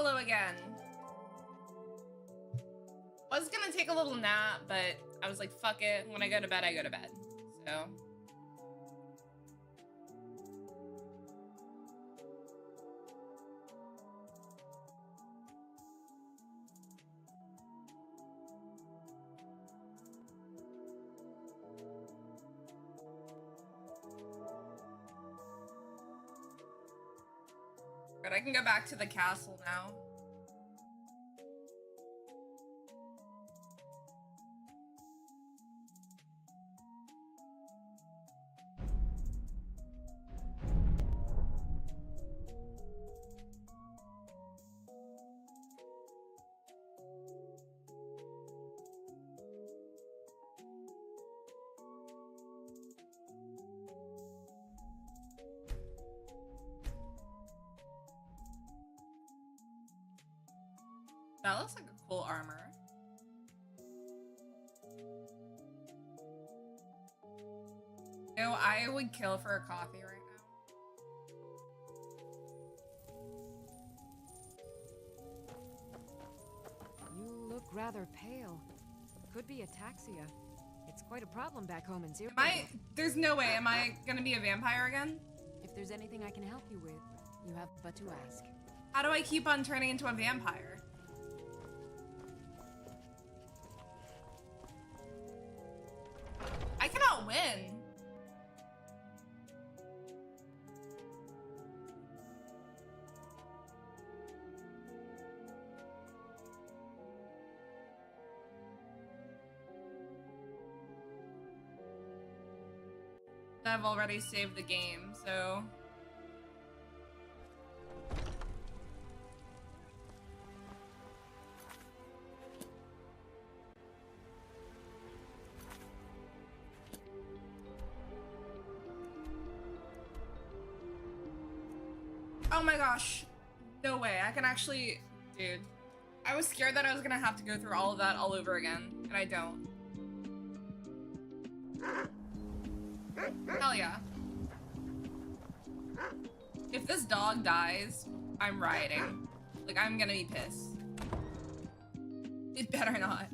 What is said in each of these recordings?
hello again. I was gonna take a little nap, but I was like, fuck it. When I go to bed, I go to bed. So. But I can go back to the castle now. That looks like a cool armor. You know, I would kill for a coffee right now. You look rather pale. Could be ataxia. It's quite a problem back home in Zero. There's no way. Am I gonna be a vampire again? If there's anything I can help you with, you have but to ask. How do I keep on turning into a vampire? I cannot win. I've already saved the game, so... Oh my gosh. No way. I can actually... Dude. I was scared that I was gonna have to go through all of that all over again, and I don't. Hell yeah. If this dog dies, I'm rioting. Like, I'm gonna be pissed. It better not.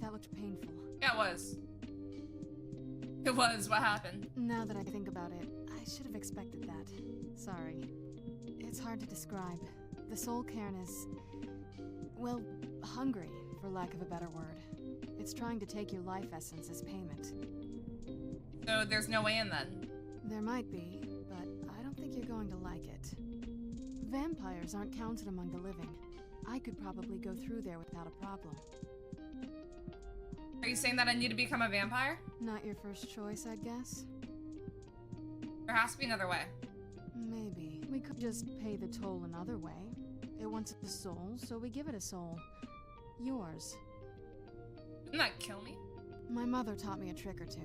That looked painful. Yeah, it was. It was. What happened? Now that I think about it, I should have expected that. Sorry. It's hard to describe. The soul cairn is... well, hungry, for lack of a better word. It's trying to take your life essence as payment. So there's no way in then? There might be, but I don't think you're going to like it. Vampires aren't counted among the living. I could probably go through there without a problem. Are you saying that I need to become a vampire? Not your first choice, I'd guess. There has to be another way. Maybe. We could just pay the toll another way. It wants a soul, so we give it a soul. Yours. Wouldn't that kill me? My mother taught me a trick or two.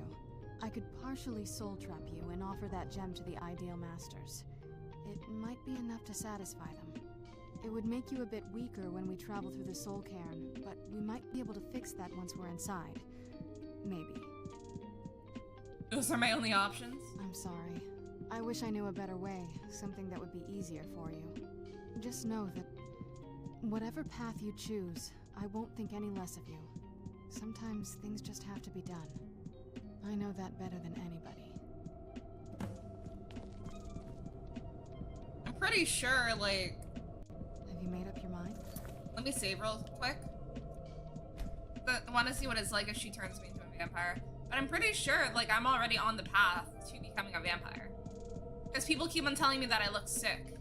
I could partially soul trap you and offer that gem to the ideal masters. It might be enough to satisfy them. It would make you a bit weaker when we travel through the soul cairn, but we might be able to fix that once we're inside. Maybe. Those are my only options? I'm sorry. I wish I knew a better way, something that would be easier for you. Just know that whatever path you choose, I won't think any less of you. Sometimes things just have to be done. I know that better than anybody. I'm pretty sure, like... Have you made up your mind? Let me save real quick. I want to see what it's like if she turns me into a vampire. But I'm pretty sure, like, I'm already on the path to becoming a vampire. Because people keep on telling me that I look sick.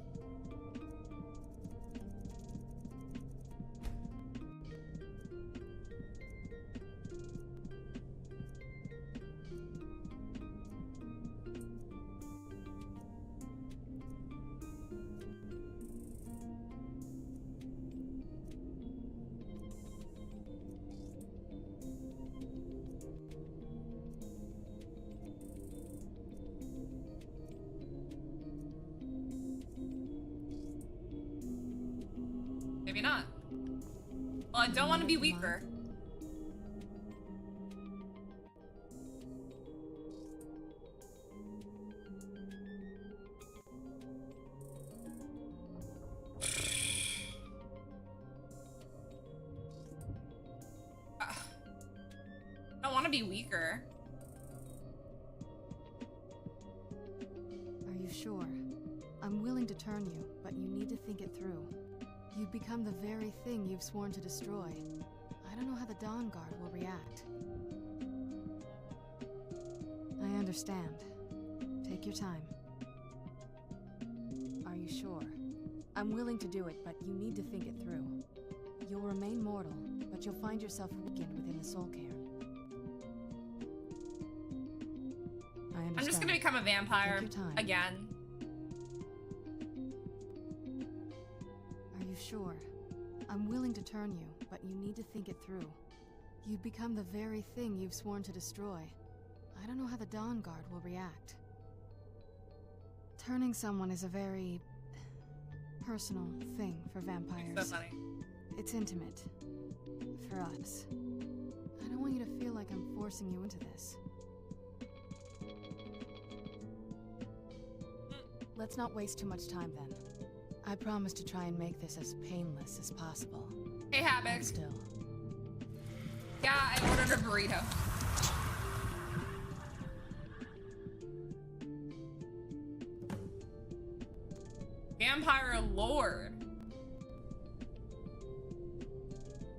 Well, I don't want to be weaker. I don't want to be weaker. Are you sure? I'm willing to turn you, but you need to think it through. You've become the very thing you've sworn to destroy. I don't know how the Dawn Guard will react. I understand. Take your time. Are you sure? I'm willing to do it, but you need to think it through. You'll remain mortal, but you'll find yourself weakened within the soul cairn. I understand. I'm just gonna become a vampire Take your time. again. Are you sure? I'm willing to turn you, but you need to think it through. You've become the very thing you've sworn to destroy. I don't know how the Dawn Guard will react. Turning someone is a very personal thing for vampires. So funny. It's intimate. For us. I don't want you to feel like I'm forcing you into this. Let's not waste too much time then. I promise to try and make this as painless as possible. Hey, Hold Havoc. still. Yeah, I ordered a burrito. Vampire Lord.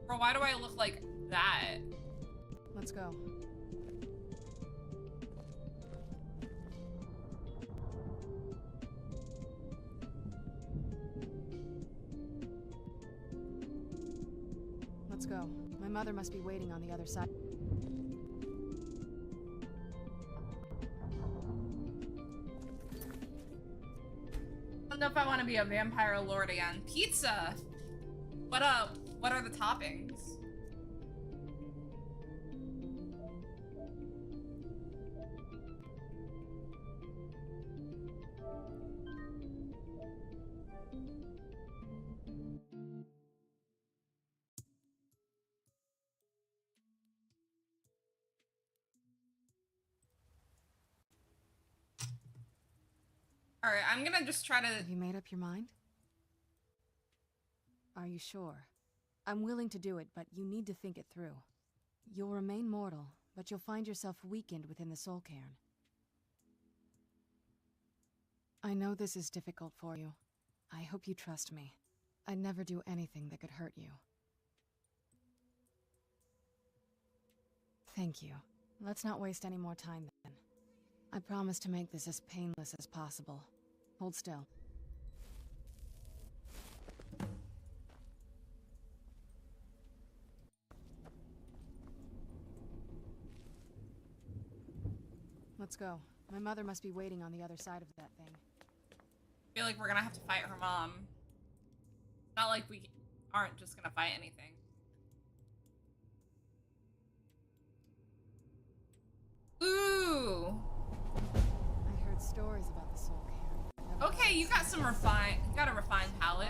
Bro, why do I look like that? Let's go. Let's go. My mother must be waiting on the other side. I don't know if I want to be a vampire lord again. Pizza! What up? What are the toppings? Alright, I'm gonna just try to... Have you made up your mind? Are you sure? I'm willing to do it, but you need to think it through. You'll remain mortal, but you'll find yourself weakened within the soul cairn. I know this is difficult for you. I hope you trust me. I'd never do anything that could hurt you. Thank you. Let's not waste any more time then. I promise to make this as painless as possible. Hold still. Let's go. My mother must be waiting on the other side of that thing. I feel like we're gonna have to fight her mom. Not like we aren't just gonna fight anything. Ooh! I heard stories about the soul cairn. Okay, you got some refined, you got a refined palate.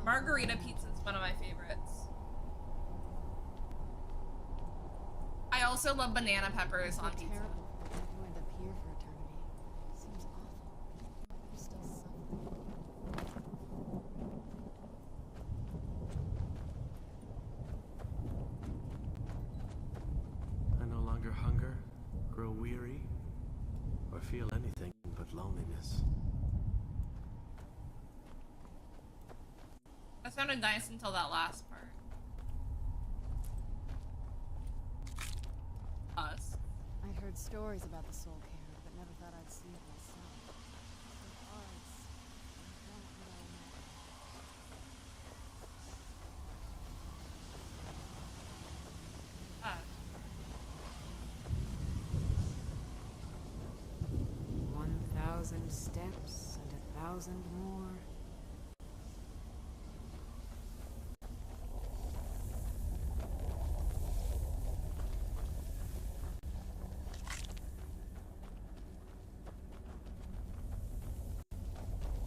Margarita pizza is one of my favorites. I also love banana peppers on pizza. Terrible. You end up here for eternity. Seems awful. You're still suffering. I no longer hunger, grow weary, or feel anything but loneliness. That sounded nice until that last part. Us. I'd heard stories about the soul cairn, but never thought I'd see it myself. The odds. I don't know. Ah. 1,000 steps and 1,000 more.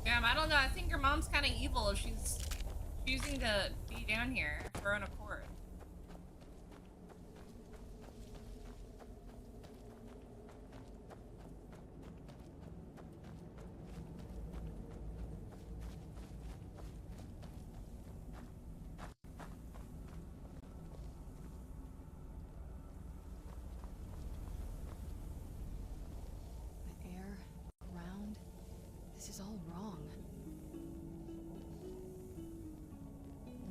Damn, I don't know. I think your mom's kind of evil if she's choosing to be down here of her own accord. The air, ground, this is all wrong.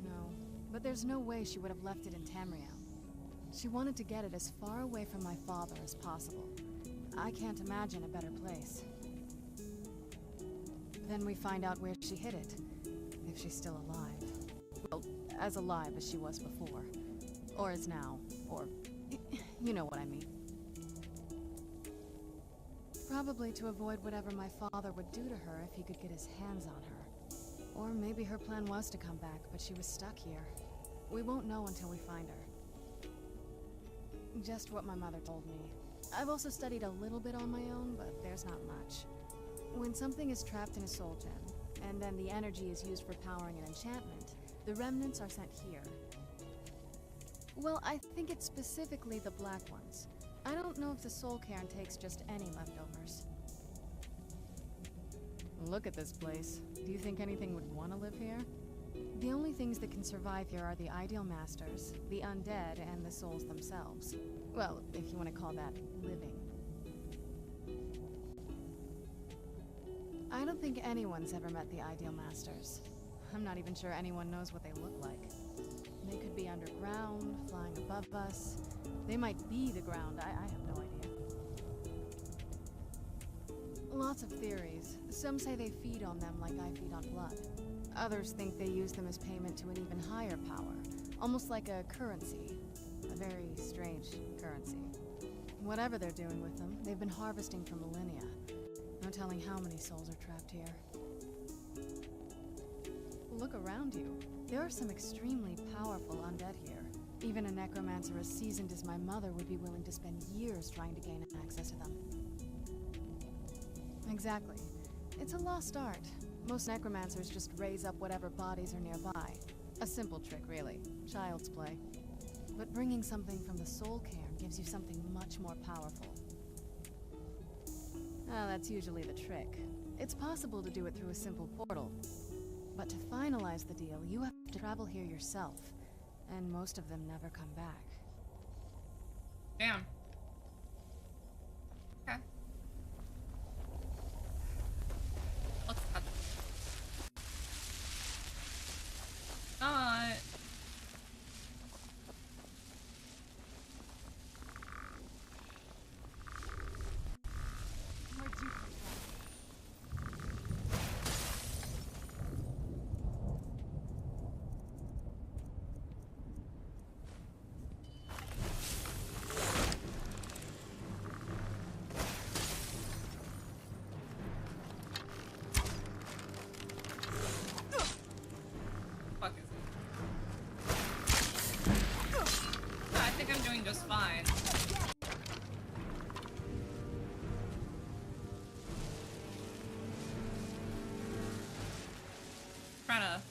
No, but there's no way she would have left it in Tamriel. She wanted to get it as far away from my father as possible. I can't imagine a better place. Then we find out where she hid it, if she's still alive. Well, as alive as she was before. Or is now, or... you know what I mean. Probably to avoid whatever my father would do to her if he could get his hands on her. Or maybe her plan was to come back, but she was stuck here. We won't know until we find her. Just what my mother told me. I've also studied a little bit on my own, but there's not much. When something is trapped in a soul gem, and then the energy is used for powering an enchantment, the remnants are sent here. Well, I think it's specifically the black ones. I don't know if the soul cairn takes just any leftovers. Look at this place. Do you think anything would want to live here? The only things that can survive here are the ideal masters, the undead, and the souls themselves. Well, if you want to call that living. I don't think anyone's ever met the ideal masters. I'm not even sure anyone knows what they look like. They could be underground, flying above us. They might be the ground, I have no idea. Lots of theories. Some say they feed on them like I feed on blood. Others think they use them as payment to an even higher power, almost like a currency. A very strange currency. Whatever they're doing with them, they've been harvesting for millennia. No telling how many souls are trapped here. Look around you. There are some extremely powerful undead here. Even a necromancer as seasoned as my mother would be willing to spend years trying to gain access to them. Exactly. It's a lost art. Most necromancers just raise up whatever bodies are nearby. A simple trick, really. Child's play. But bringing something from the soul cairn gives you something much more powerful. Ah, that's usually the trick. It's possible to do it through a simple portal. But to finalize the deal, you have to travel here yourself. And most of them never come back. Damn. Okay. Let's cut it. Where'd you come from? Fuck is it? I think I'm doing just fine. Trying to...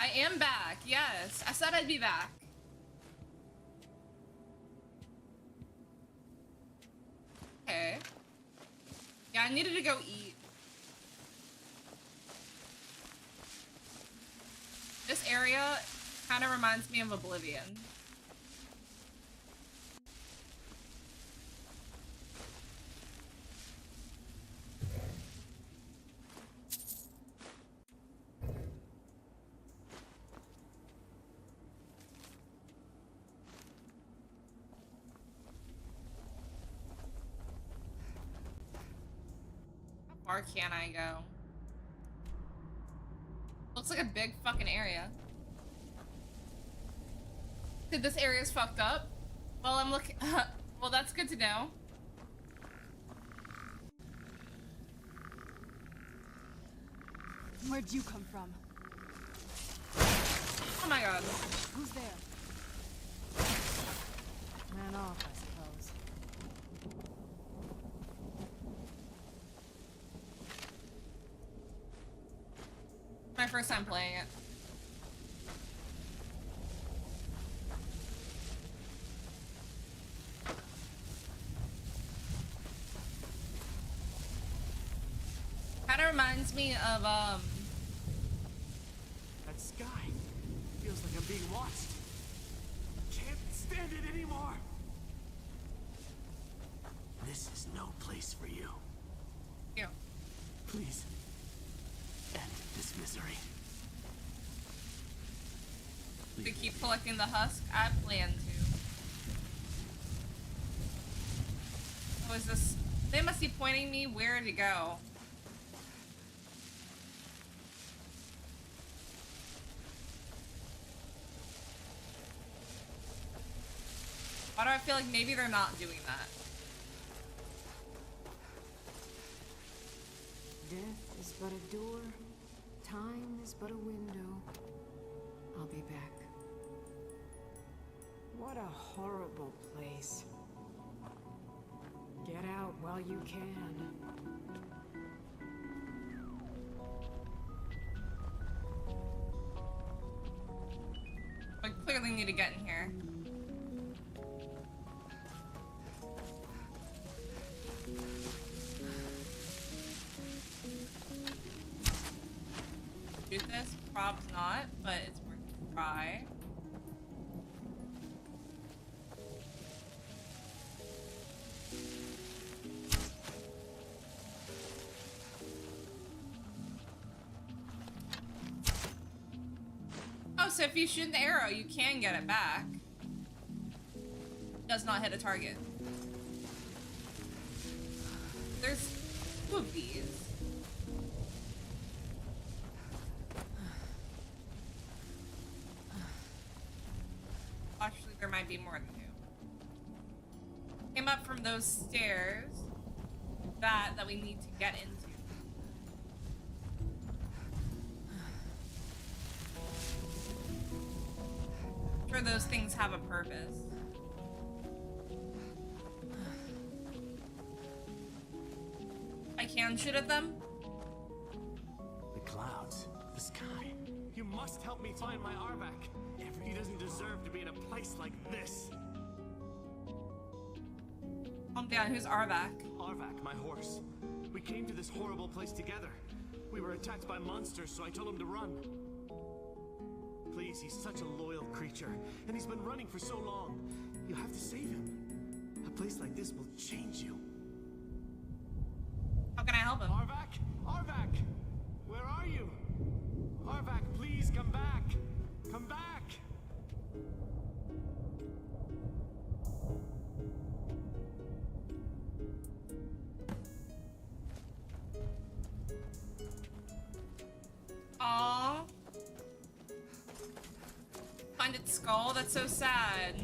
I am back, yes. I said I'd be back. Okay. Yeah, I needed to go eat. This area kind of reminds me of Oblivion. How far can I go? Looks like a big fucking area. Dude, this area's fucked up. Well, I'm looking. Well, that's good to know. Where'd you come from? Oh my god. Who's there? Ran off, I suppose. My first time playing it. Kind of reminds me of That sky feels like I'm being watched. Can't stand it anymore. This is no place for you. you. Please, end this misery. To keep collecting the husk, I plan to. Oh, is this? They must be pointing me where to go. Why do I feel like maybe they're not doing that? Death is but a door. Time is but a window. I'll be back. What a horrible place. Get out while you can. I clearly need to get in here. Shoot this? Probs not, but it's worth a try. Oh, so if you shoot an arrow, you can get it back. Does not hit a target. There's two of these. Actually, there might be more than two. Came up from those stairs. That we need to get into. I'm sure those things have a purpose. I can shoot at them? The clouds, the sky. You must help me find my Arvak. He doesn't deserve to be in a place like this. Calm down, who's Arvak? Arvak, my horse. We came to this horrible place together. We were attacked by monsters, so I told him to run. Please, he's such a loyal creature, and he's been running for so long. You have to save him. A place like this will change you. How can I help him? Arvak! Arvak! Where are you? Arvak, please come back! Come back! Aww. Find its skull? That's so sad.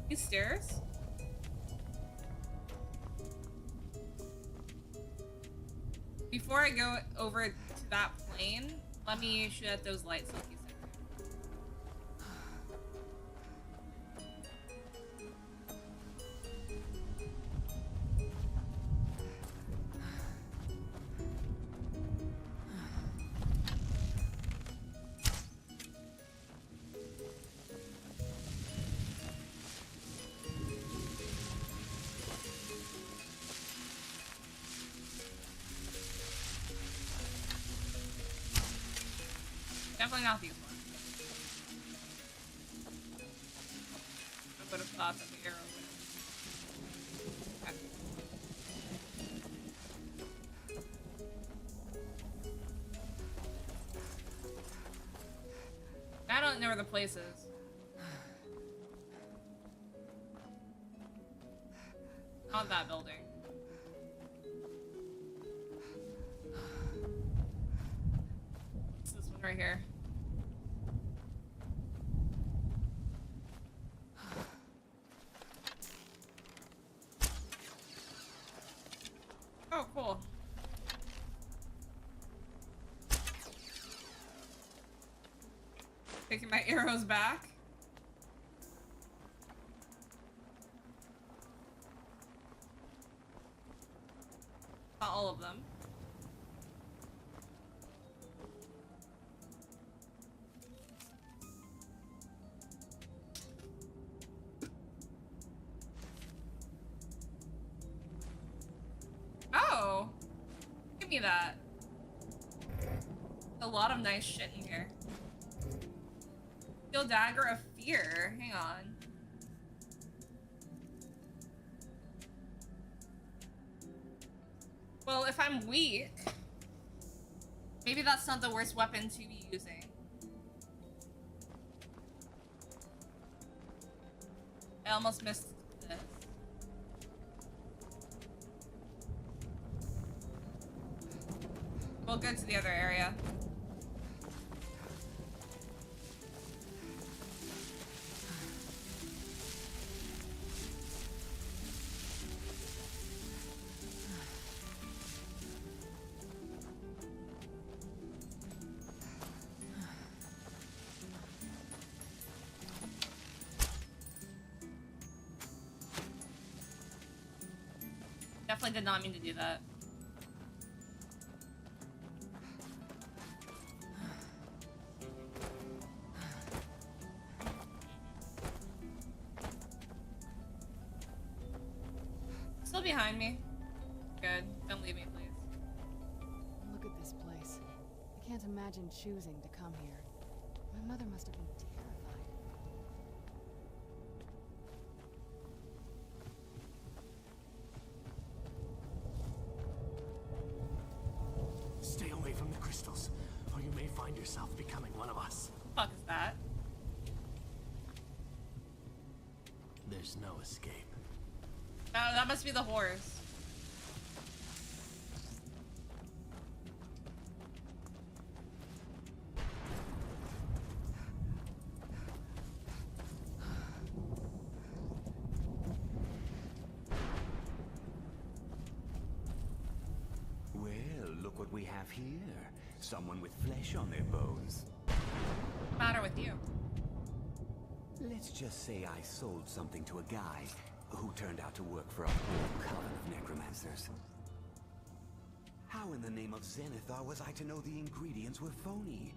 These stairs? Before I go over to that plane, let me shoot at those lights like you said. Definitely not these ones. I would have thought that the arrow would have. Okay. I don't know where the place is. Not that building. Right here. Oh, cool. Taking my arrows back. Not all of them. Oh! Give me that. A lot of nice shit in here. Steel dagger of fear. Hang on. Well, if I'm weak, maybe that's not the worst weapon to be using. I almost missed this. We'll go to the other area. Definitely did not mean to do that. Still behind me. Good. Don't leave me, please. Look at this place. I can't imagine choosing to come here. My mother must have been terrified. Stay away from the crystals, or you may find yourself becoming one of us. Fuck is that? There's no escape. Oh, that must be the horse. Well, look what we have here. Someone with flesh on their bones. What's the matter with you? Let's just say I sold something to a guy who turned out to work for a whole coven of necromancers. How in the name of Zenithar was I to know the ingredients were phony?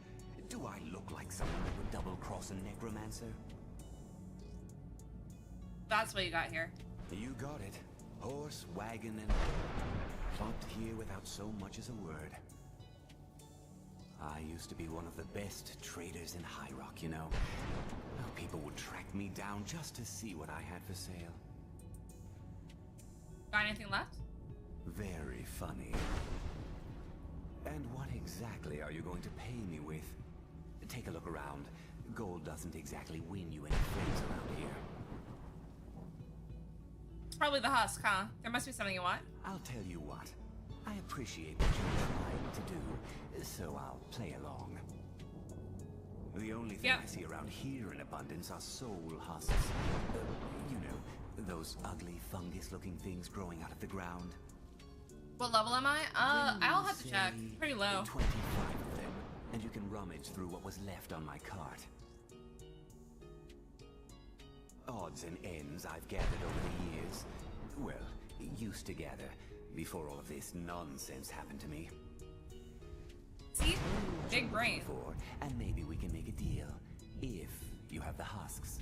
Do I look like someone that would double-cross a necromancer? That's what you got here. You got it. Horse, wagon, and plopped here without so much as a word. I used to be one of the best traders in High Rock, you know. People would track me down just to see what I had for sale. Got anything left? Very funny. And what exactly are you going to pay me with? Take a look around. Gold doesn't exactly win you any friends around here. It's probably the husk, huh? There must be something you want. I'll tell you what. I appreciate what you're trying to do, so I'll play along. The only thing I see around here in abundance are soul husks. You know, those ugly fungus-looking things growing out of the ground. What level am I? I'll have to check. Pretty low. 25 of them, and you can rummage through what was left on my cart. Odds and ends I've gathered over the years. Well, used to gather, before all of this nonsense happened to me. See? Big brain. And maybe we can make a deal, if you have the husks.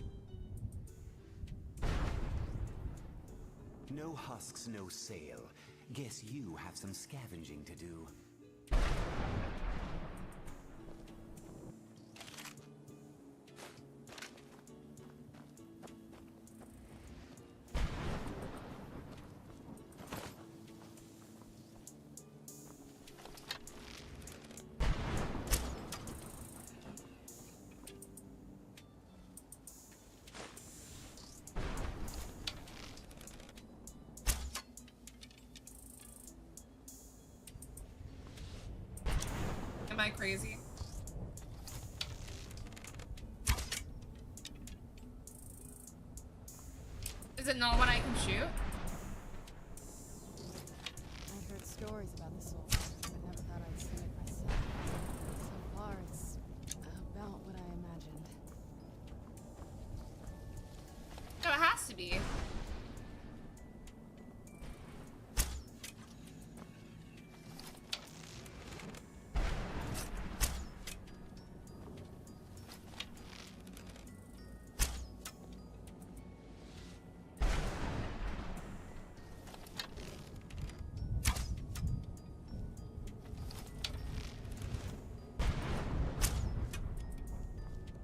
No husks, no sale. Guess you have some scavenging to do. Am I crazy? Is it not one I can shoot? I'd heard stories about the soul, but never thought I'd see it myself. So far, it's about what I imagined. No, it has to be.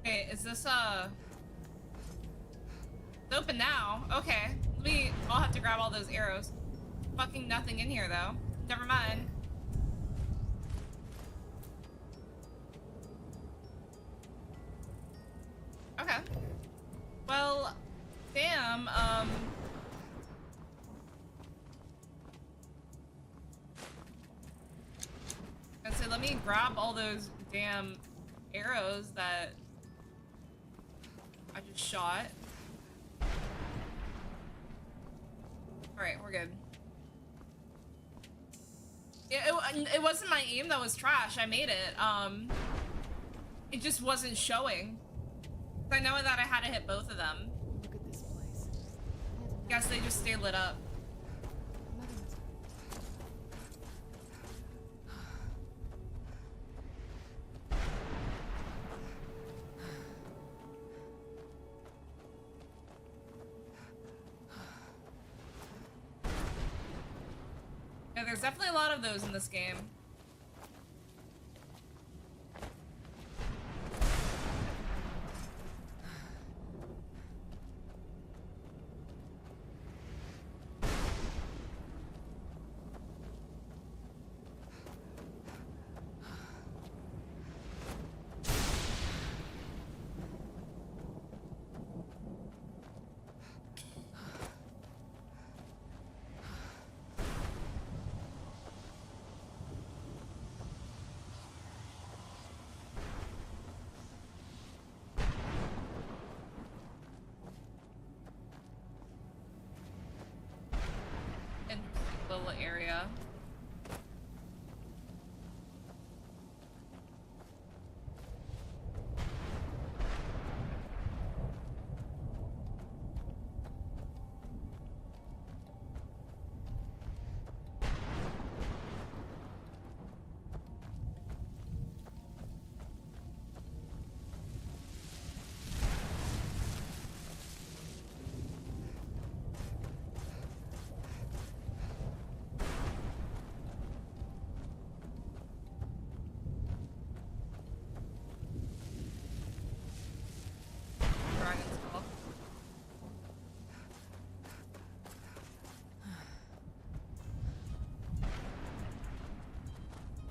Okay, is this it's open now. Okay. I'll have to grab all those arrows. Fucking nothing in here though. Never mind. Okay. Well, damn, and so let me grab all those damn arrows that I just shot. Alright, we're good. Yeah, it wasn't my aim that was trash. I made it. It just wasn't showing. I know that I had to hit both of them. Look at this place. Guess they just stay lit up. Yeah, there's definitely a lot of those in this game. Little area.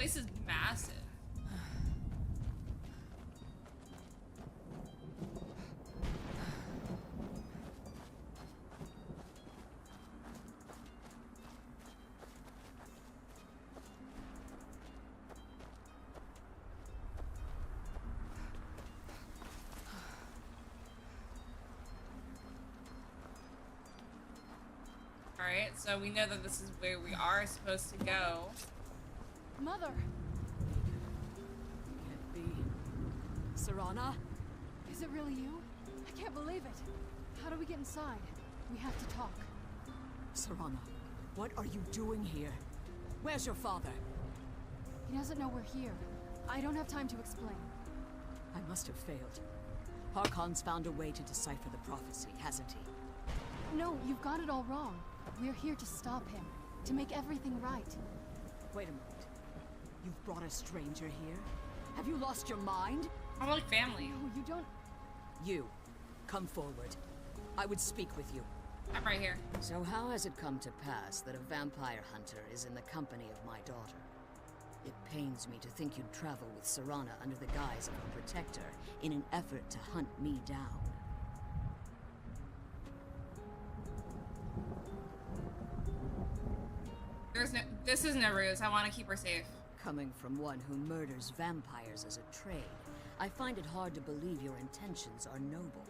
This place is massive. Alright, so we know that this is where we are supposed to go. Mother! Can't be. Serana? Is it really you? I can't believe it. How do we get inside? We have to talk. Serana, what are you doing here? Where's your father? He doesn't know we're here. I don't have time to explain. I must have failed. Harkon's found a way to decipher the prophecy, hasn't he? No, you've got it all wrong. We're here to stop him. To make everything right. Wait a minute. You've brought a stranger here? Have you lost your mind? I'm like family. No, you don't... You, come forward. I would speak with you. I'm right here. So how has it come to pass that a vampire hunter is in the company of my daughter? It pains me to think you'd travel with Serana under the guise of her protector in an effort to hunt me down. This is no ruse. I want to keep her safe. Coming from one who murders vampires as a trade, I find it hard to believe your intentions are noble.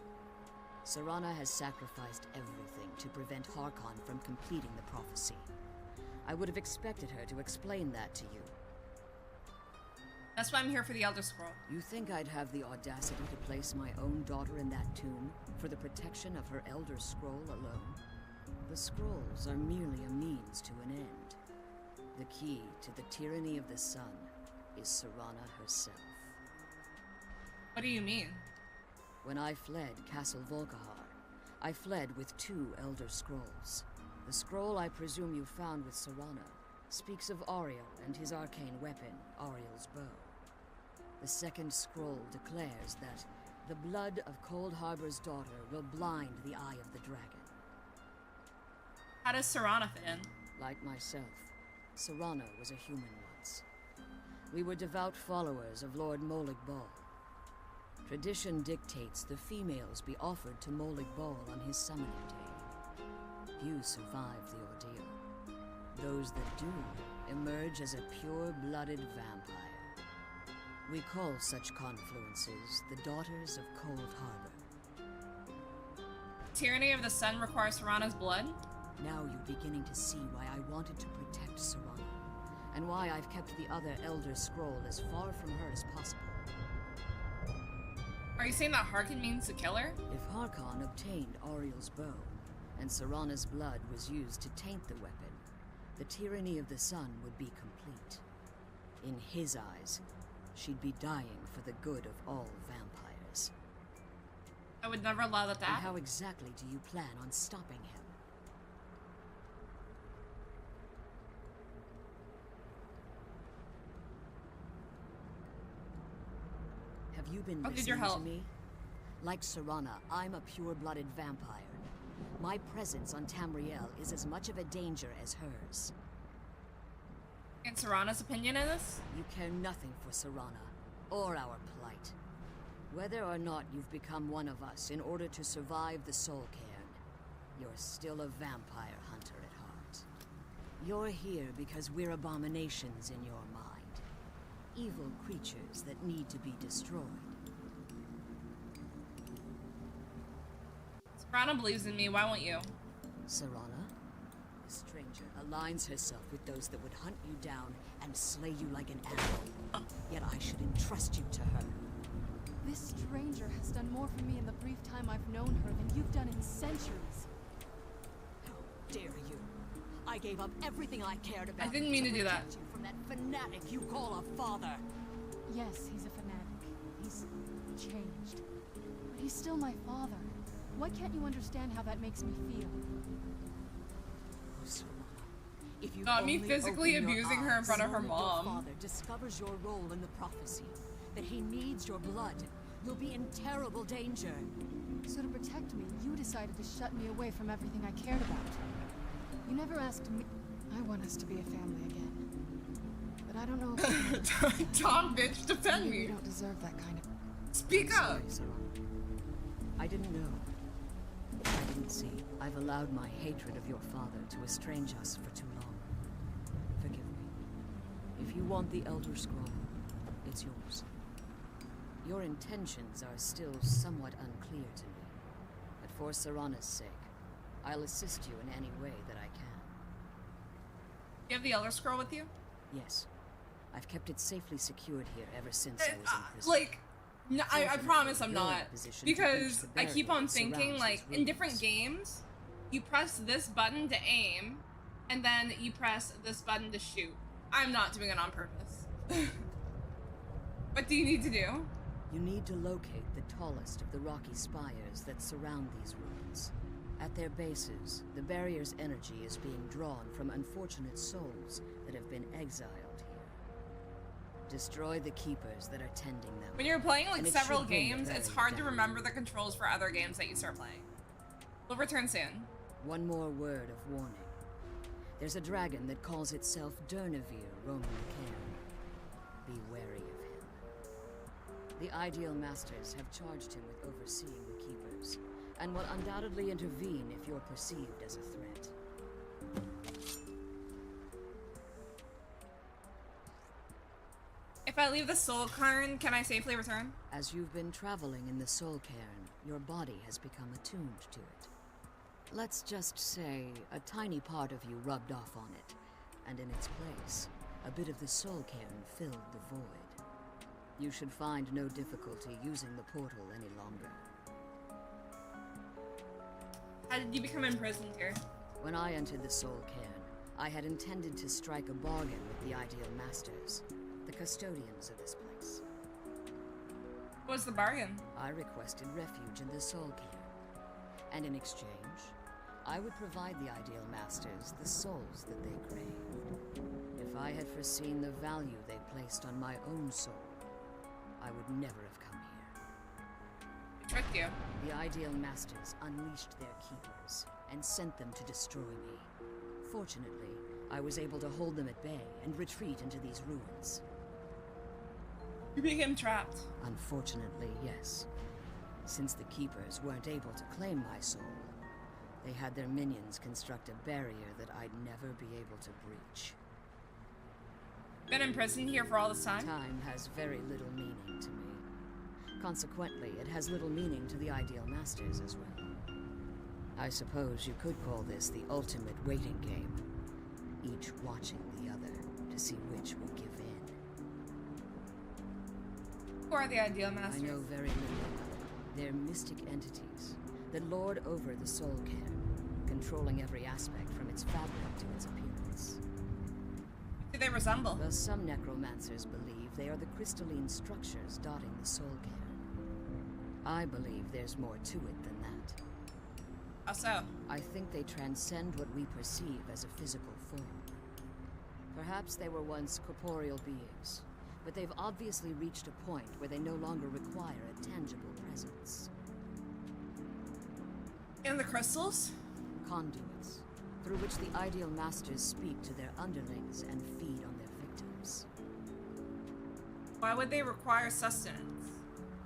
Serana has sacrificed everything to prevent Harkon from completing the prophecy. I would have expected her to explain that to you. That's why I'm here for the Elder Scroll. You think I'd have the audacity to place my own daughter in that tomb for the protection of her Elder Scroll alone? The scrolls are merely a means to an end. The key to the tyranny of the sun is Serana herself. What do you mean? When I fled Castle Volkihar, I fled with 2 Elder Scrolls. The scroll I presume you found with Serana speaks of Ariel and his arcane weapon, Ariel's bow. The second scroll declares that the blood of Cold Harbor's daughter will blind the eye of the dragon. How does Serana fit in? Like myself, Serana was a human once. We were devout followers of Lord Molig Bal. Tradition dictates the females be offered to Molig Bal on his summoning day. Few survive the ordeal. Those that do emerge as a pure-blooded vampire. We call such confluences the Daughters of Cold Harbor. Tyranny of the Sun requires Serana's blood? Now you're beginning to see why I wanted to protect Serana, and why I've kept the other Elder Scroll as far from her as possible. Are you saying that Harkon means to kill her? If Harkon obtained Ariel's bow, and Serana's blood was used to taint the weapon, the tyranny of the sun would be complete. In his eyes, she'd be dying for the good of all vampires. I would never allow that to And happen. how exactly do you plan on stopping him? Have you been I'll need your listening to help. me? Like Serana, I'm a pure-blooded vampire. My presence on Tamriel is as much of a danger as hers. And Serana's opinion in this? You care nothing for Serana, or our plight. Whether or not you've become one of us in order to survive the Soul Cairn, you're still a vampire hunter at heart. You're here because we're abominations in your mind. Evil creatures that need to be destroyed. Serana believes in me, why won't you? Serana, the stranger, aligns herself with those that would hunt you down and slay you like an animal. Yet I should entrust you to her. This stranger has done more for me in the brief time I've known her than you've done in centuries. How dare you? I gave up everything I cared about. I didn't mean to do that. protect you from that fanatic you call a father. Yes, he's a fanatic. He's changed. But he's still my father. Why can't you understand how that makes me feel? Oh, Serana, if you Not me physically abusing her in front of her mom. Your father discovers your role in the prophecy, that he needs your blood, you'll be in terrible danger. So to protect me, you decided to shut me away from everything I cared about. You never asked me. I want us to be a family again. But I don't know if Tom, bitch, defend maybe me. you don't deserve that kind of. Speak up. Sorry, Serana. I didn't know. I didn't see. I've allowed my hatred of your father to estrange us for too long. Forgive me. If you want the Elder Scroll, it's yours. Your intentions are still somewhat unclear to me, but for Serana's sake, I'll assist you in any way that I can. You have the Elder Scroll with you? Yes, I've kept it safely secured here ever since I was in prison. Like, no, I promise I'm You're in not. a position to Because breach the I keep barrier on that thinking, surrounds like, these in different ruins. games, you press this button to aim, and then you press this button to shoot. I'm not doing it on purpose. What do you need to do? You need to locate the tallest of the rocky spires that surround these ruins. At their bases, the barrier's energy is being drawn from unfortunate souls that have been exiled here. Destroy the keepers that are tending them. When you're playing, like, And it several should bring the games, it's barrier hard to down. remember the controls for other games that you start playing. We'll return soon. One more word of warning. There's a dragon that calls itself Durnavir roaming the cairn. Be wary of him. The Ideal Masters have charged him with overseeing the keepers, and will undoubtedly intervene if you're perceived as a threat. If I leave the Soul Cairn, can I safely return? As you've been traveling in the Soul Cairn, your body has become attuned to it. Let's just say a tiny part of you rubbed off on it, and in its place, a bit of the soul cairn filled the void. You should find no difficulty using the portal any longer. How did you become imprisoned here? When I entered the soul cairn, I had intended to strike a bargain with the Ideal Masters, the custodians of this place. What was the bargain? I requested refuge in the soul cairn, and in exchange, I would provide the Ideal Masters the souls that they craved. If I had foreseen the value they placed on my own soul, I would never have come here. They tricked you. The Ideal Masters unleashed their keepers and sent them to destroy me. Fortunately, I was able to hold them at bay and retreat into these ruins. You became trapped. Unfortunately, yes. Since the keepers weren't able to claim my soul, they had their minions construct a barrier that I'd never be able to breach. Been imprisoned here for all this time? Time has very little meaning to me. Consequently, it has little meaning to the Ideal Masters as well. I suppose you could call this the ultimate waiting game, each watching the other to see which will give in. Who are the Ideal Masters? I know very little. They're mystic entities that lord over the soul cairn, controlling every aspect from its fabric to its appearance. Who do they resemble? Though some necromancers believe they are the crystalline structures dotting the soul cairn, I believe there's more to it than that. How so? I think they transcend what we perceive as a physical form. Perhaps they were once corporeal beings, but they've obviously reached a point where they no longer require a tangible presence. And the crystals? Conduits, through which the Ideal Masters speak to their underlings and feed on their victims. Why would they require sustenance?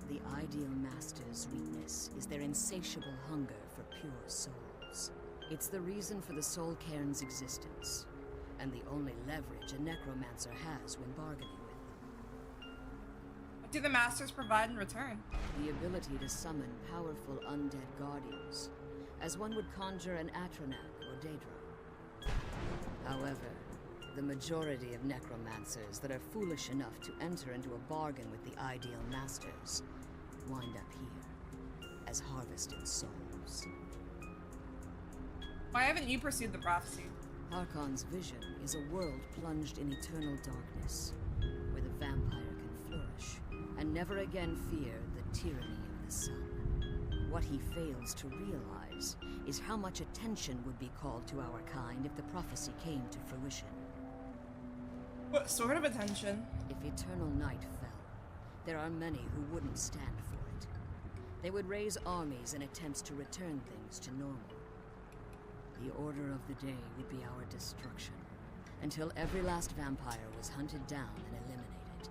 The Ideal Masters' weakness is their insatiable hunger for pure souls. It's the reason for the soul cairn's existence, and the only leverage a necromancer has when bargaining with them. What do the Masters provide in return? The ability to summon powerful undead guardians, as one would conjure an Atronak or Daedra. However, the majority of necromancers that are foolish enough to enter into a bargain with the Ideal Masters wind up here, as harvested souls. Why haven't you pursued the prophecy? Harkon's vision is a world plunged in eternal darkness, where the vampire can flourish, and never again fear the tyranny of the sun. What he fails to realize is how much attention would be called to our kind if the prophecy came to fruition. What sort of attention? If eternal night fell, there are many who wouldn't stand for it. They would raise armies in attempts to return things to normal. The order of the day would be our destruction, until every last vampire was hunted down and eliminated.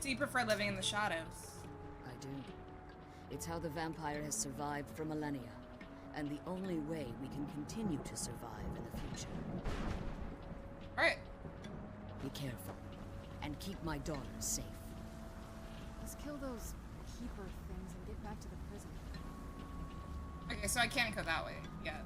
Do you prefer living in the shadows? I do. It's how the vampire has survived for millennia, and the only way we can continue to survive in the future. Alright. Be careful, and keep my daughter safe. Let's kill those keeper things and get back to the prison. Okay, so I can't go that way yet.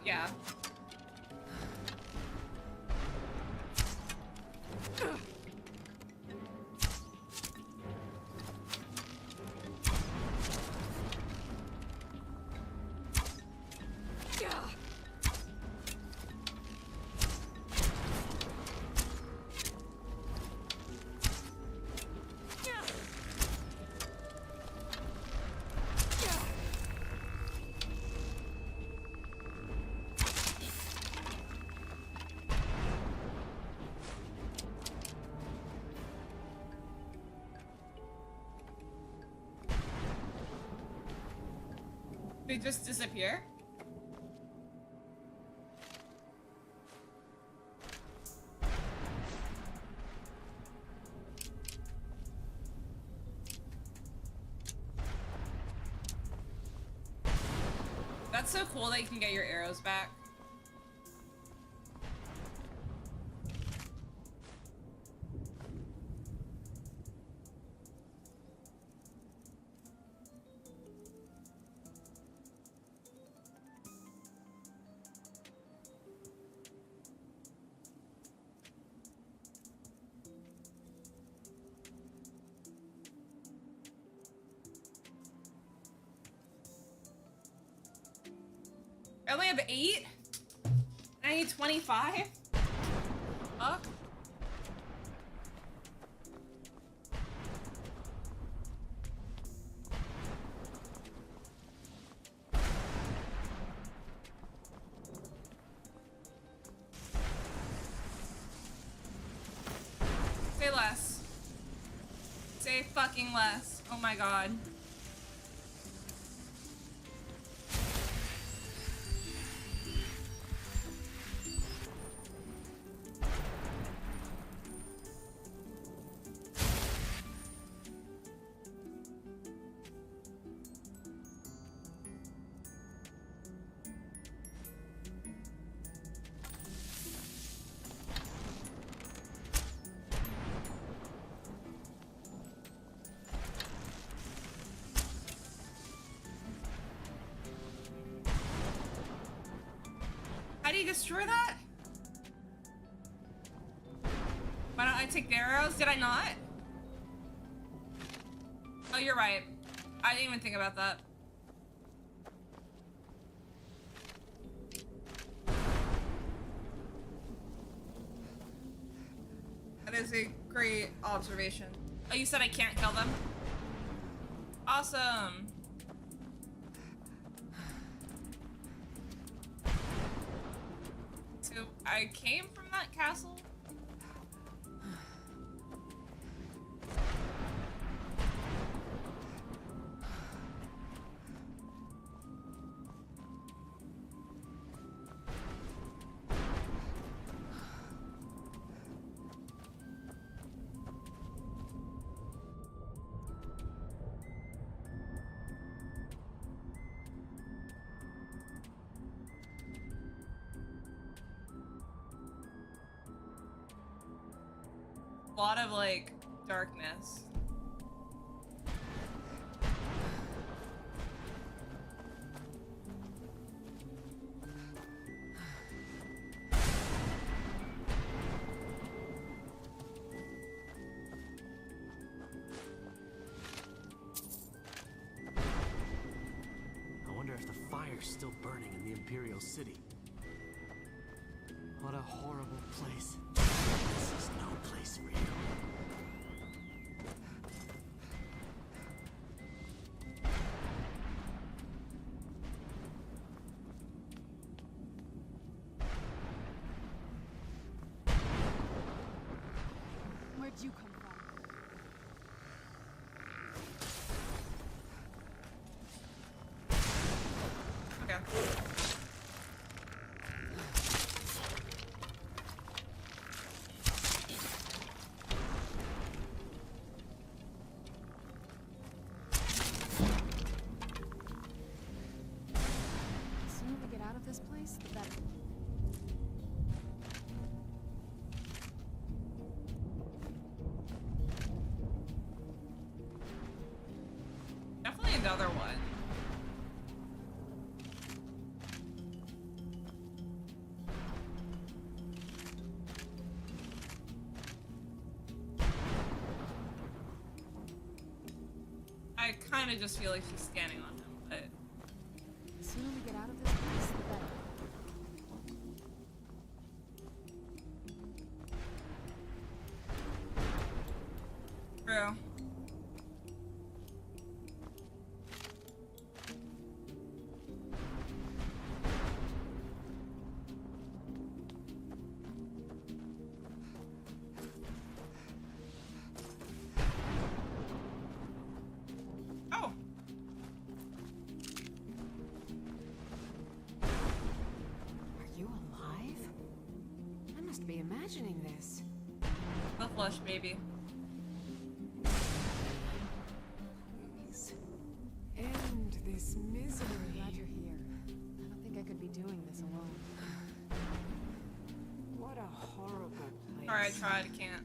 Yeah. They just disappear? That's so cool that you can get your arrows back. I only have 8? I need 25? Fuck. Say less. Say fucking less. Oh my god. How do you destroy that? Why don't I take the arrows? Did I not? Oh, you're right. I didn't even think about that. That is a great observation. Oh, you said I can't kill them? Awesome. So I came from that castle? A lot of like darkness. I wonder if the fire's still burning in the Imperial City. What a horrible place. This is no place for you. Where'd you come from? Okay. The sooner we get out of this place, the better. Definitely another one. I kind of just feel like she's scanning on him, but The sooner we get out of this place, the better. true. Oh. must be imagining this. A flush baby. Please. End this misery. I'm glad you're here. I don't think I could be doing this alone. What a horrible place. Alright, I tried, I can't.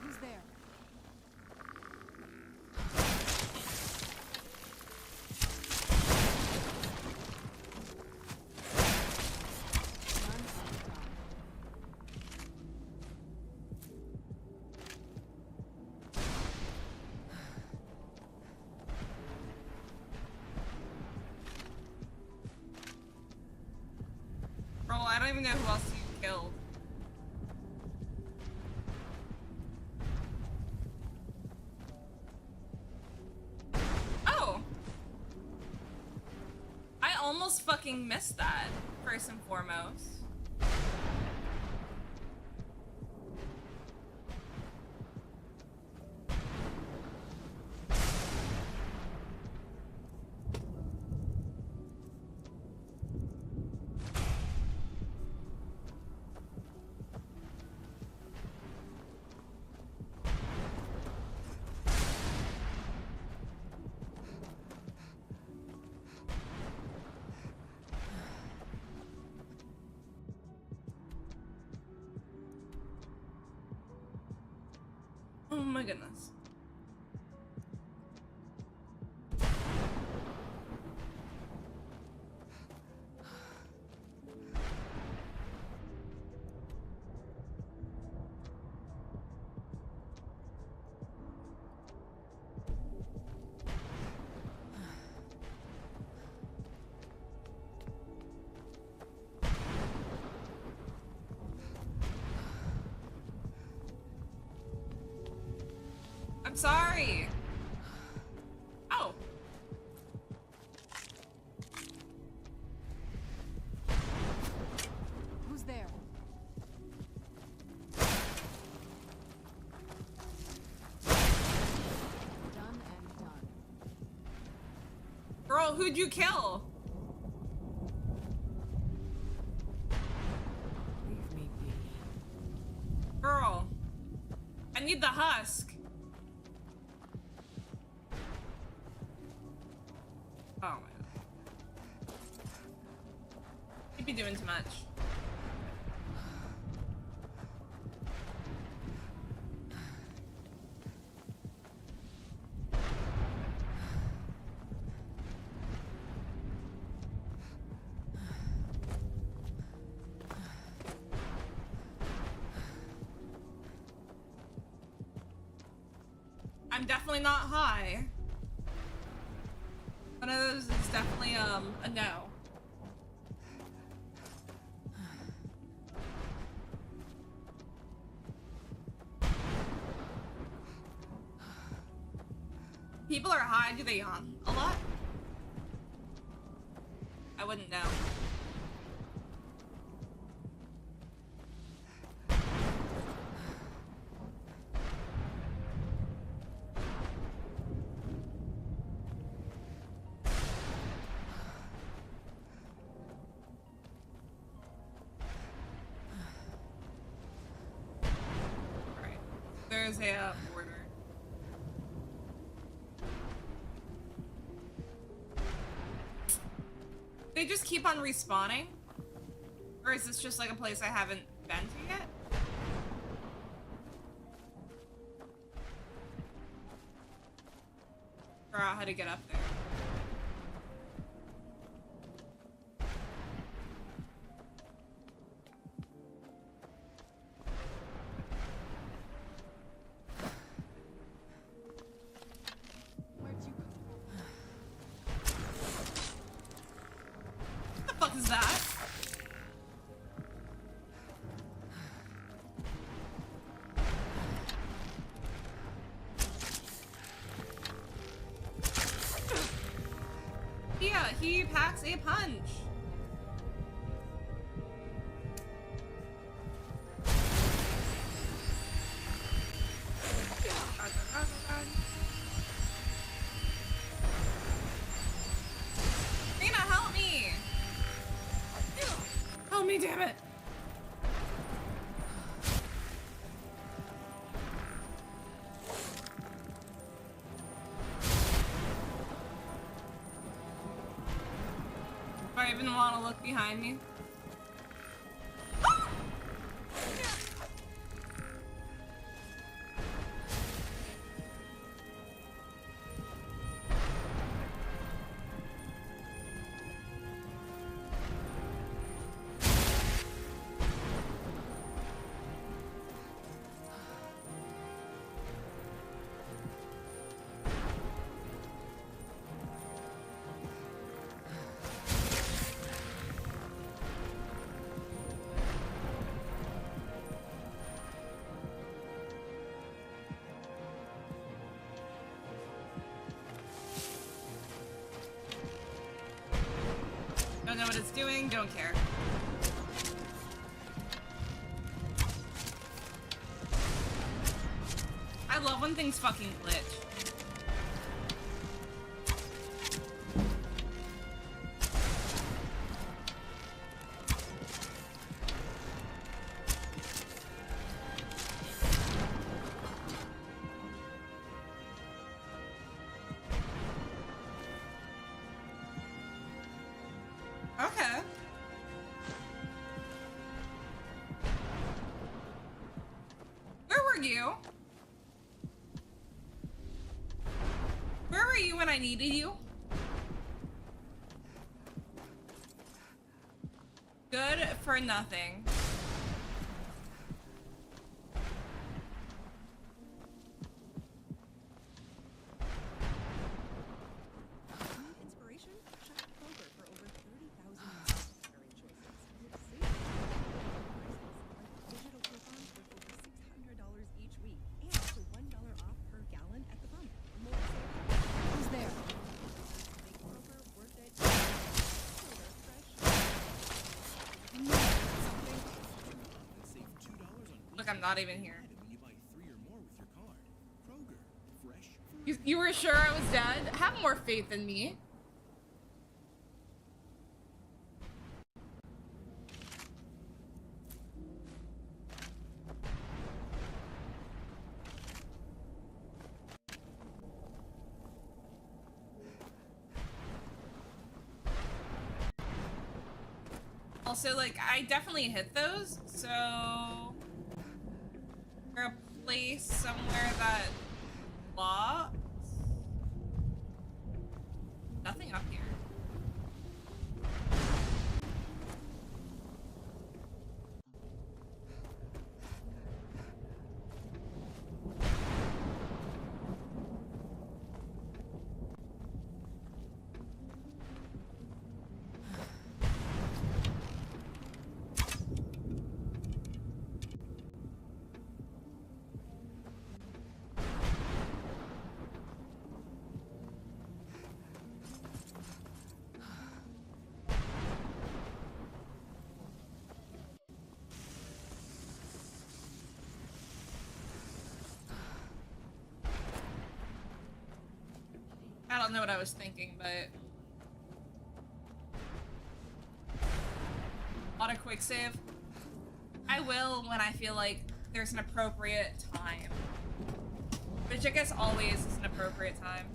Who's there? Bro, I don't even know who else you killed. Oh! I almost fucking missed that, first and foremost. Oh my goodness. I'm sorry. Oh. Who's there? Done and done. Girl, who'd you kill? Leave me be. Girl. I need the husk. Oh my god. You'd be doing too much. I'm definitely not high. One of those is definitely a no. People are high, do they yawn a lot? I wouldn't know. Right. There's a border. They just keep on respawning? Or is this just like a place I haven't been to yet? Figure out how to get up there. Where'd you come What the fuck is that? he packs a punch. Rena, help me! Help me, damn it! Do I even want to look behind me? Don't know what it's doing, don't care. I love when things fucking glitch. Okay. Where were you? Where were you when I needed you? Good for nothing. Inspiration? Shop Kroger for over 30,000 inspiring choices. With safe prices, digital coupons worth over $600 each week, and up to $1 off per gallon at the pump. More to save. Who's there? Make Kroger worth it. Kroger, fresh. Look, I'm not even here. when you buy 3 or more with your card. Kroger, fresh. You were sure I was dead? Have more faith in me. Also, like, I definitely hit those, so... Or a place somewhere that locks? Nothing up here. I don't know what I was thinking, but... Auto quick save. I will when I feel like there's an appropriate time. Which I guess always is an appropriate time.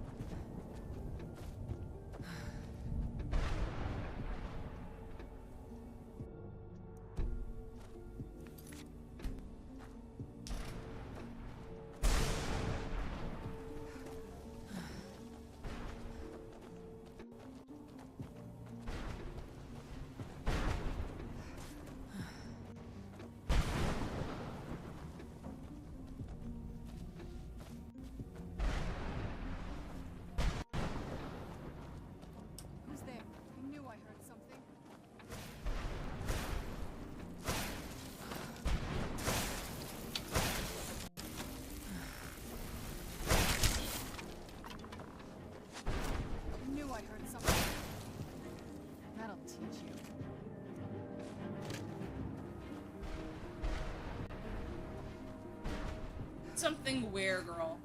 something where, girl?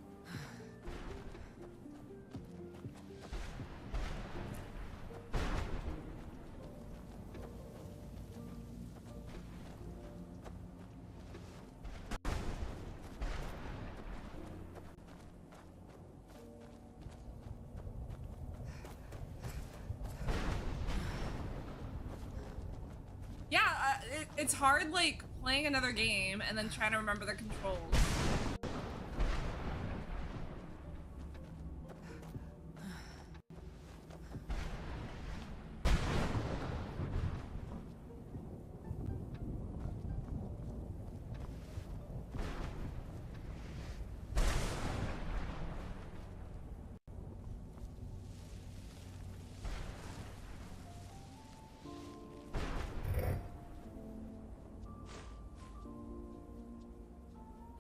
Yeah, it's hard, like, playing another game and then trying to remember the controls.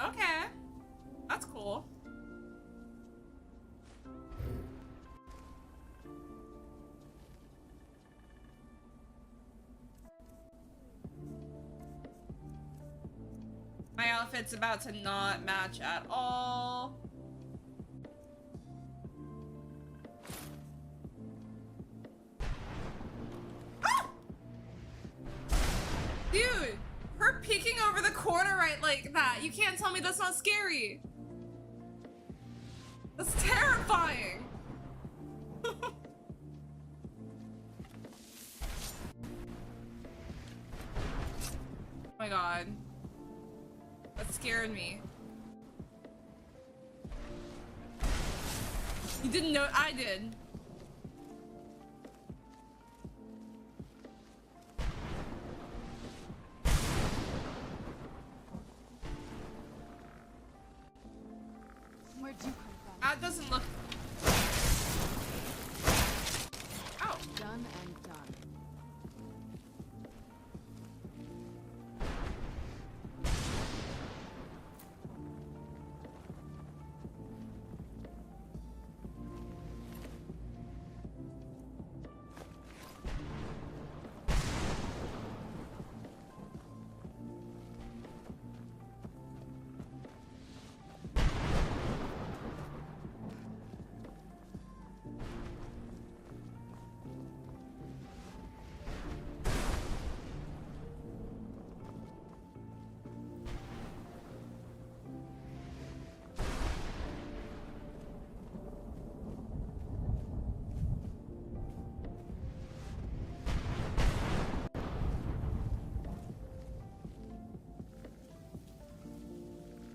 Okay, that's cool. My outfit's about to not match at all. Ah! Dude! Her peeking over the corner right like that. You can't tell me that's not scary. That's terrifying. Oh my god. That scared me. You didn't know I did. Where'd you come from? That doesn't look. Oh. Done and done.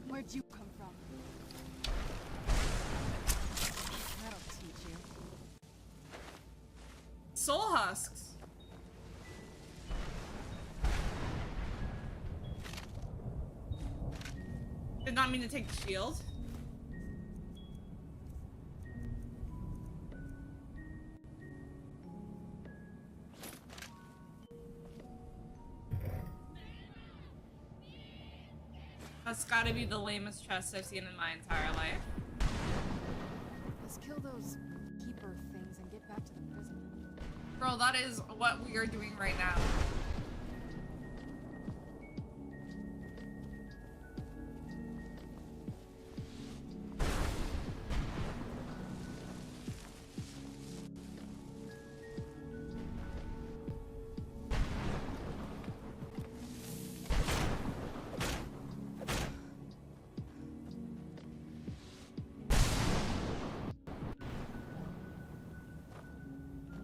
Where'd you come from? That'll teach you. Soul husks. Did not mean to take the shield. That's gotta be the lamest chest I've seen in my entire life. Let's kill those keeper things and get back to the prison. Girl, that is what we are doing right now.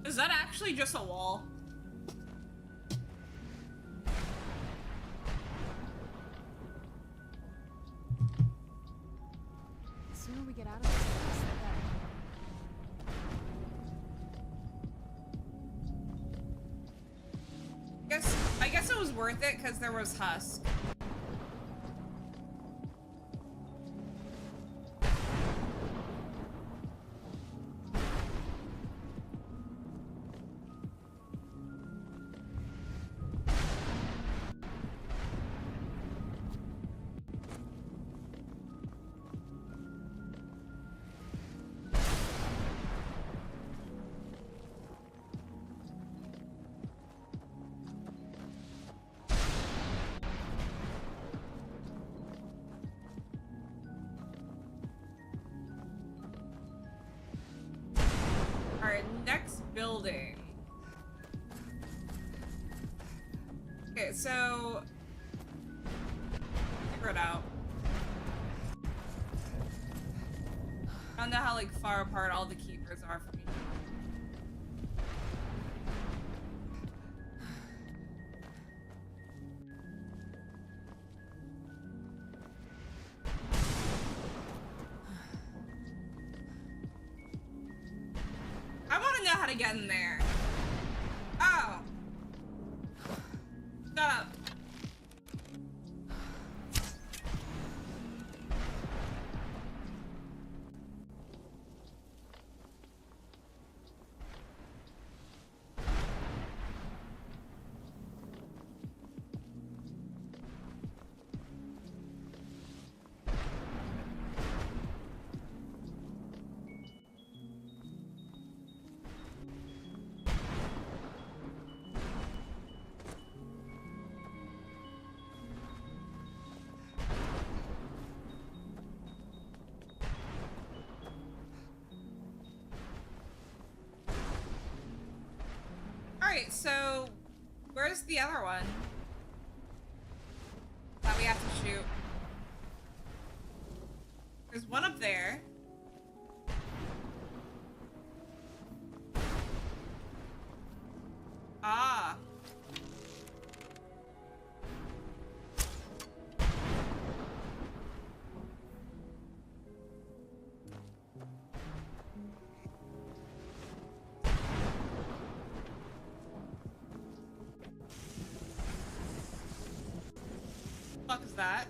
Is that actually just a wall? The sooner we get out of this place, the better. I guess it was worth it because there was husk. so figure it out. I don't know how like far apart all the keepers are from each other. I want to know how to get in there. Oh. Shut up. Alright, so where's the other one that we have to shoot? There's one up there. Ah. Fuck is that?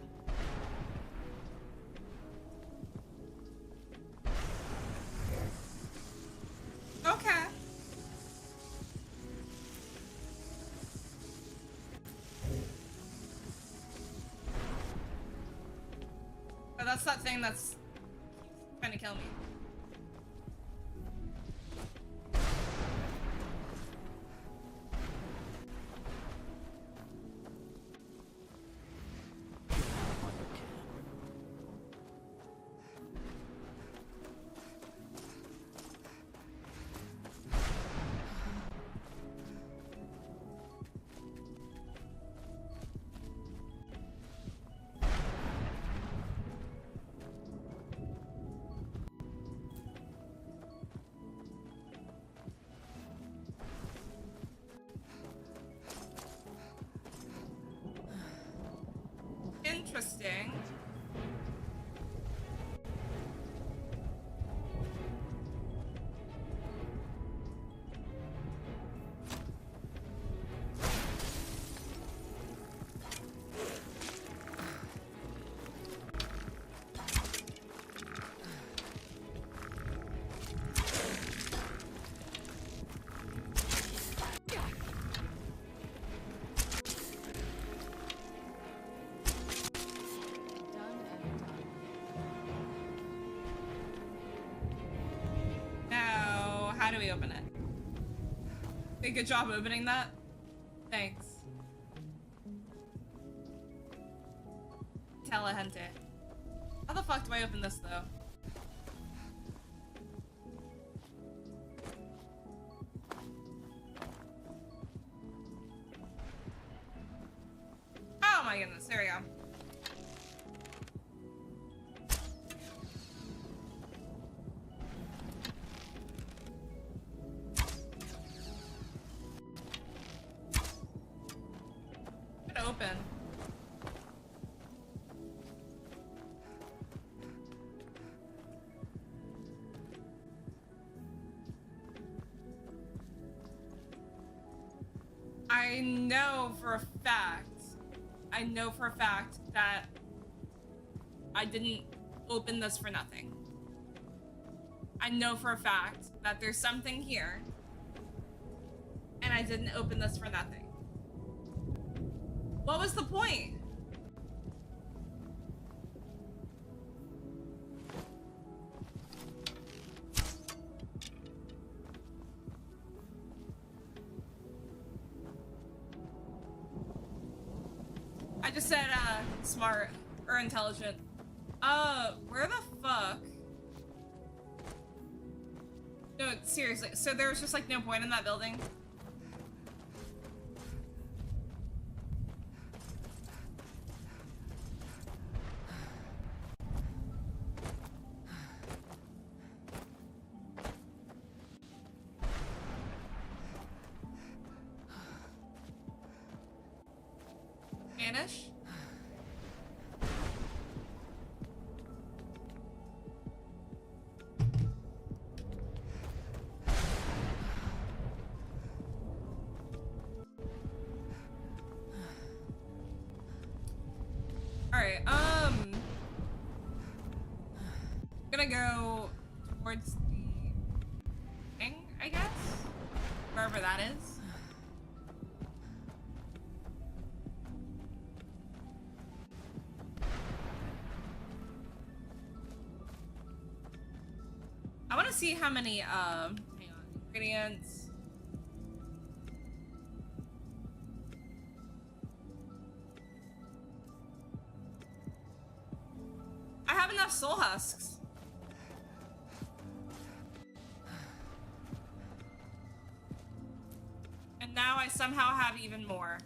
Okay. But that's that thing that's trying to kill me. Interesting. Now, how do we open it? Did a good job opening that? Thanks. Telehente. How the fuck do I open this though? Oh my goodness, there we go. Open. I know for a fact that I didn't open this for nothing. I know for a fact that there's something here and I didn't open this for nothing. What was the point? I just said, smart or intelligent. Where the fuck? No, seriously. So there was just like no point in that building? Spanish? Alright, gonna go towards the thing, I guess? Wherever that is. I wanna see how many, hang on, ingredients. I have enough soul husks. And now I somehow have even more.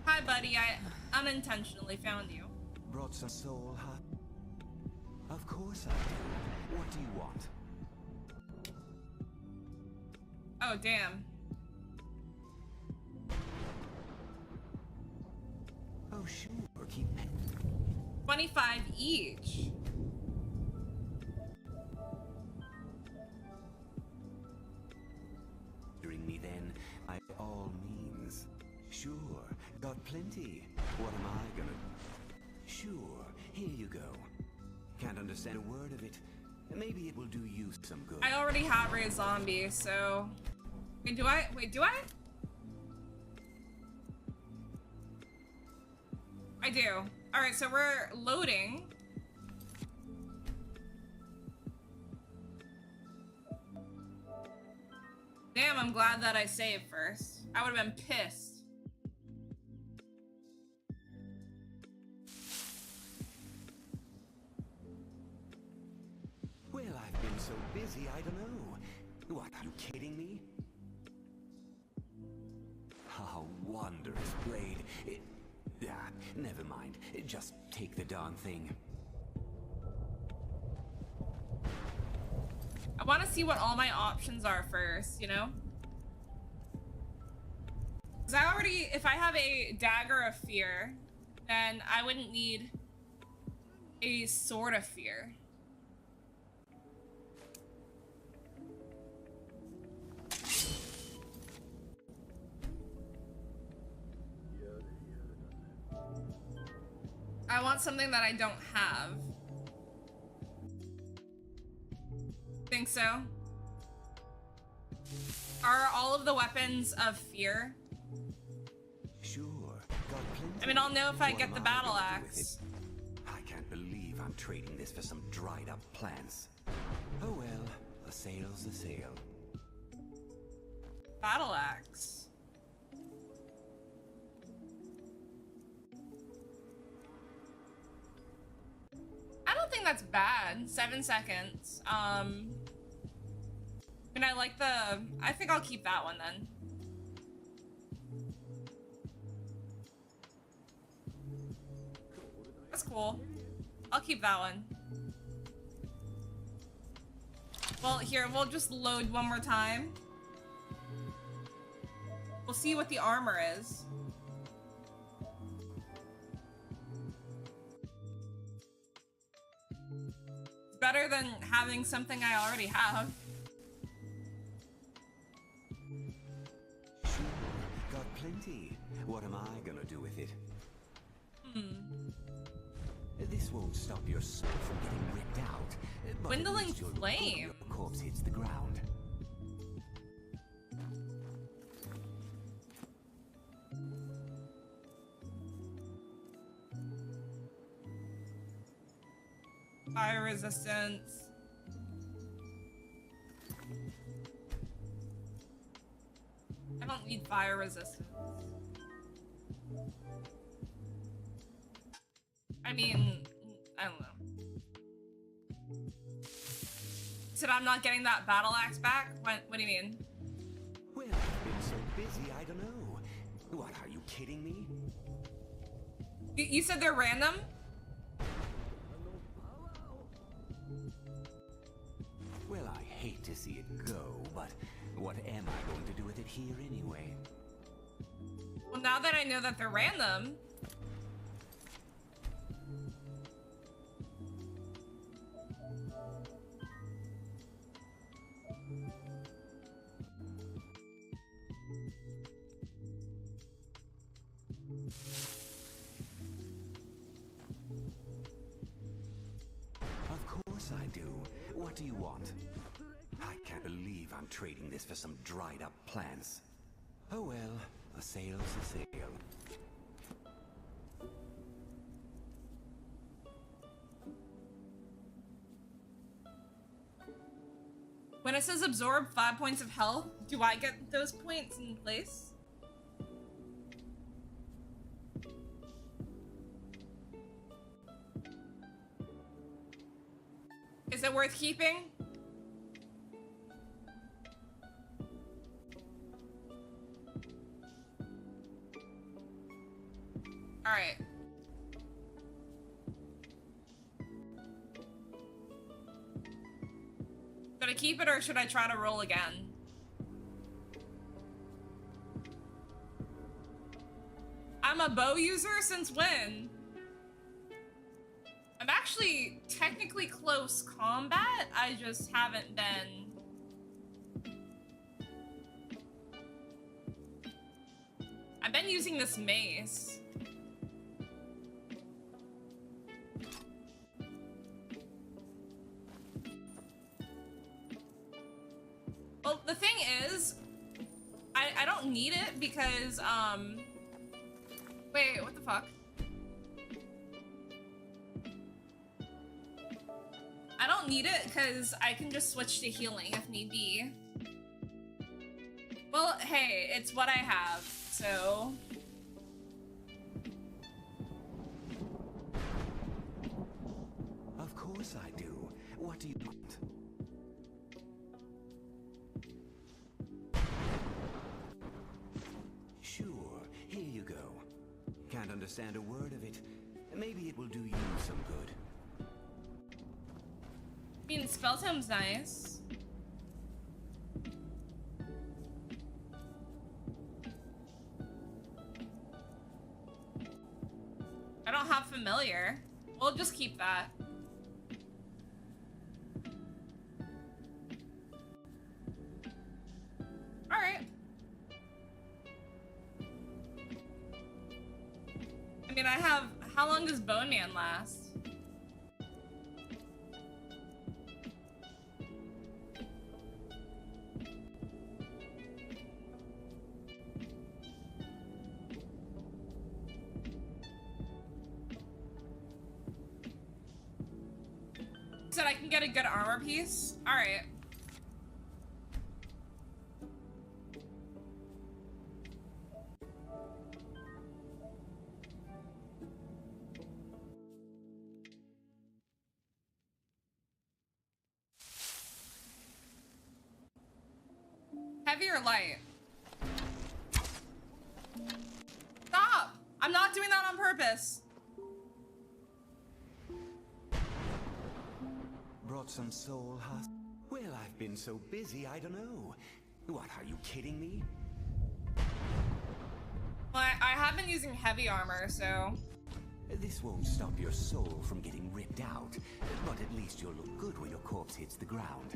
Hi, buddy. I unintentionally found you. Brought some soul, huh? Of course I do. What do you want? Oh, damn. Oh, sure. Keep 25 each. During me then, by all means. Sure, got plenty. What am I gonna... Sure, here you go. Can't understand a word of it. Maybe it will do you some good. I already have a zombie, so... Wait, do I? Wait, do I? I do. Alright, so we're loading. Damn, I'm glad that I saved first. I would have been pissed. Well, I've been so busy, I don't know. What, are you kidding me? Oh, wondrous blade. Never mind. Just take the darn thing. I want to see what all my options are first, you know? Because I already, if I have a dagger of fear, then I wouldn't need a sword of fear. I want something that I don't have. Think so? Are all of the weapons of fear? Sure, got plenty. I mean, I'll know if I What get am the I battle gonna do with axe. it? I can't believe I'm trading this for some dried up plants. Oh well, a sale's a sale. Battle axe. I don't think that's bad. 7 seconds. And I like the... I think I'll keep that one then. That's cool. I'll keep that one. Well, here, we'll just load one more time. We'll see what the armor is. It's better than having something I already have. Sure, got plenty. What am I gonna do with it? This won't stop your soul from getting ripped out. But at Dwindling least you'll look flame. good when your corpse hits the ground. Fire resistance. I don't need fire resistance. I mean, I don't know. Said I'm not getting that battle axe back? What do you mean? Well, I've been so busy, I don't know. What, are you kidding me? You said they're random? Well, I hate to see it go, but what am I going to do with it here anyway? Well, now that I know that they're random... Of course I do. What do you want? I can't believe I'm trading this for some dried up plants. Oh well, a sale's a sale. When it says absorb 5 points of health, do I get those points in place? Is it worth keeping? All right. Should I keep it or should I try to roll again? I'm a bow user since when? I'm actually technically close combat. I just haven't been. I've been using this mace. Well, the thing is, I don't need it because, wait, what the fuck? I don't need it because I can just switch to healing if need be. Well, hey, it's what I have, so... Of course I do. What do you want? Sure, here you go. Can't understand a word of it. Maybe it will do you some good. I mean, Spelltome's nice. I don't have familiar. We'll just keep that. All right. I mean, I have... How long does Bone Man last? Said I can get a good armor piece? Alright. Heavy or light? Stop! I'm not doing that on purpose. Brought some soul husk? Well, I've been so busy, I don't know. What, are you kidding me? Well, I have been using heavy armor, so... This won't stop your soul from getting ripped out, but at least you'll look good when your corpse hits the ground.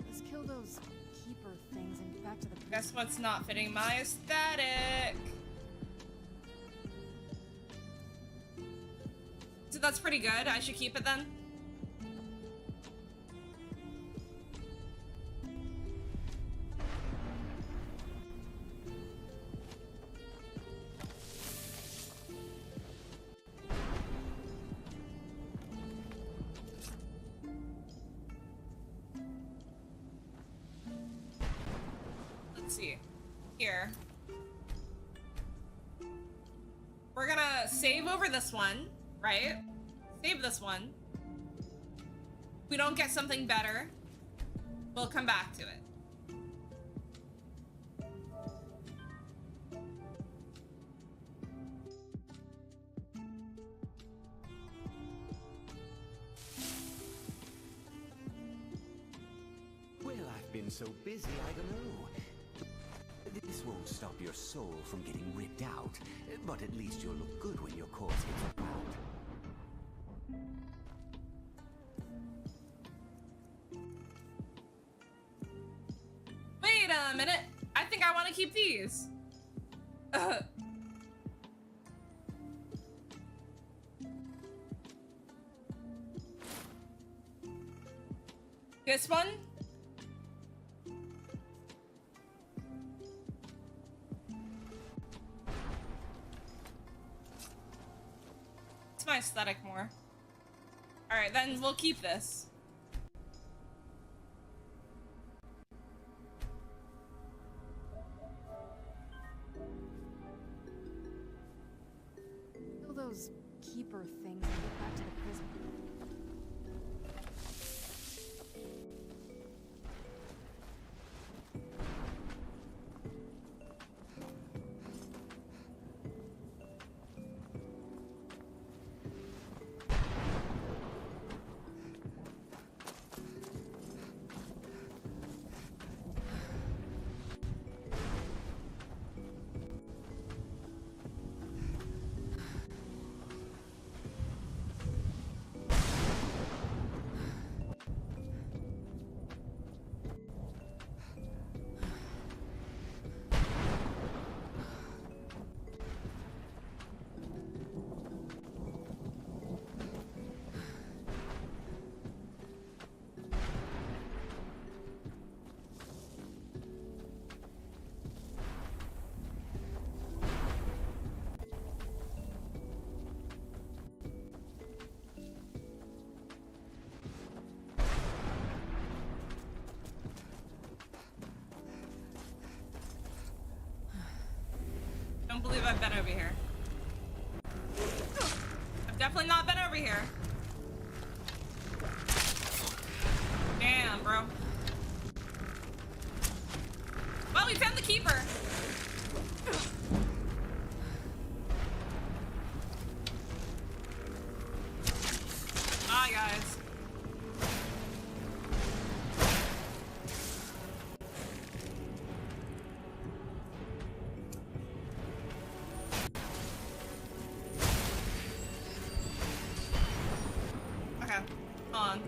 Let's kill those keeper things and get back to the Guess what's not fitting my aesthetic? So that's pretty good. I should keep it then. let's see. Here. We're gonna save over this one, right? Save this one. If we don't get something better, we'll come back to it. Well, I've been so busy, I don't know. This won't stop your soul from getting ripped out, but at least you'll look good when your corpse gets around. Wait a minute. I think I want to keep these. This one? It's my aesthetic more. Alright, then we'll keep this. Kill those keeper things and get back to the prison. Don't believe I've been over here. I've definitely not been over here. Damn, bro. Well, we found the keeper. Ah, guys. Okay, on.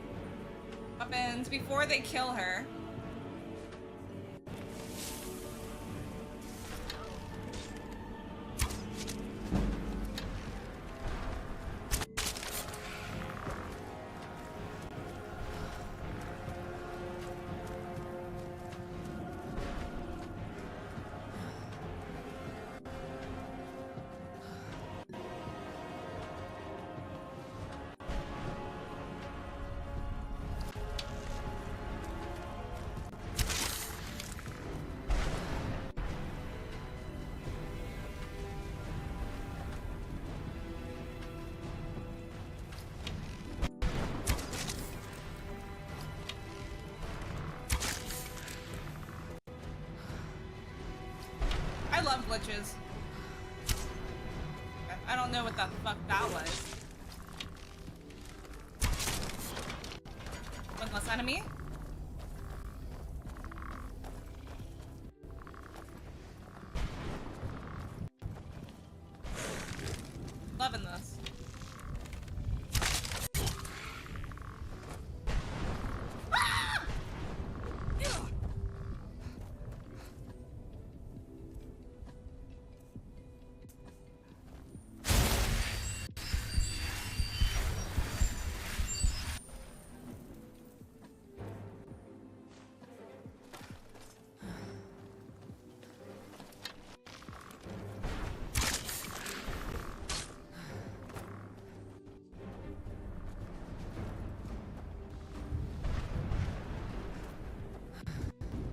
Weapons before they kill her. I love glitches. I don't know what the fuck that was. One less enemy? Loving this. Ah!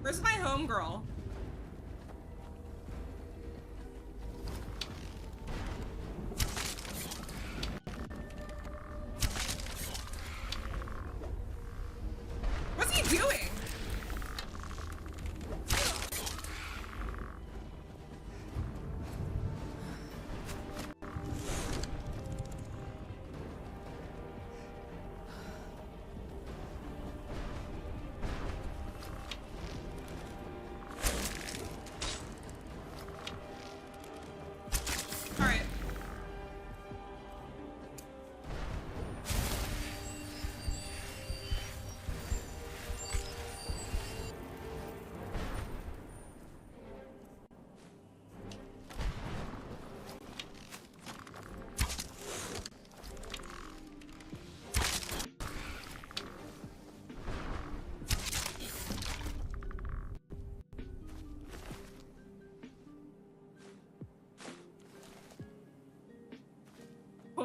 Where's my homegirl?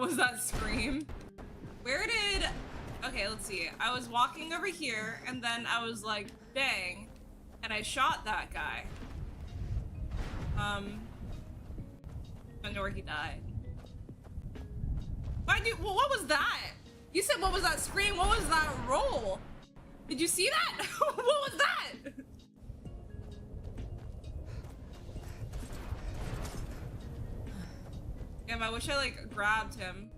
was that scream? Where did... Okay, let's see. I was walking over here, and then I was like, bang, and I shot that guy. I don't know where he died. Well, what was that? You said what was that scream? What was that roll? Did you see that? What was that? Damn, I wish I like grabbed him.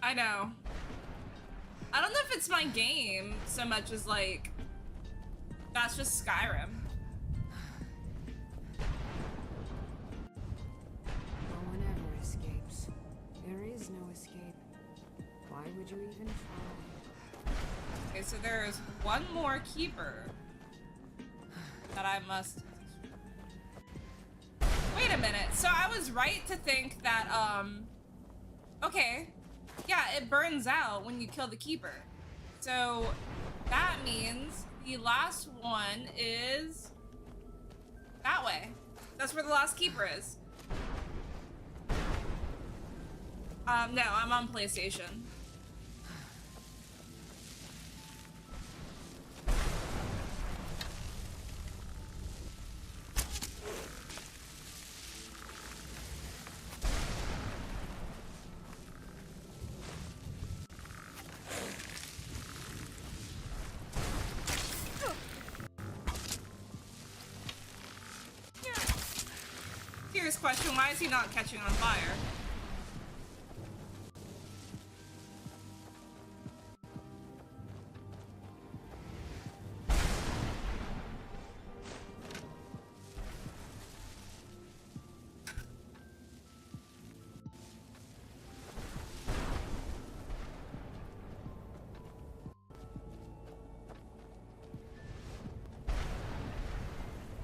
I know. I don't know if it's my game so much as like, that's just Skyrim. No one ever escapes. There is no escape. Why would you even try? Okay, so there's one more keeper that I must... Wait a minute, so I was right to think that, okay. Yeah, it burns out when you kill the keeper. So that means the last one is that way. That's where the last keeper is. No, I'm on PlayStation. Serious question, why is he not catching on fire?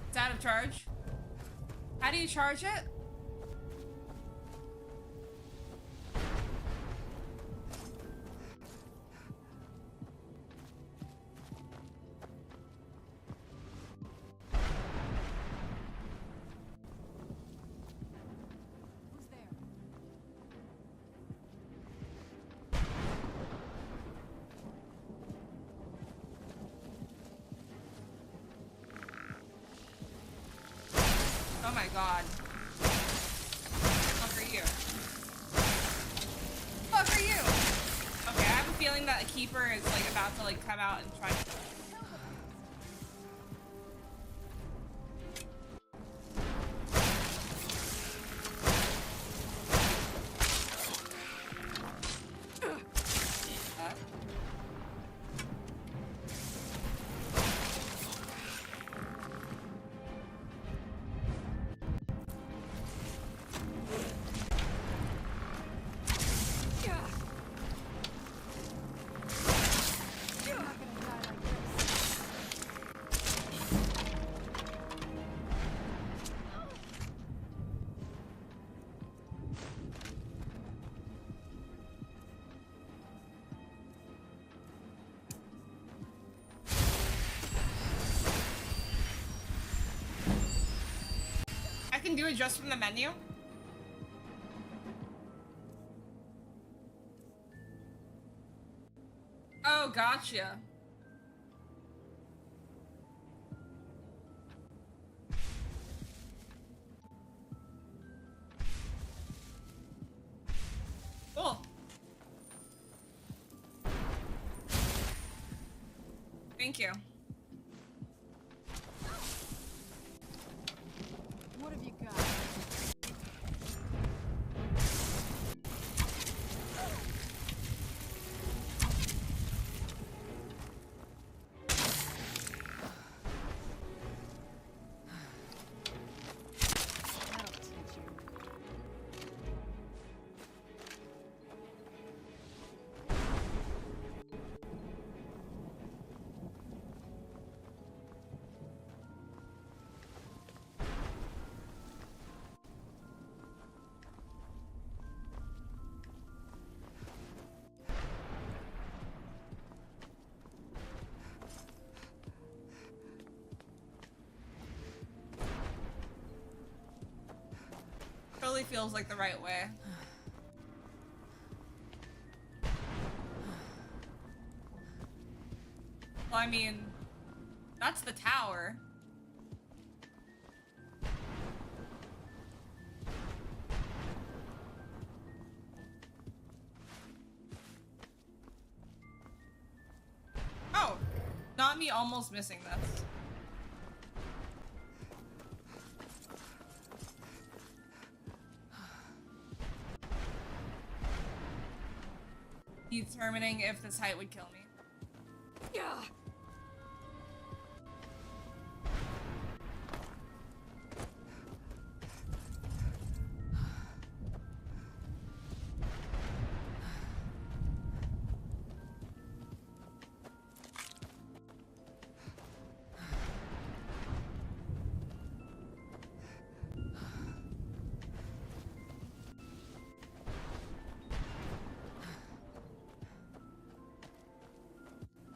It's out of charge. How do you charge it? Who's there? Oh my god. Fuck are you? Fuck are you? Okay, I have a feeling that a keeper is like about to like come out and try to... I can do it just from the menu? Oh, gotcha. Cool. Thank you. What have you got? That'll teach you. feels like the right way. Well, I mean, that's the tower. Oh, not me almost missing this. Determining if this height would kill me. Yeah.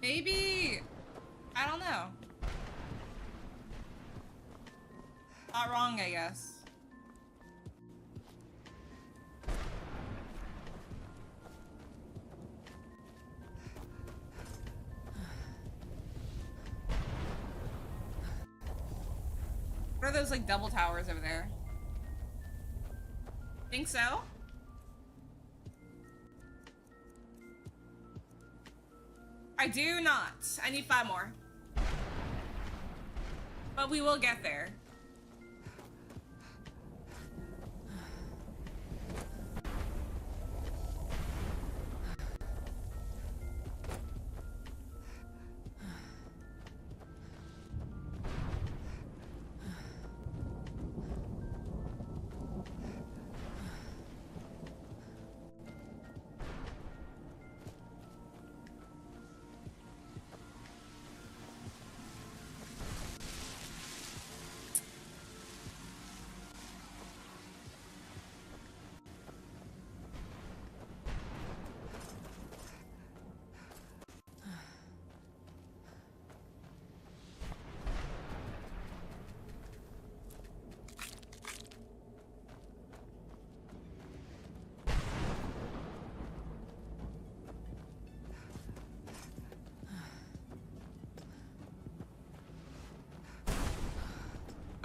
Maybe, I don't know. Not wrong, I guess. What are those like double towers over there? Think so? I do not. I need 5 more. But we will get there.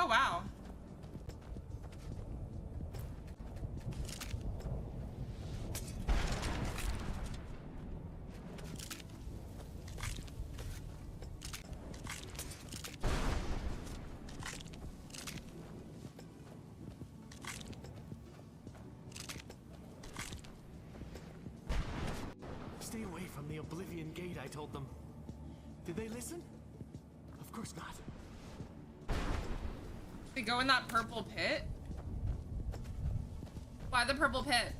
Oh, wow. Stay away from the Oblivion Gate, I told them. Did they listen? Of course not. They go in that purple pit? Why the purple pit?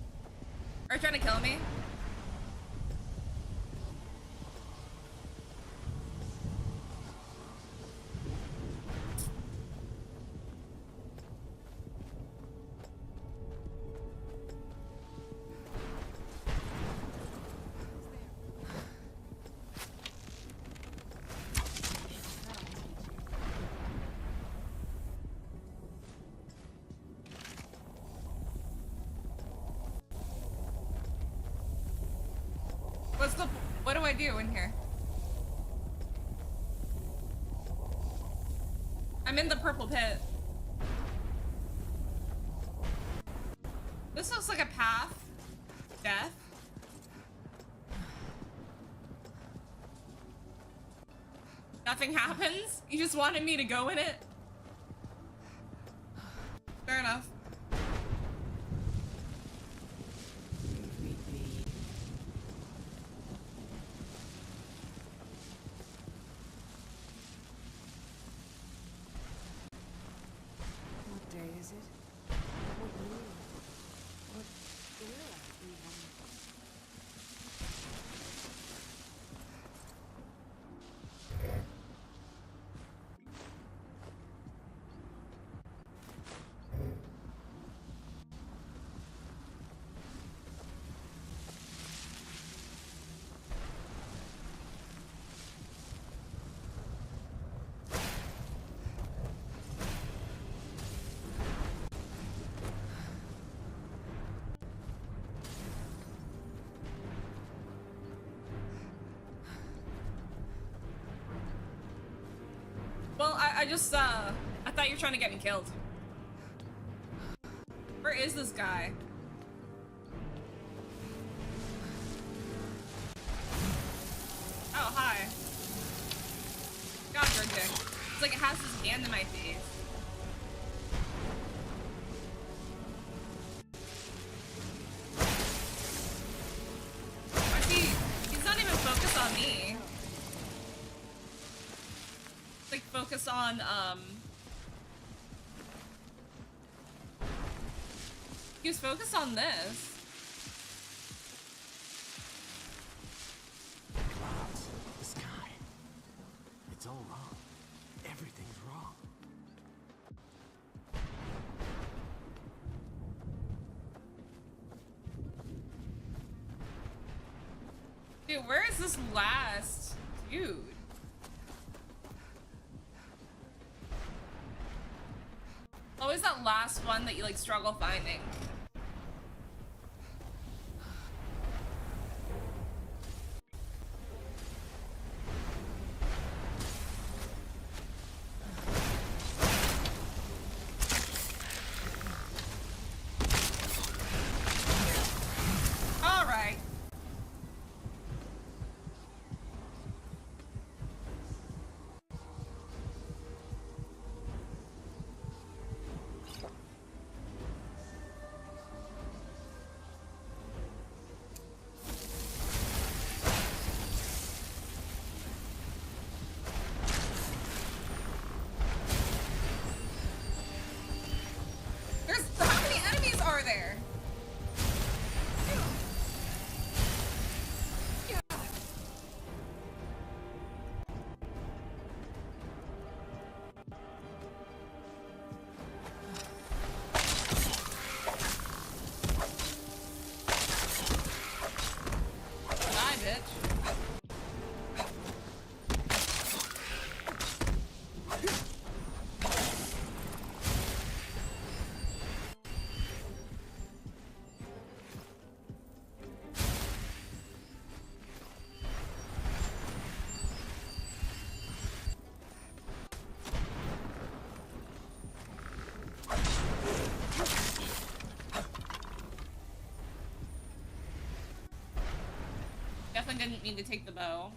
Are you trying to kill me? What do I do in here? I'm in the purple pit. This looks like a path. Death. Nothing happens? You just wanted me to go in it? Fair enough. What day is it? What moon? What era even? I just, I thought you were trying to get me killed. Where is this guy? Oh, hi. God, you're a dick. It's like it has his hand in my face. Actually, he's not even focused on me. It's like focus on, he was focused on this. The clouds, the sky. It's all wrong. Everything's wrong. Dude, where is this last dude? Always that last one that you like struggle finding. All right. There's how many enemies are there? Die, bitch. Definitely didn't mean to take the bow.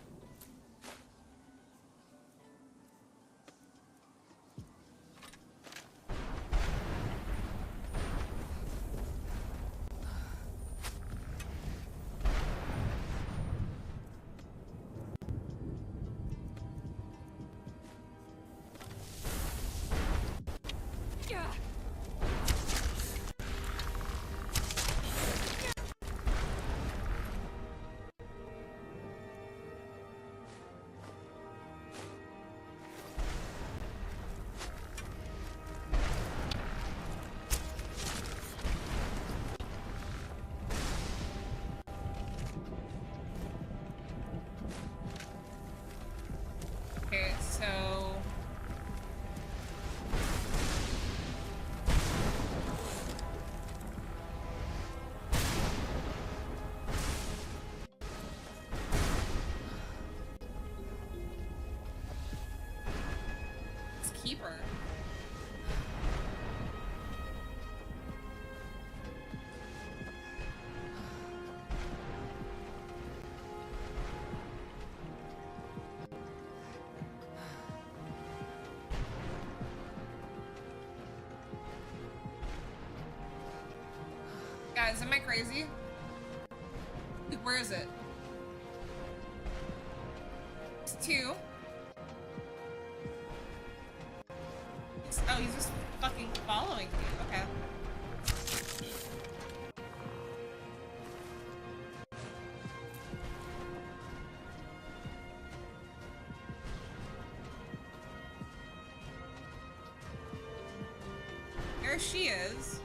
Okay, so it's Keeper. Guys, am I crazy? Like, where is it? It's 2. Oh, he's just fucking following me. Okay. There she is.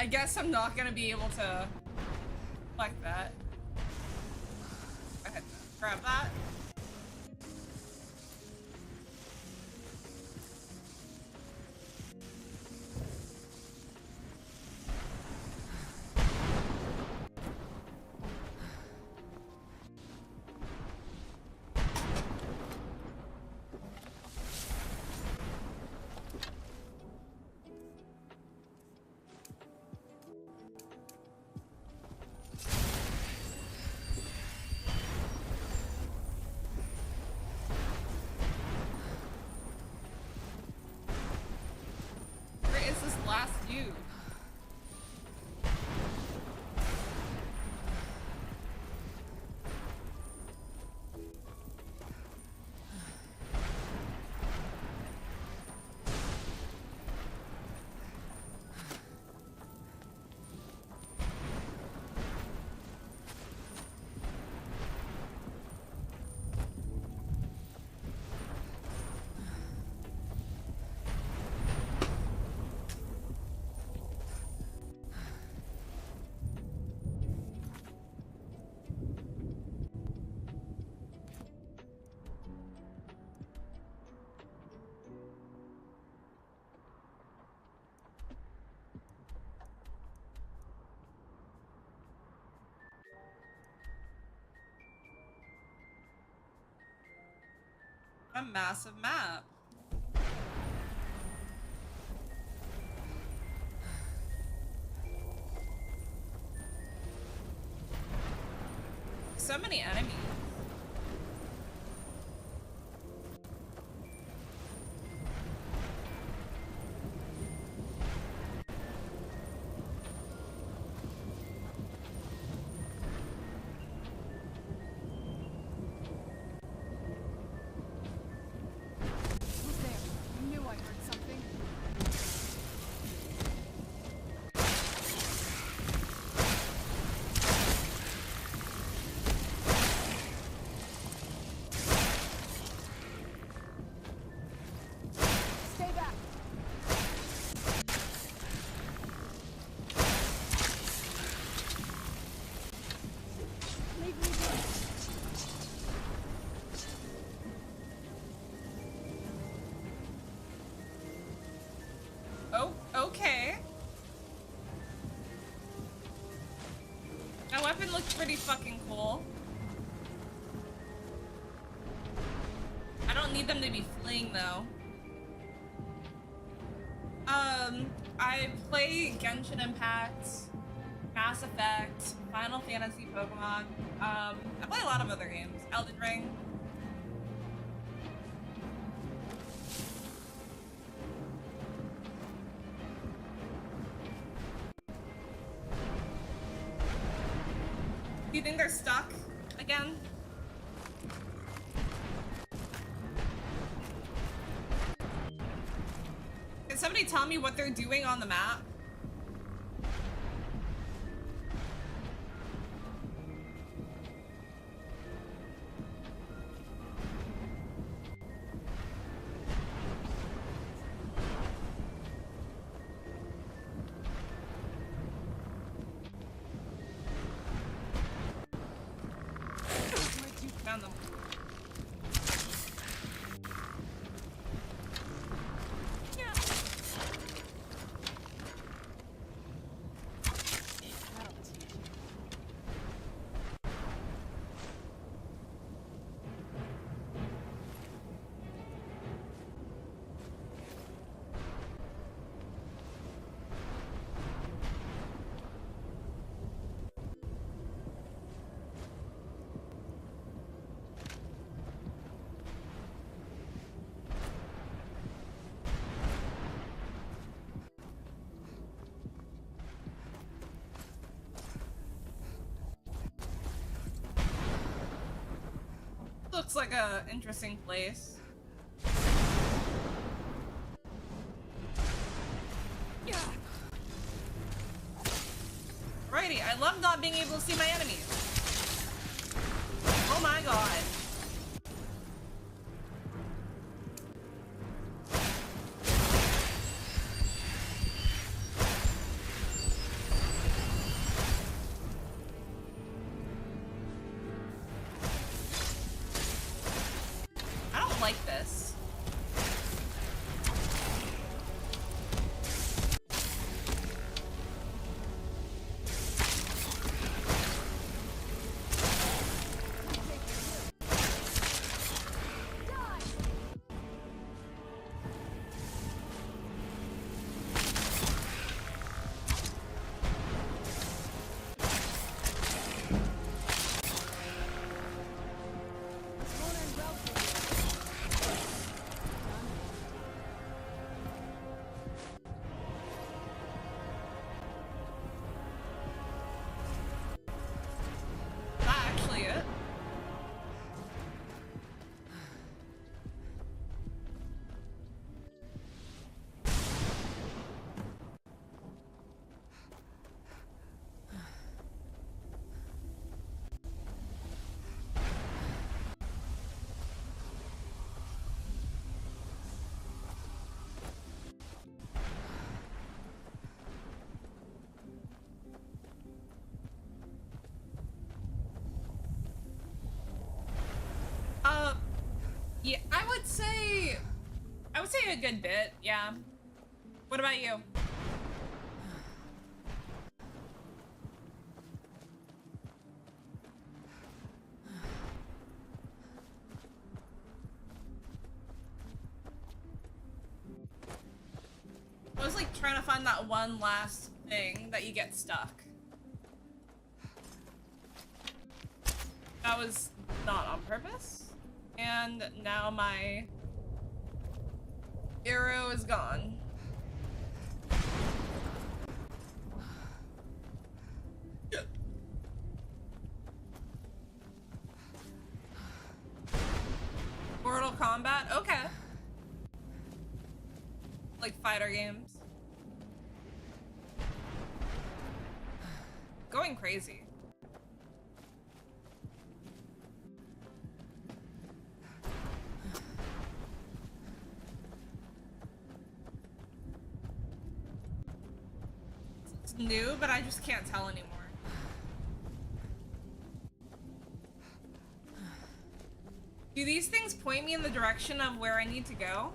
guess I'm not gonna be able to collect that. Go ahead, grab that. Last dude. A massive map. So many enemies. Oh, okay. My weapon looks pretty fucking cool. I don't need them to be fleeing though. I play Genshin Impact, Mass Effect, Final Fantasy, Pokemon. I play a lot of other games. Elden Ring. Do you think they're stuck again? Can somebody tell me what they're doing on the map? Found them. Looks like a interesting place. Righty, I love not being able to see my enemies. Oh my god. like this. Not actually it. Yeah, I would say a good bit, yeah. What about you? I was like trying to find that one last thing that you get stuck. That was not on purpose. And now my arrow is gone. Mortal Kombat? Okay. Like fighter games. Going crazy. It's new, but I just can't tell anymore. Do these things point me in the direction of where I need to go?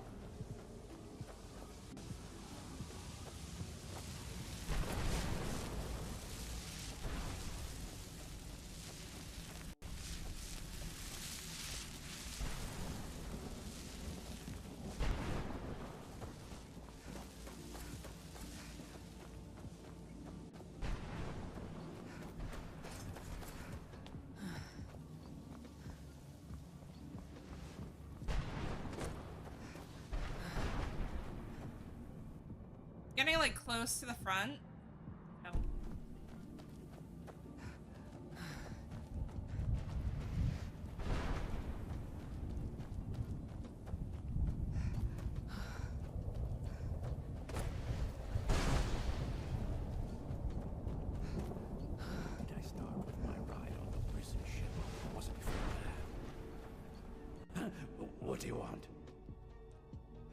Getting like close to the front? No. Did I start with my ride on the prison ship? Or was it before that? What do you want?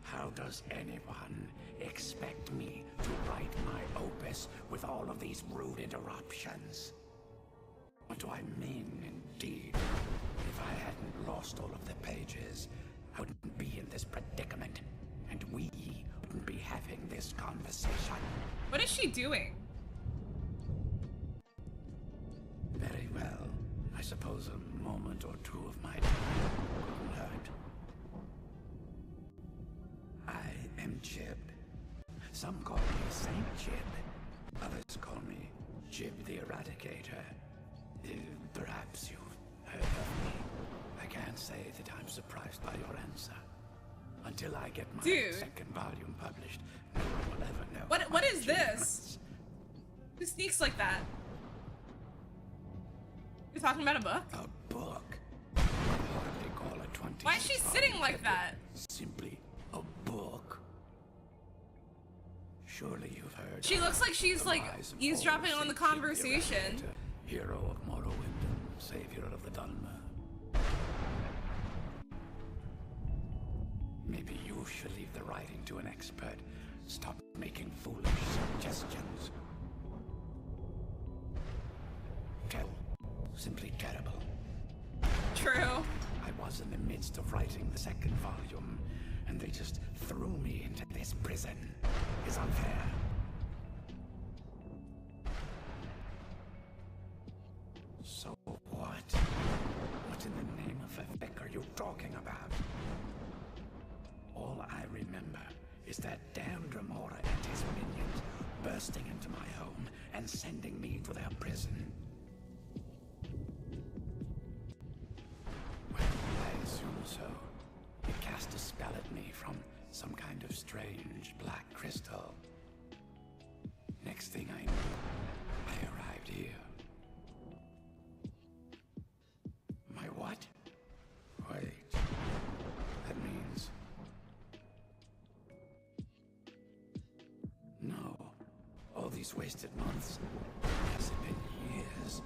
How does anyone expect me to write my opus with all of these rude interruptions? What do I mean, indeed? If I hadn't lost all of the pages, I wouldn't be in this predicament, and we wouldn't be having this conversation. What is she doing? Very well. I suppose a moment or two of my time couldn't hurt. I am Jib. Some call me Saint Jib. Others call me Jib the Eradicator. Perhaps you've heard of me. I can't say that I'm surprised by your answer. Until I get my second volume published, no one will ever know. What is this? Who sneaks like that? You're talking about a book? A book? I hardly call a 20. Why is she sitting like that? Simply a book. Surely you've heard. She looks like she's like eavesdropping on the conversation. Hero of Morrowind, savior of the Dhalma. Maybe you should leave the writing to an expert. Stop making foolish suggestions. Simply terrible. True. I was in the midst midst of writing the second volume, and they just threw me into this prison is unfair. So what? What in the name of a vic are you talking about? All I remember is that damned Remora and his minions bursting into my home and sending me to their prison. Well, I assume so. It cast a spell at me from some kind of strange black crystal. Next thing I knew, I arrived here. My what? Wait. That means... No. All these wasted months. Has it been years?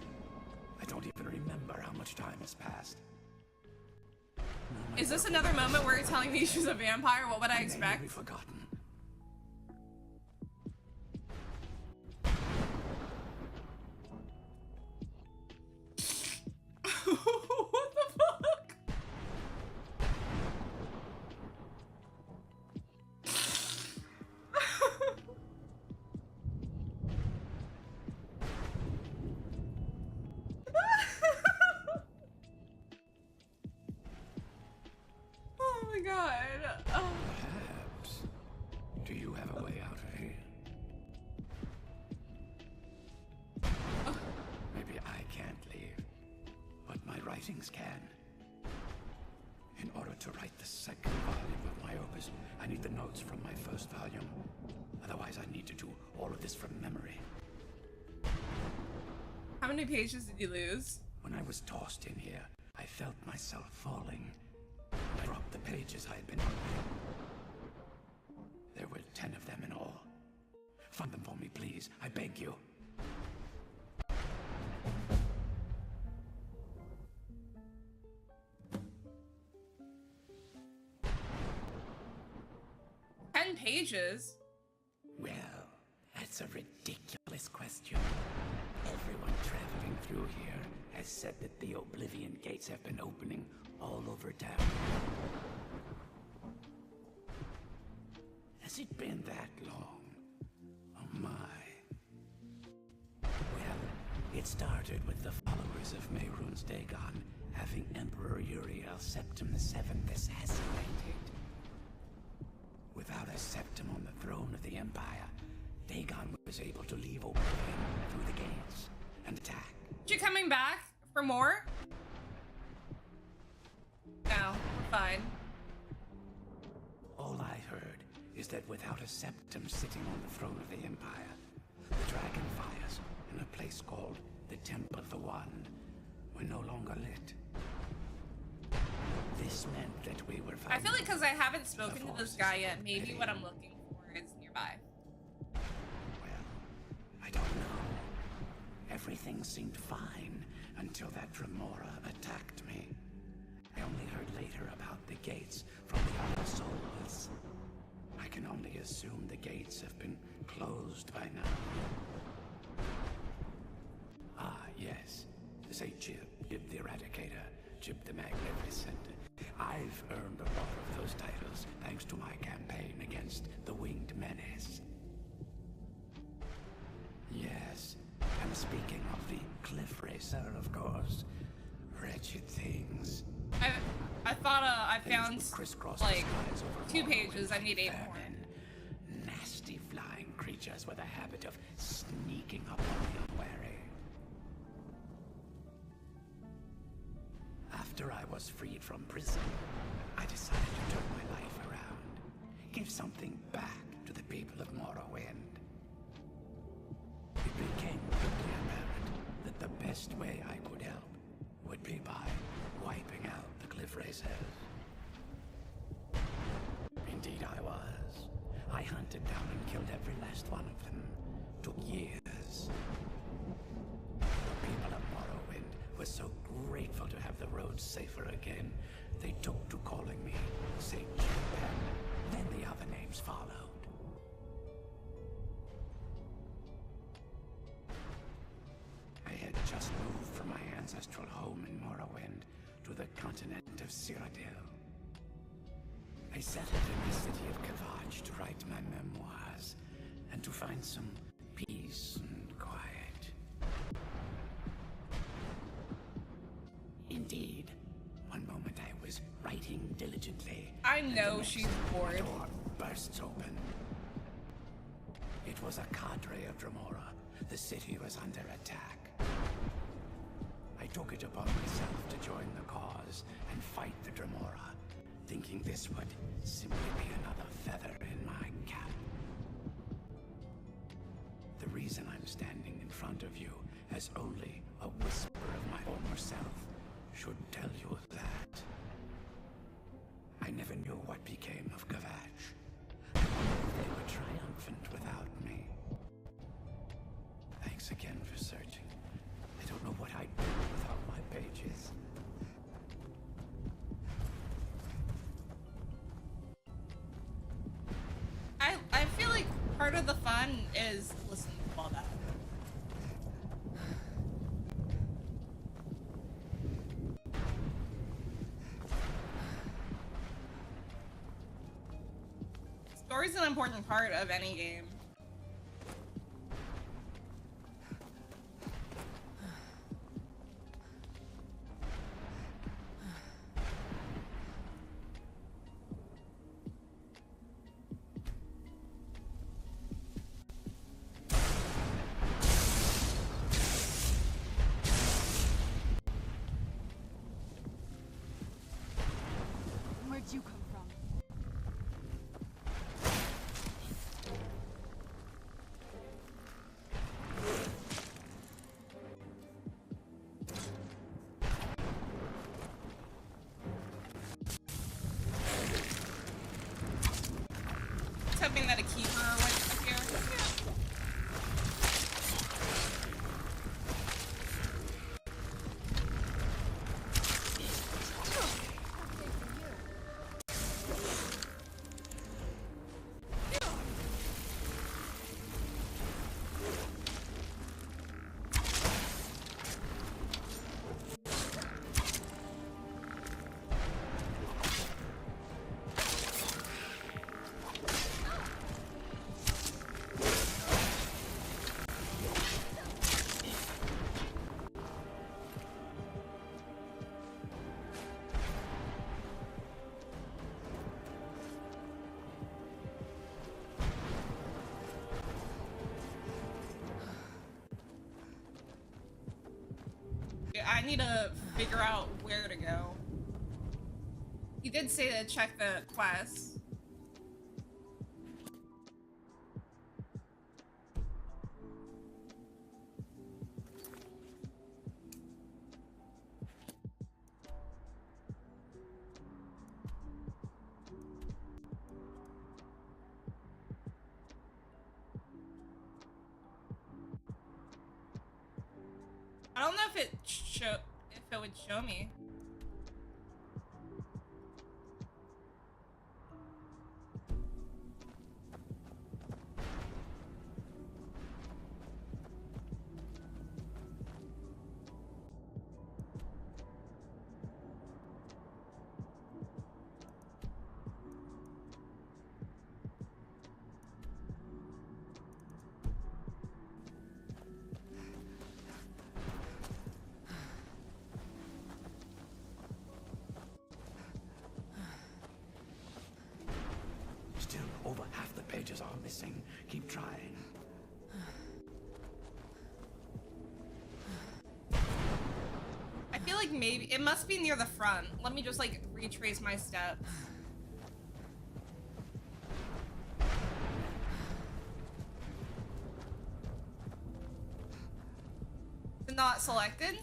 I don't even remember how much time has passed. Is this another moment where you're telling me she's a vampire? What would I expect? We've forgotten. What the fuck? Oh my god. Oh. Perhaps. Do you have a way out of here? Maybe I can't leave, but my writings can. In order to write the second volume of my opus, I need the notes from my first volume. Otherwise, I need to do all of this from memory. How many pages did you lose? When I was tossed in here, I felt myself falling. I dropped the pages I had been opening. There were 10 of them in all. Find them for me, please. I beg you. Pages? Well, that's a ridiculous question. Everyone traveling through here has said that the Oblivion Gates have been opening all over town. Has it been that long? Oh my. Well, it started with the followers of Mehrunes Dagon having Emperor Uriel Septim VII assassinated. Without a septim on the throne of the Empire, Dagon was able to leave Oblivion through the gates and attack. You coming back for more? No, we're fine. All I heard is that without a septum sitting on the throne of the Empire, the dragon fires in a place called the Temple of the One were no longer lit. This meant that we were I feel like because I haven't spoken to this guy yet, maybe what I'm looking for is nearby. Well, I don't know. Everything seemed fine until that Remora attacked me. I only heard later about the gates from the other souls. I can only assume the gates have been closed by now. Ah, yes. Say Jib the Eradicator, Jib the Magnificent. I've earned a lot of those titles thanks to my campaign against the Winged Menace. Yes, and speaking of the Cliff Racer, of course. Wretched things. I thought I found like 2 pages. I need 8 more. Nasty flying creatures with a habit of sneaking up on the unwary. After I was freed from prison, I decided to turn my life around. Give something back to the people of Morrowind. It became quickly apparent that the best way I could help would be by wiping out the Cliff Racers. Indeed I was. I hunted down and killed every last one of them. Took years. The people of Morrowind were so grateful to have the roads safer again, they took to calling me Saint Jim. Then the other names followed. I had just moved from my ancestral home in Morrowind to the continent of Cyrodiil. I settled in the city of Kavach to write my memoirs and to find some peace and quiet. Indeed, one moment I was writing diligently. I know she's bored. The door bursts open. It was a cadre of Dremora. The city was under attack. I took it upon myself to join the cause and fight the Dremora, thinking this would simply be another feather in my cap. The reason I'm standing in front of you as only a whisper of my former self should tell you that. I never knew what became of Kavach. I wonder if they were triumphant without me. Thanks again for searching. I don't know what I'd do without my pages. I feel like part of the fun is listening to all that. Story's an important part of any game. Where'd you come from? I was hoping that a keeper would appear. I need to figure out where to go. He did say to check the quest. I don't know if it would show me. Still, over half the pages are missing. Keep trying. I feel like maybe it must be near the front. Let me just like retrace my steps. Is it not selected?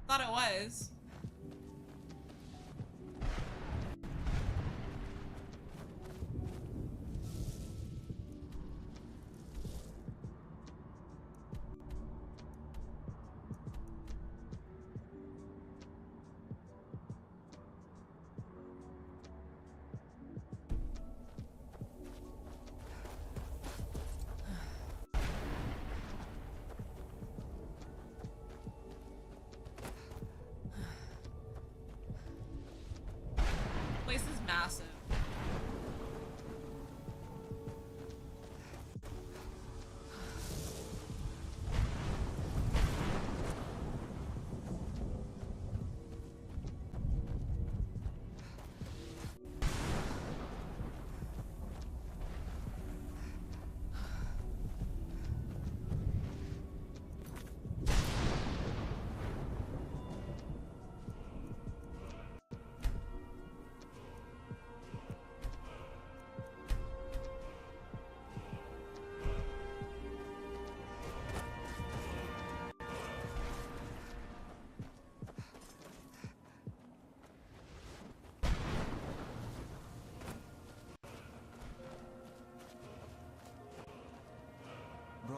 Thought it was.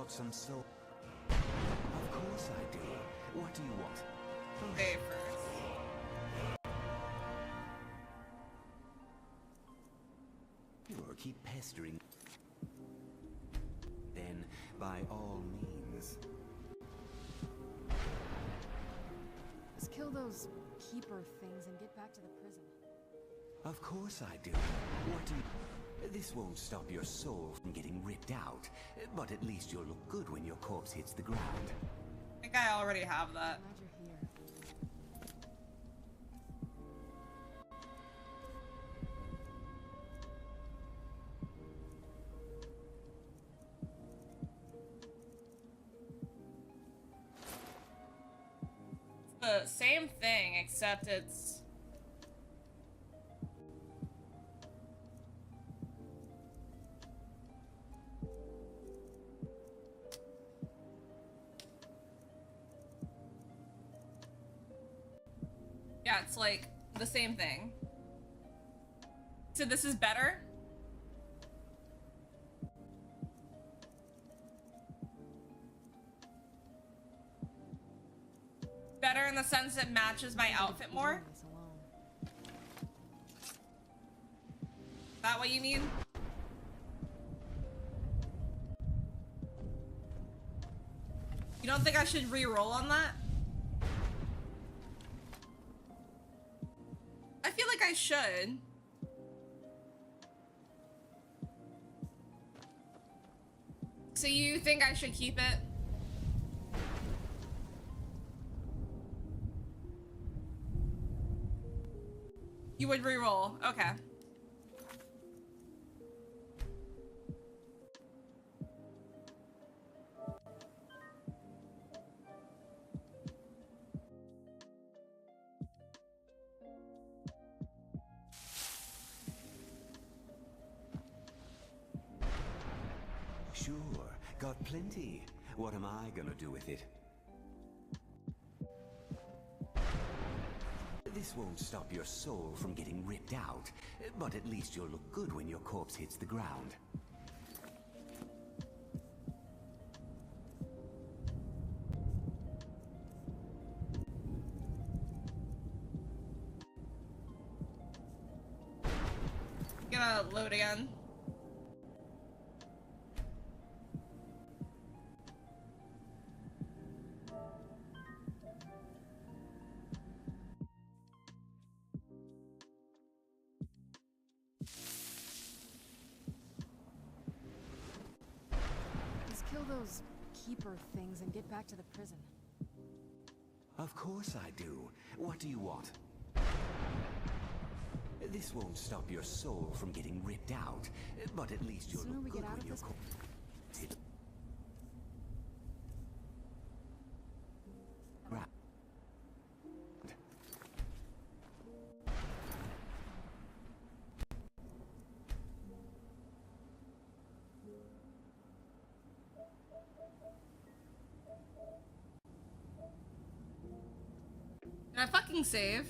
brought some soul. Of course I do. What do you want? Pay first. Sure, keep pestering. Then, by all means. Let's kill those keeper things and get back to the prison. Of course I do. What do you... This won't stop your soul from getting ripped out, but at least you'll look good when your corpse hits the ground. I think I already have that. Glad you're here. The same thing, except it's... Yeah, it's like the same thing. So this is better? Better in the sense it matches my outfit more? This alone. That what you mean? You don't think I should re-roll on that? I feel like I should. So you think I should keep it? You would re-roll. Okay. Sure, got plenty. What am I gonna do with it? This won't stop your soul from getting ripped out, but at least you'll look good when your corpse hits the ground. Gonna load again. Let's kill those keeper things and get back to the prison. Of course I do. What do you want? This won't stop your soul from getting ripped out, but at least you'll Sooner we look get good out when of your this- corpse hits the ground. Did I fucking save?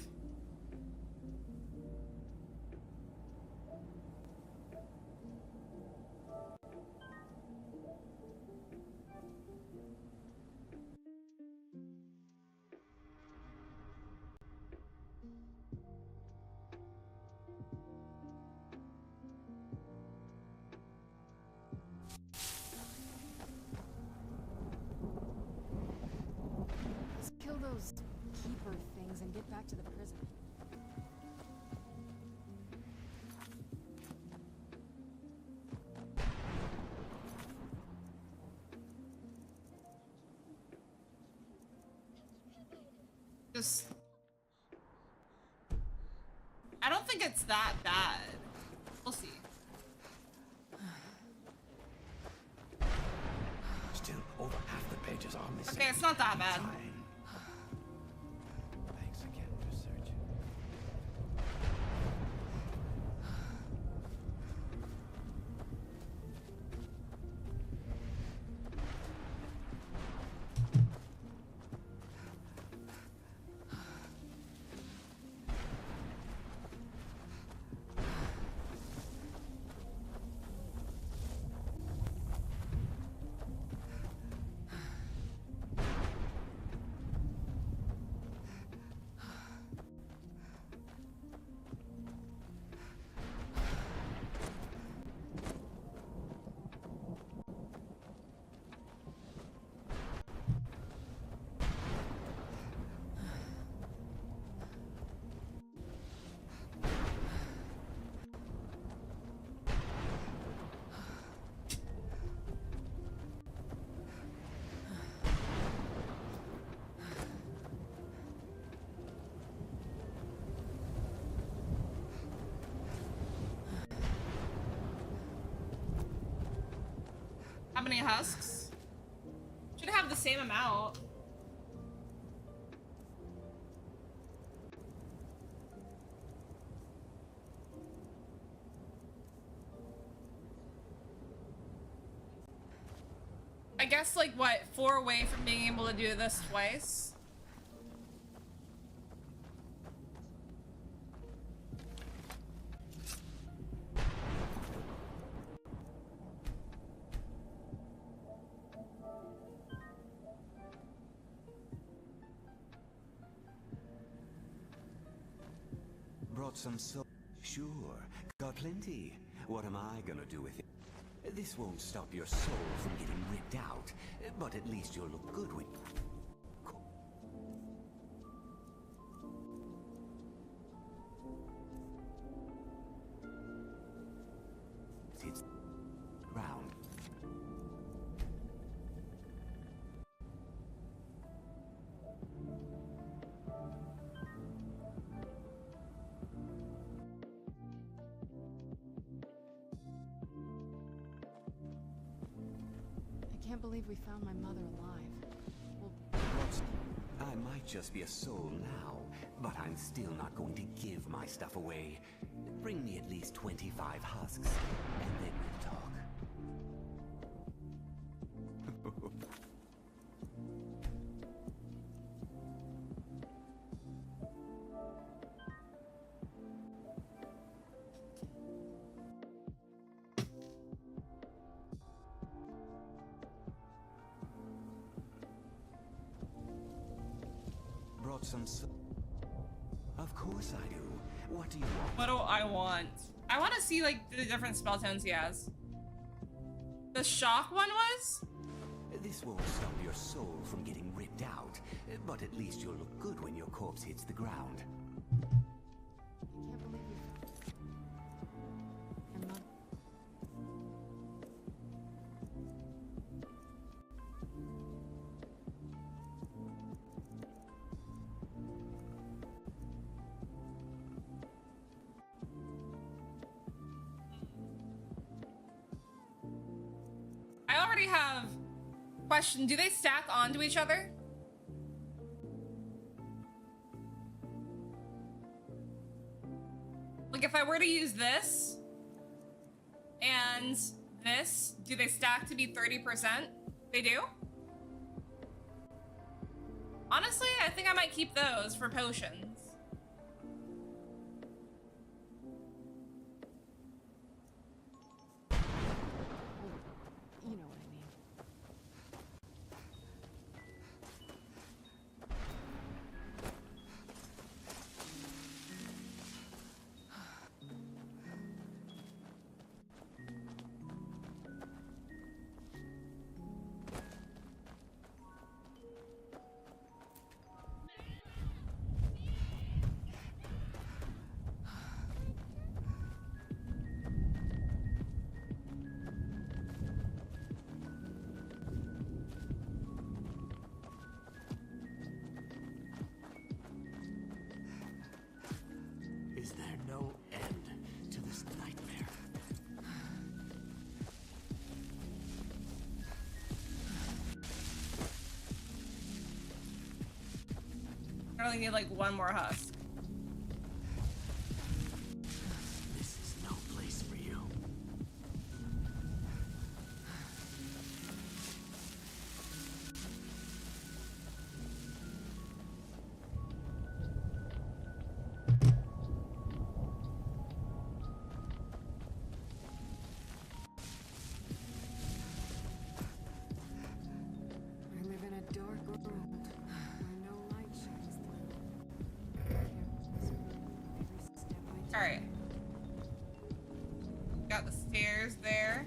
Let's kill those keeper things and get back to the prison. Just... I don't think it's that bad. We'll see. Still, over half the pages are missing. Okay, it's not that bad. Fine. Thanks again for searching. How many husks? Should have the same amount. I guess, like, what, 4 away from being able to do this twice? Brought some Sure, got plenty. What am I gonna do with it? This won't stop your soul from getting ripped out, but at least you'll look good when... It's ground. I can't believe we found my mother alive. Well, I might just be a soul now, but I'm still not going to give my stuff away. Bring me at least 25 husks, and then we'll talk. Brought some Of course I do. What do you want? What do I want? I want to see, like, the different spell tones he has. The shock one was? This won't stop your soul from getting ripped out, but at least you'll look good when your corpse hits the ground. I can't believe we my mother. I already have... Question, do they stack onto each other? Like, if I were to use this and this, do they stack to be 30%? They do? Honestly, I think I might keep those for potions. You know what I mean. Is there no end to this nightmare? I only need like one more husk. This is no place for you. I live in a dark world where no light shines through. Every step I take. Alright. Got the stairs there.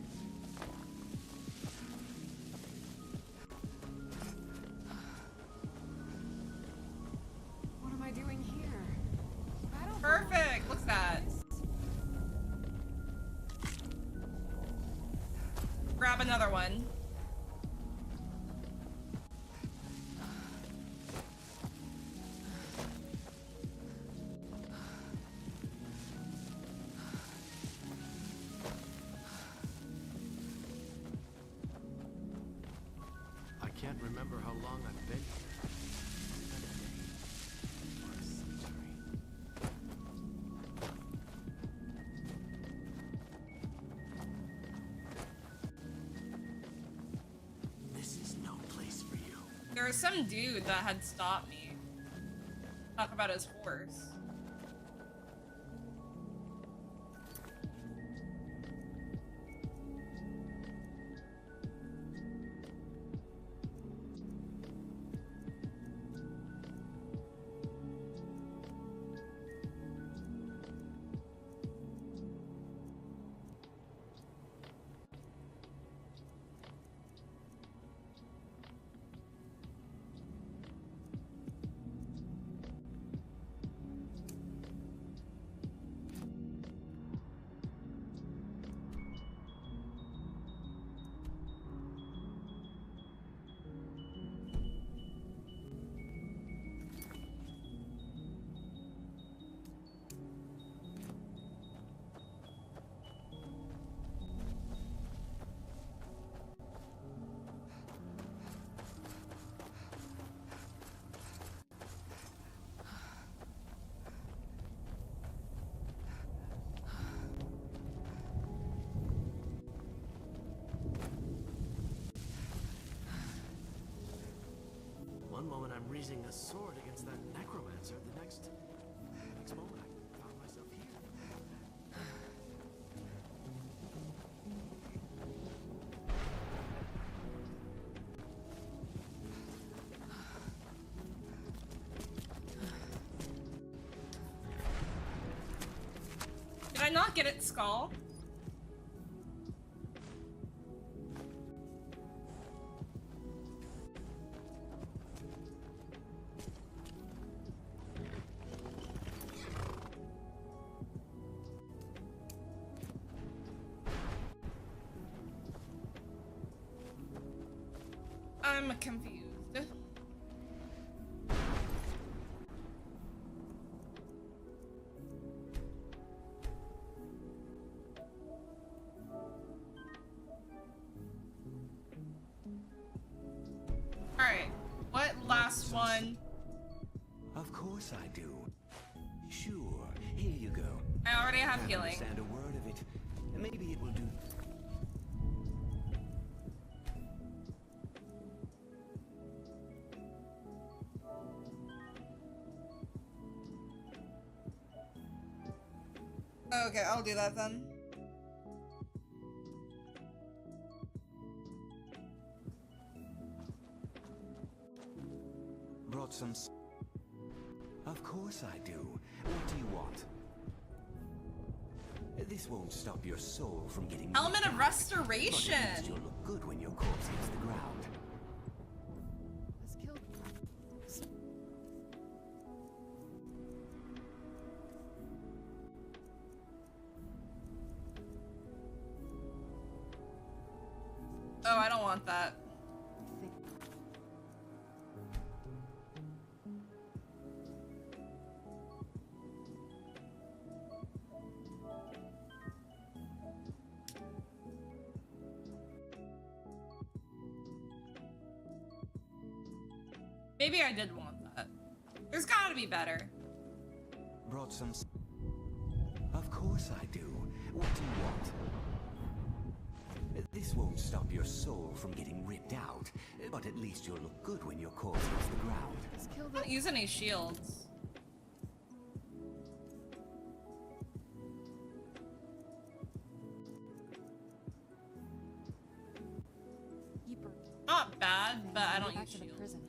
What am I doing here? I don't Perfect! What's that? Grab another one. can't remember how long I've been here. It's been a day or a century. This is no place for you. There was some dude that had stopped me. Talk about his horse. One moment I'm raising a sword against that necromancer, the next moment I found myself here. Did I not get its skull? I'm confused. Alright, what last one? Of course I do. Sure, here you go. I already have Can't healing. understand a word of it. Maybe it will do. Okay, I'll do that then. Brought some. Of course I do. What do you want? This won't stop your soul from getting. Element of ripped out, but at restoration. least you'll look good when your corpse hits the ground. Let's kill. Oh, I don't want that. Maybe I did want that. There's gotta be better. Brought some. Of course I do. What do you want? This won't stop your soul from getting ripped out, but at least you'll look good when your corpse hits the ground. Let's kill I the. don't use any shields. Keeper. Not bad, but I don't Back use to the shields. prison.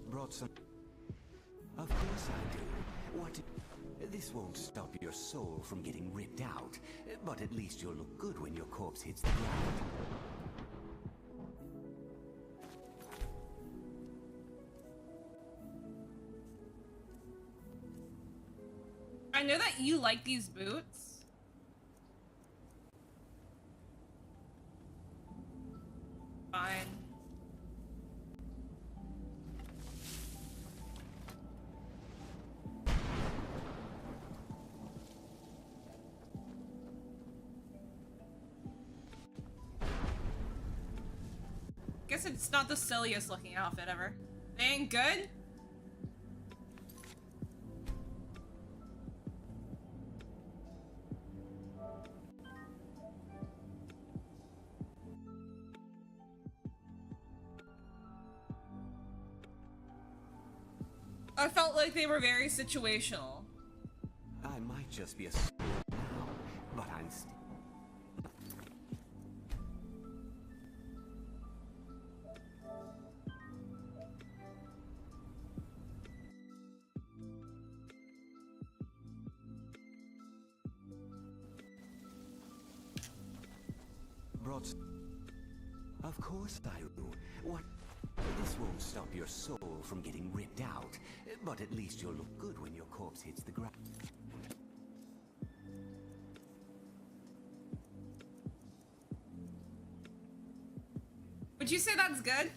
Brought some. Of course I do. What? This won't stop your soul from getting ripped out, but at least you'll look good when your corpse hits the ground. I know that you like these boots. Fine. Guess it's not the silliest looking outfit ever. They ain't good? I felt like they were very situational. I might just be a fool now, but I'm still. Brought. Of course I do. What? This won't stop your soul from getting ripped out, but at least you'll look good when your corpse hits the ground. Would you say that's good?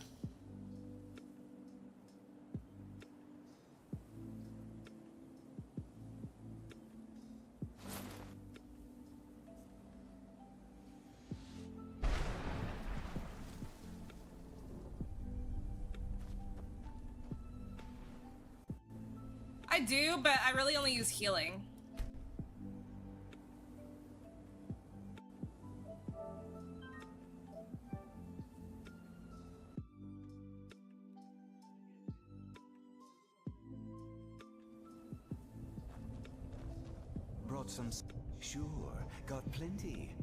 I do, but I really only use healing. Brought some. Sure, got plenty.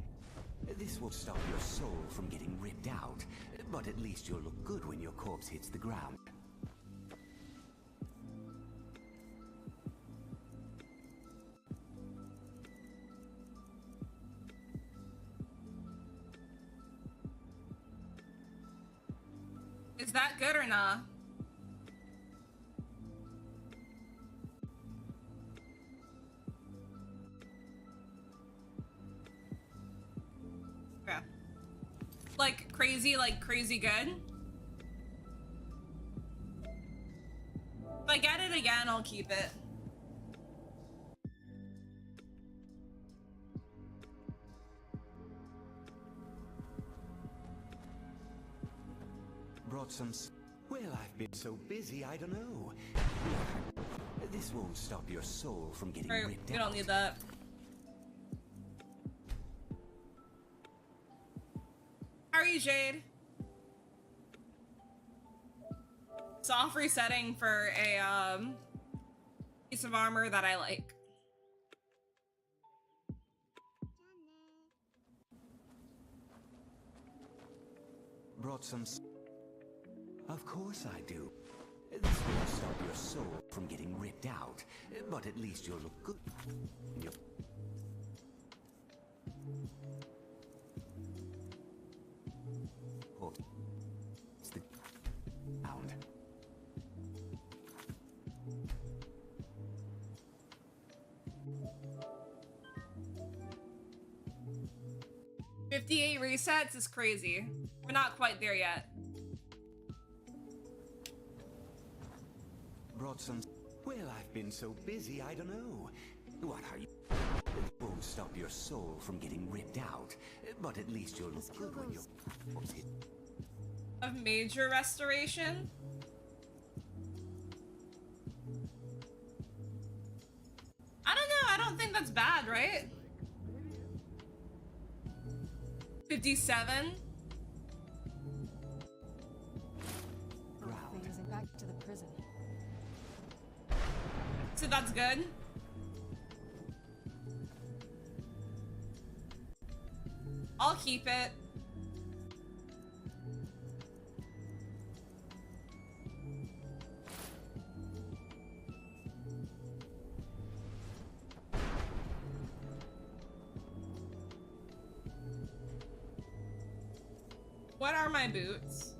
This will stop your soul from getting ripped out, but at least you'll look good when your corpse hits the ground. Is that good or not? Yeah. Like crazy good? If I get it again, I'll keep it. Brought some. Well, I've been so busy, I don't know. This won't stop your soul from getting Right, ripped we out. don't need that. How are you, Jade? Soft resetting for a piece of armor that I like. Brought some. Of course I do. This won't stop your soul from getting ripped out, but at least you'll look good. You'll... Oh, it's the sound. $58 resets is crazy. We're not quite there yet. Brought some. Well, I've been so busy, I don't know. What are you? It won't stop your soul from getting ripped out, but at least you'll look good when you're. Of major restoration? I don't know, I don't think that's bad, right? 57? Phasing back to the prison. So that's good? I'll keep it. What are my boots?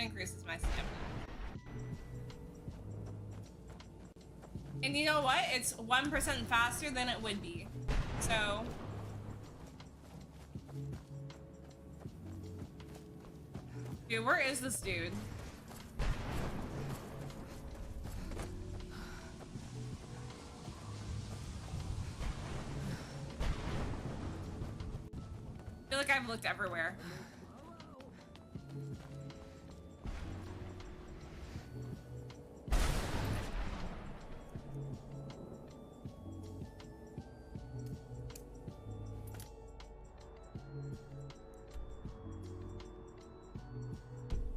Increases my stamina. And you know what? It's 1% faster than it would be. So... Dude, where is this dude? I feel like I've looked everywhere.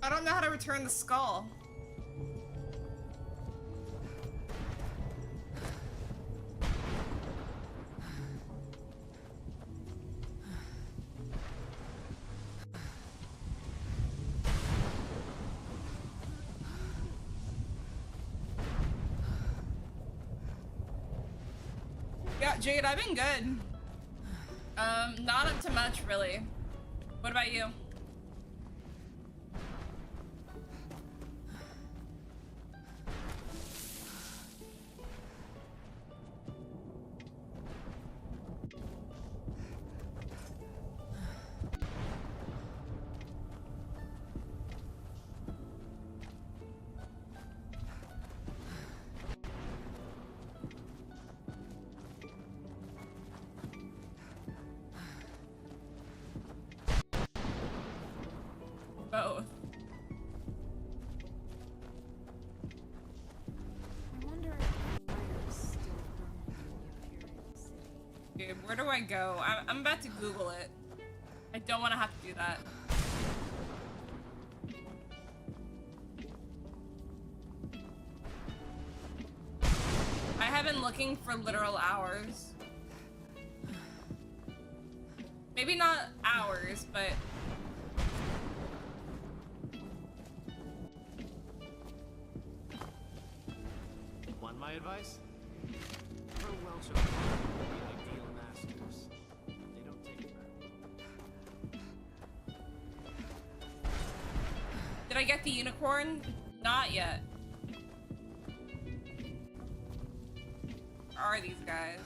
I don't know how to return the skull. Yeah, Jade, I've been good. Not up to much, really. What about you? Both. I wonder if the fire's still burning in the Imperial City. Dude, where do I go? I'm about to Google it. I don't want to have to do that. I have been looking for literal hours. Maybe not hours, but... Want my advice? Her Welsh are the ideal masters. They don't take it very well. Did I get the unicorn? Not yet. Where are these guys?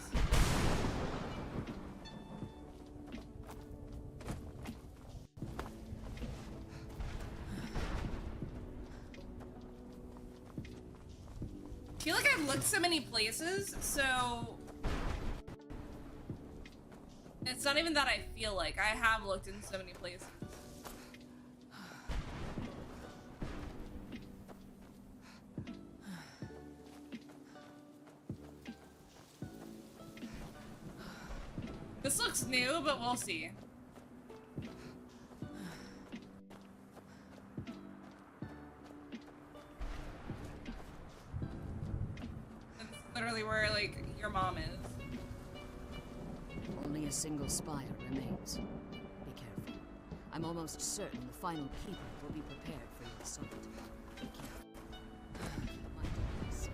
I feel like I've looked so many places, so it's not even that I feel like. I have looked in so many places. This looks new, but we'll see. Literally where, like, your mom is. Only a single spire remains. Be careful. I'm almost certain the final keeper will be prepared for your assault. Be careful. Keep my distance.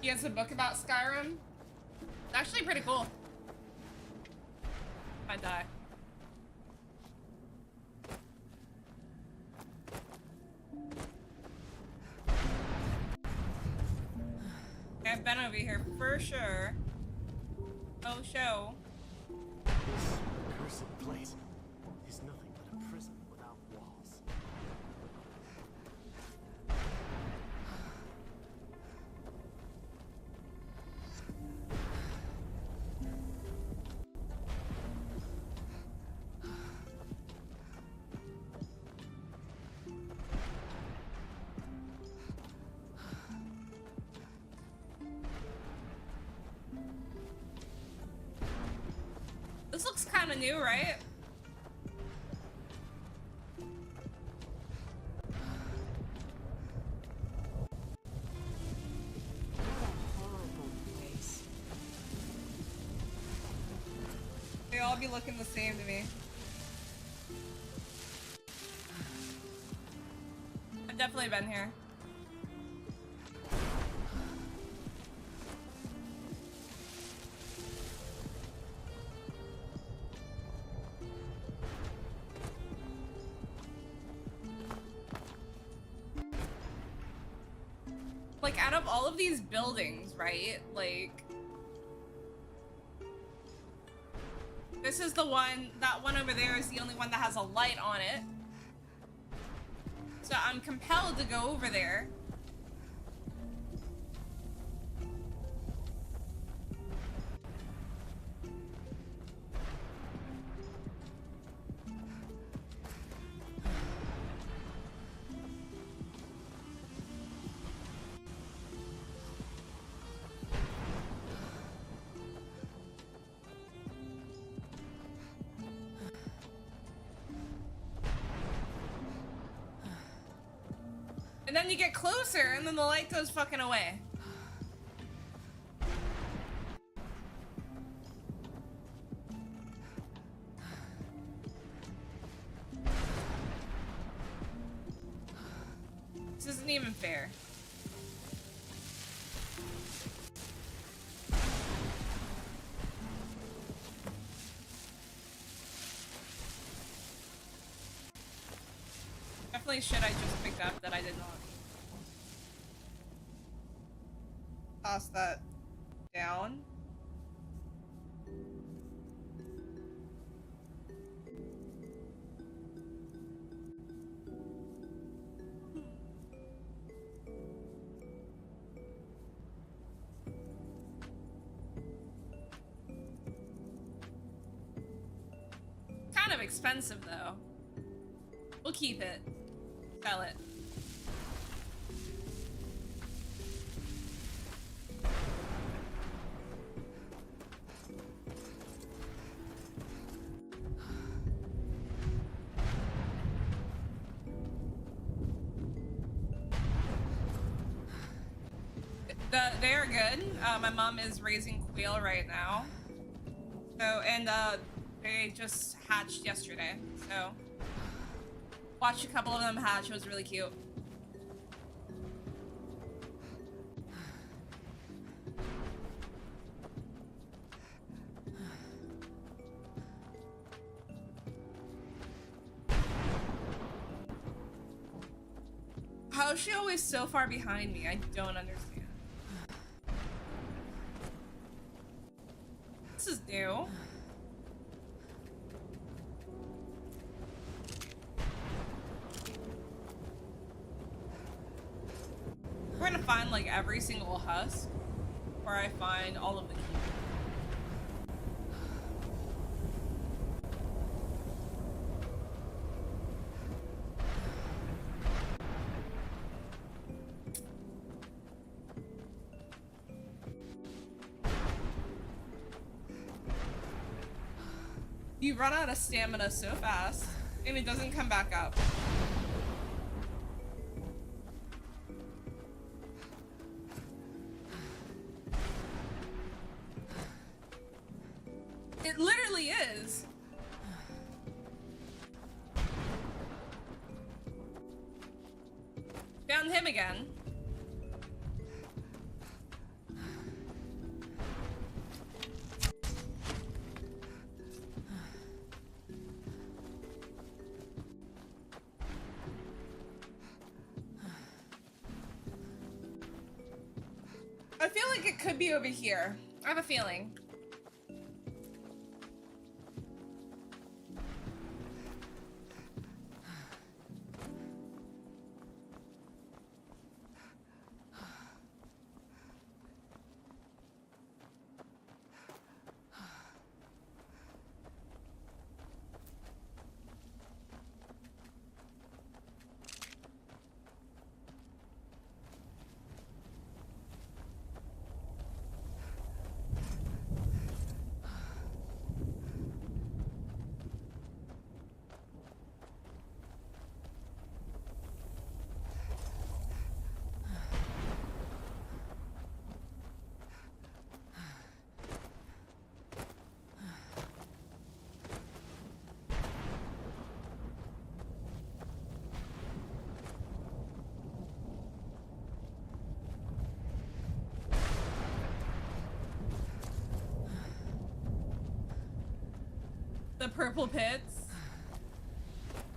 He has a book about Skyrim. It's actually pretty cool. I die. I've been over here for sure. Oh, show. This cursed place is nothing but a prison without walls. This looks kind of new, right? Horrible place. They all be looking the same to me. definitely been here. Like, out of all of these buildings, right? Like, this is the one, that one over there is the only one that has a light on it. So I'm compelled to go over there. And then you get closer, and then the light goes fucking away. This isn't even fair. Definitely shit I just picked up that I did not. Toss that down. Kind of expensive though. We'll keep it. Sell it. They're good. My mom is raising quail right now. So, and they just hatched yesterday. So, watched a couple of them hatch. It was really cute. How is she always so far behind me? I don't understand. This is new. We're gonna find like every single husk where I find all of the keys. You run out of stamina so fast, and it doesn't come back up. It literally is. Found him again. I feel like it could be over here. I have a feeling. The purple pits.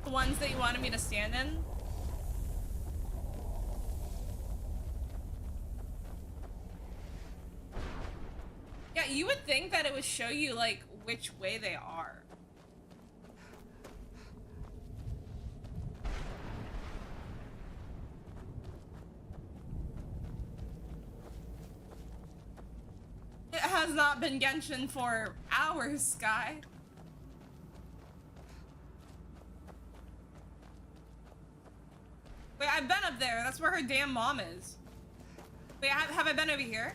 The ones that you wanted me to stand in. Yeah, you would think that it would show you, like, which way they are. It has not been Genshin for hours, Sky. Wait, I've been up there. That's where her damn mom is. Wait, have I been over here?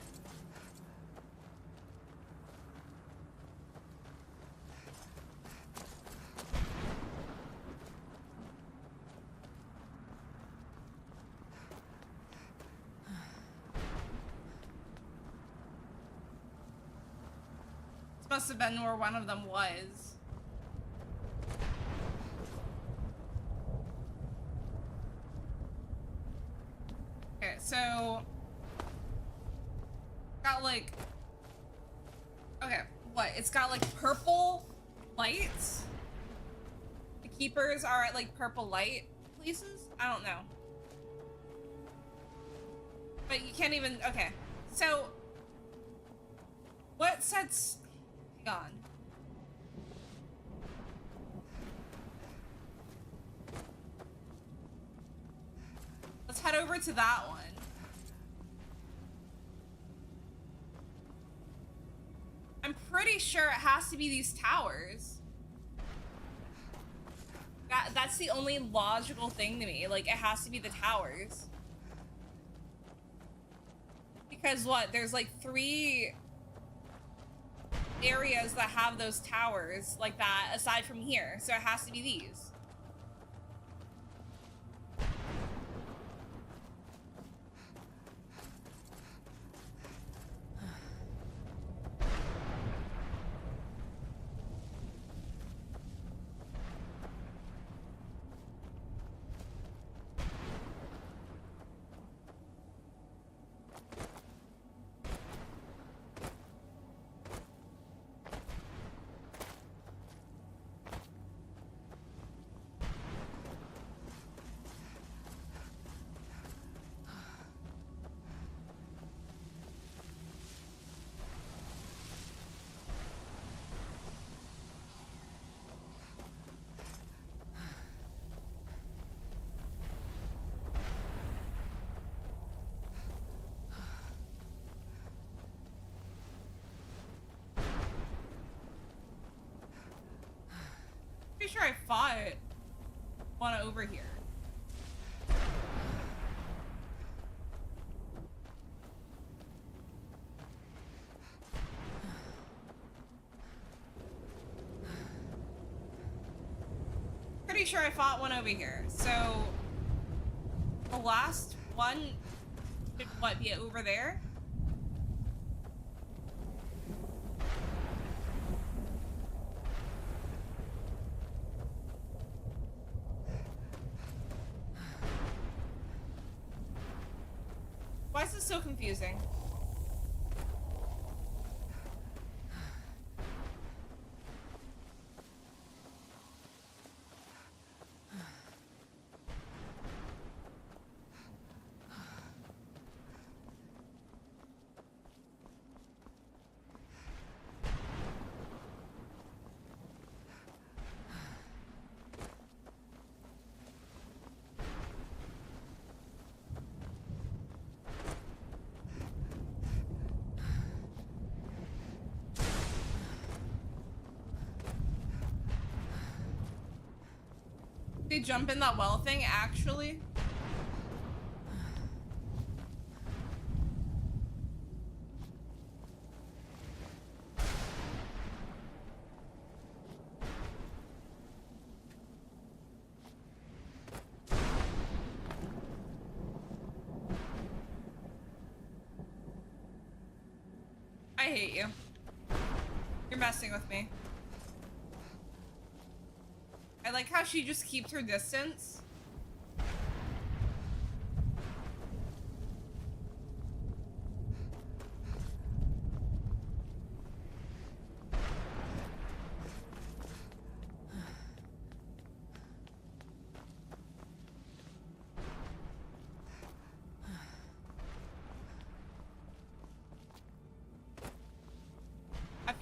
This must have been where one of them was. Okay, so got like, okay, what? It's got like purple lights. The keepers are at like purple light places? I don't know. But you can't even, okay. So what sets, hang on. Let's head over to that one. I'm pretty sure it has to be these towers. That's the only logical thing to me. Like, it has to be the towers. Because what? There's like 3 areas that have those towers like that aside from here. So it has to be these. Pretty sure I fought one over here. Pretty sure I fought one over here. So the last one should what be over there? Why is this so confusing? They jump in that well thing, actually? I hate you. You're messing with me. I like how she just keeps her distance.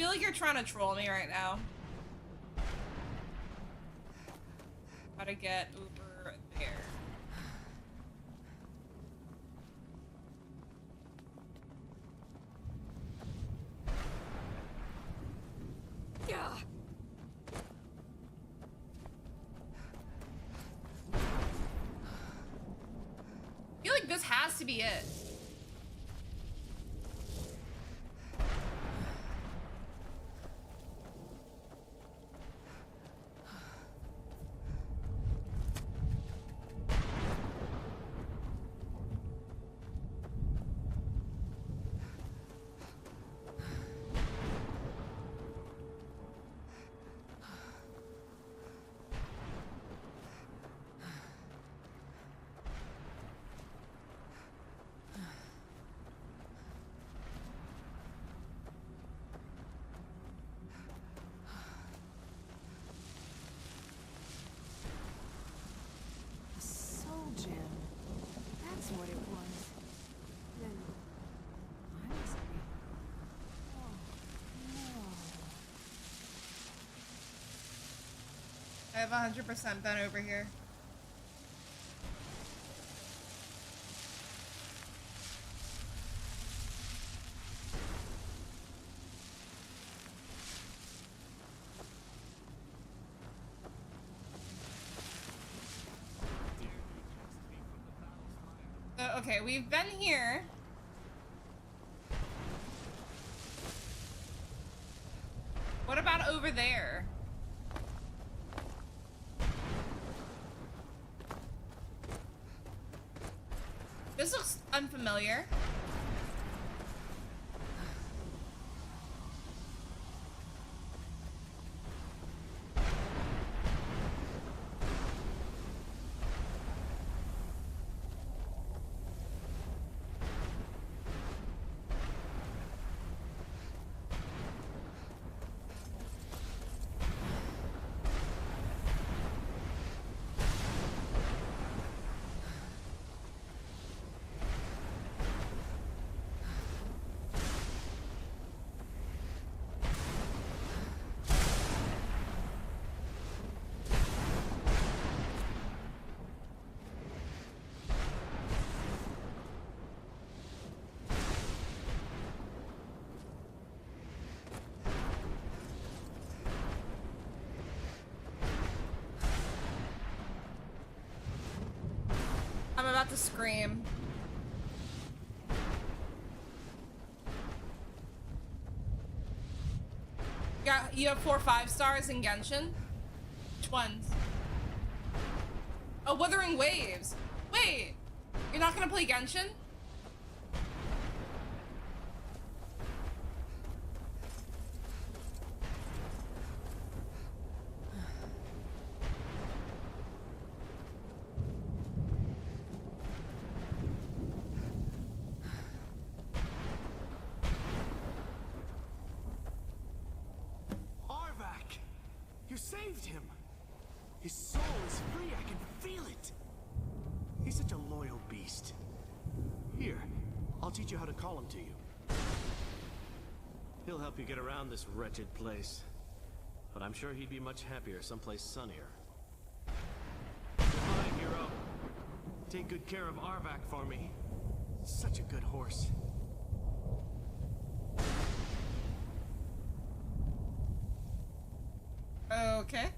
feel like you're trying to troll me right now. How to get over there. Yeah. I feel like this has to be it. A soul gem. That's what it was. Then I must be. Oh no. I have 100% been over here. Okay, we've been here. What about over there? This looks unfamiliar. I'm about to scream. Yeah, you have 4 5-stars in Genshin? Which ones? Oh, Wuthering Waves. Wait, you're not gonna play Genshin? Arvak! You saved him! His soul is free, I can feel it! He's such a loyal beast. Here, I'll teach you how to call him to you. He'll help you get around this wretched place. But I'm sure he'd be much happier someplace sunnier. Goodbye, hero. Take good care of Arvak for me. Such a good horse. Okay.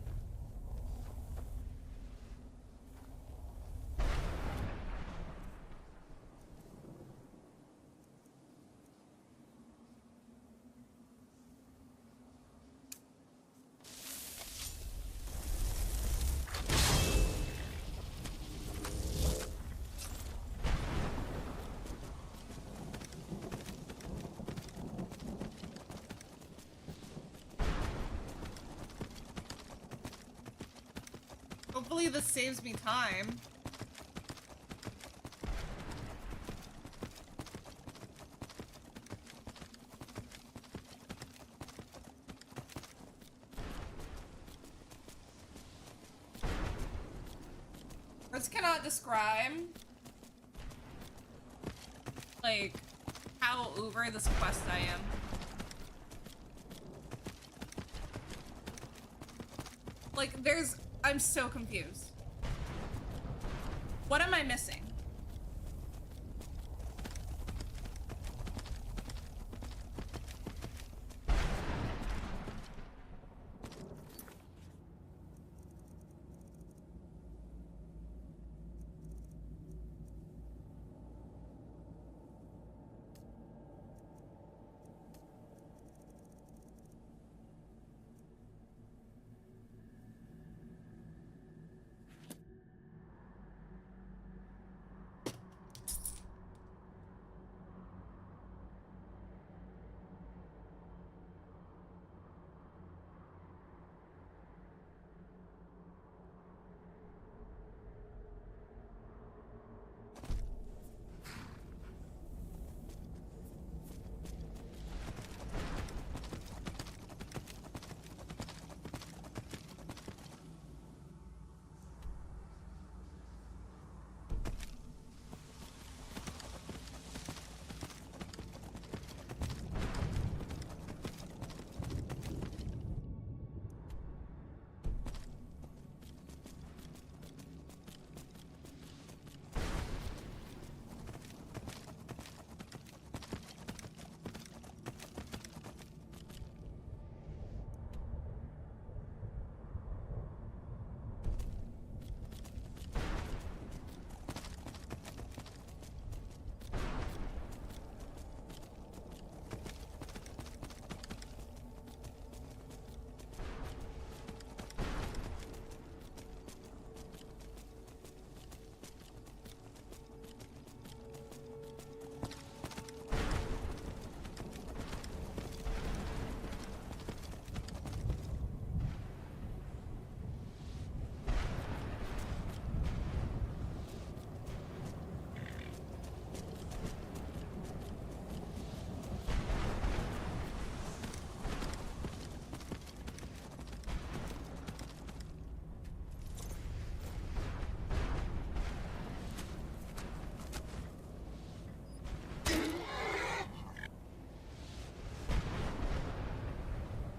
Hopefully this saves me time. Words cannot describe, like, how over this quest I am. Like, I'm so confused. What am I missing?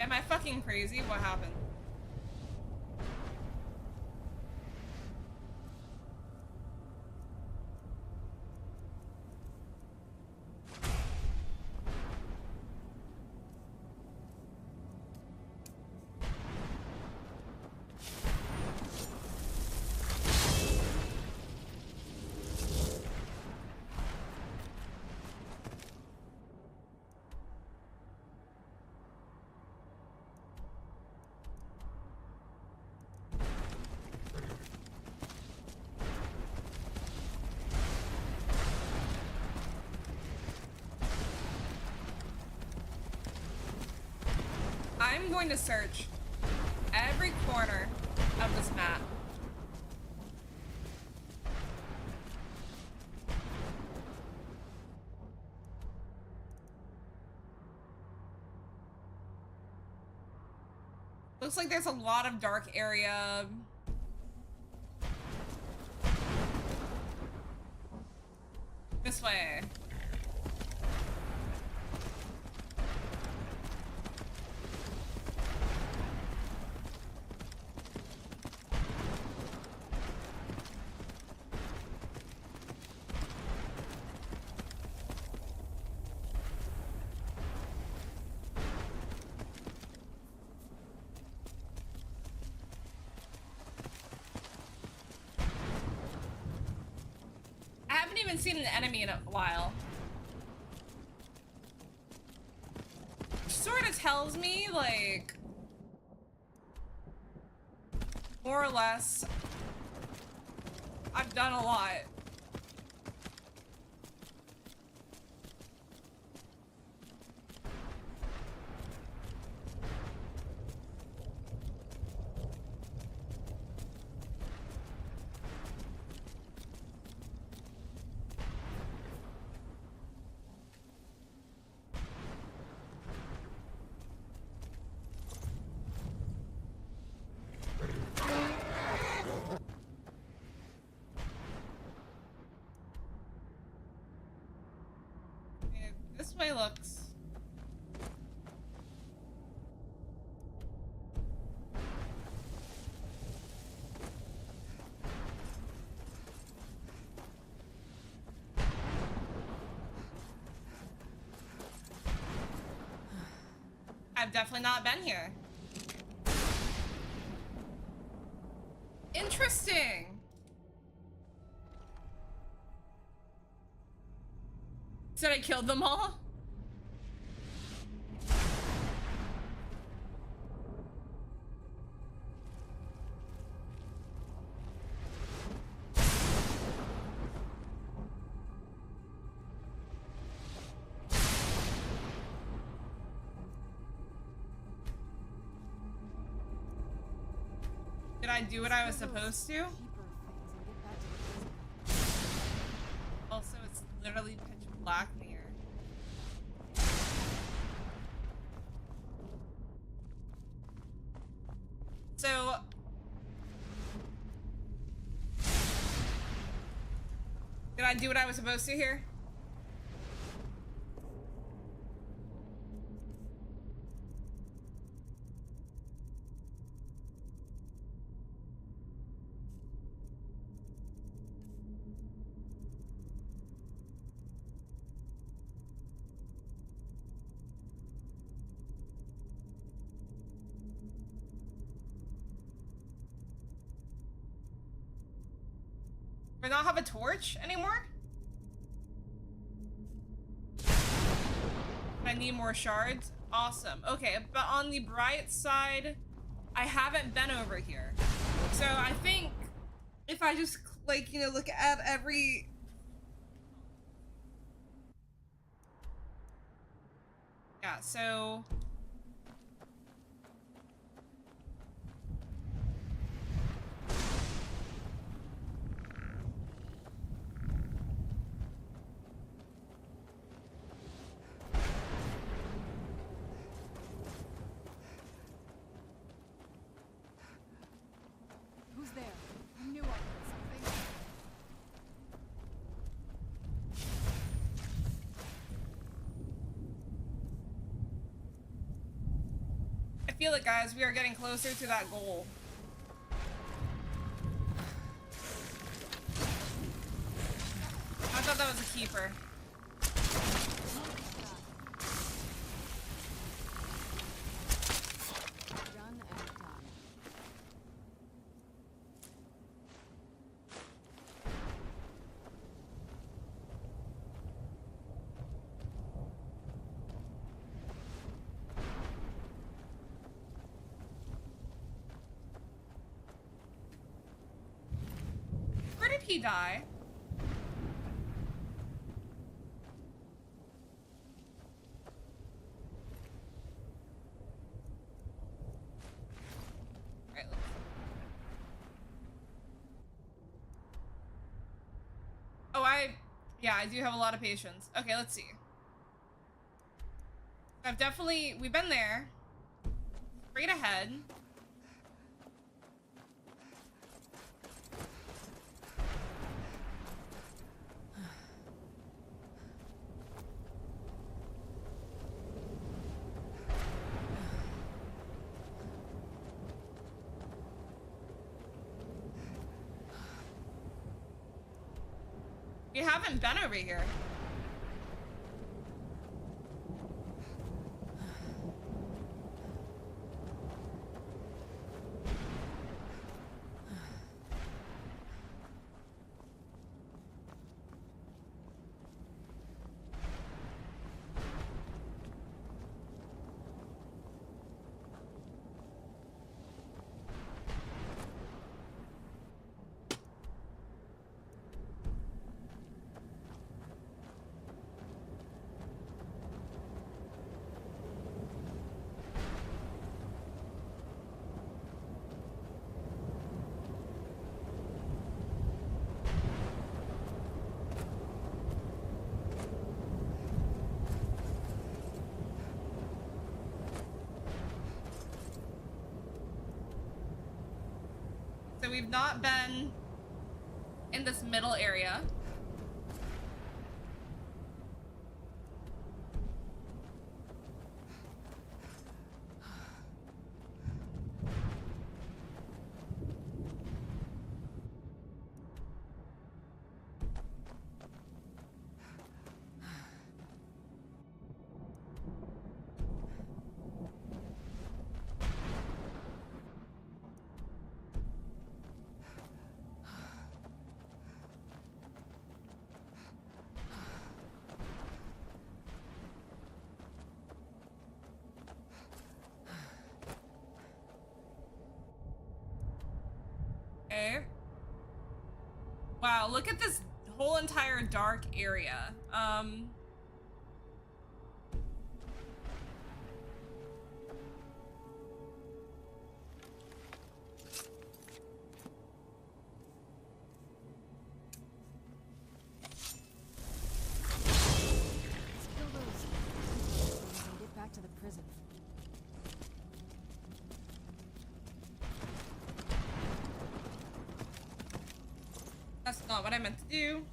Am I fucking crazy? What happened? I'm going to search every corner of this map. Looks like there's a lot of dark area. This way. I haven't even seen an enemy in a while. Sort of tells me, like, more or less, I've done a lot. This way looks... I've definitely not been here. Interesting. Said I killed them all? Did I do what I was supposed to? Keeper things and get back to the prison. Also, it's literally pitch black in here. So... Did I do what I was supposed to here? Do I not have a torch anymore? I need more shards. Awesome. Okay, but on the bright side, I haven't been over here. So I think if I just, like, you know, look at every... Yeah, so... Who's there? I knew I heard something. I feel it, guys. We are getting closer to that goal. I thought that was a keeper. Done and done. Where did he die? Right, let's... Oh, yeah, I do have a lot of patience. Okay, let's see. We've been there. Straight ahead. We haven't been over here. So we've not been in this middle area. Wow, look at this whole entire dark area. Let's kill those and get back to the prison. That's not what I meant to do.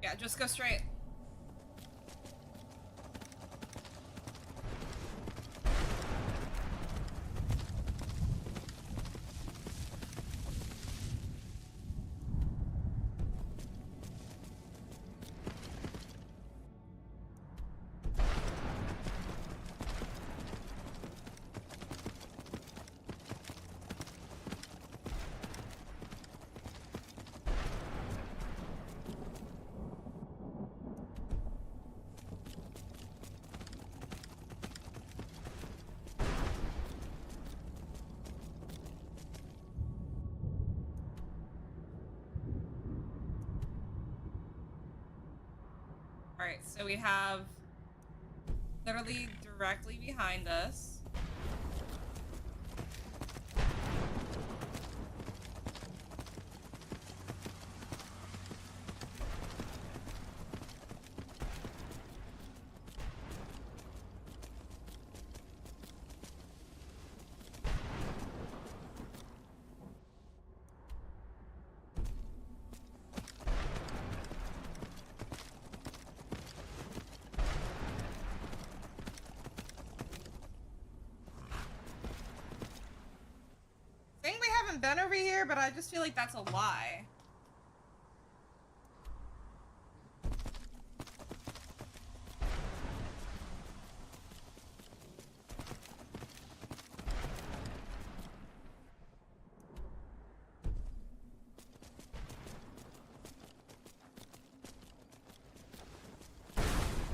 Yeah, just go straight. Alright, so we have literally directly behind us. Been over here, but I just feel like that's a lie.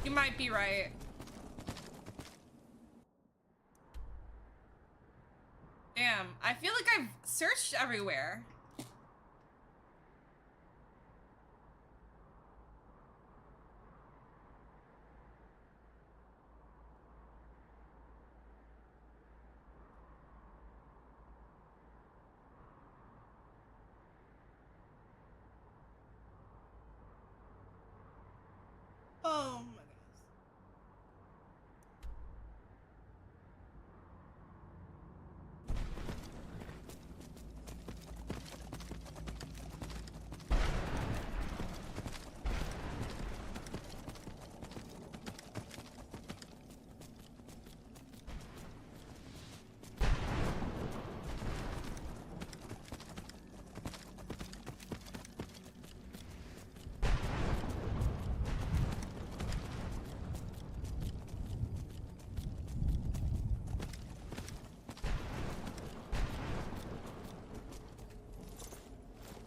You might be right. Damn, I feel like I've searched everywhere. Oh my goodness.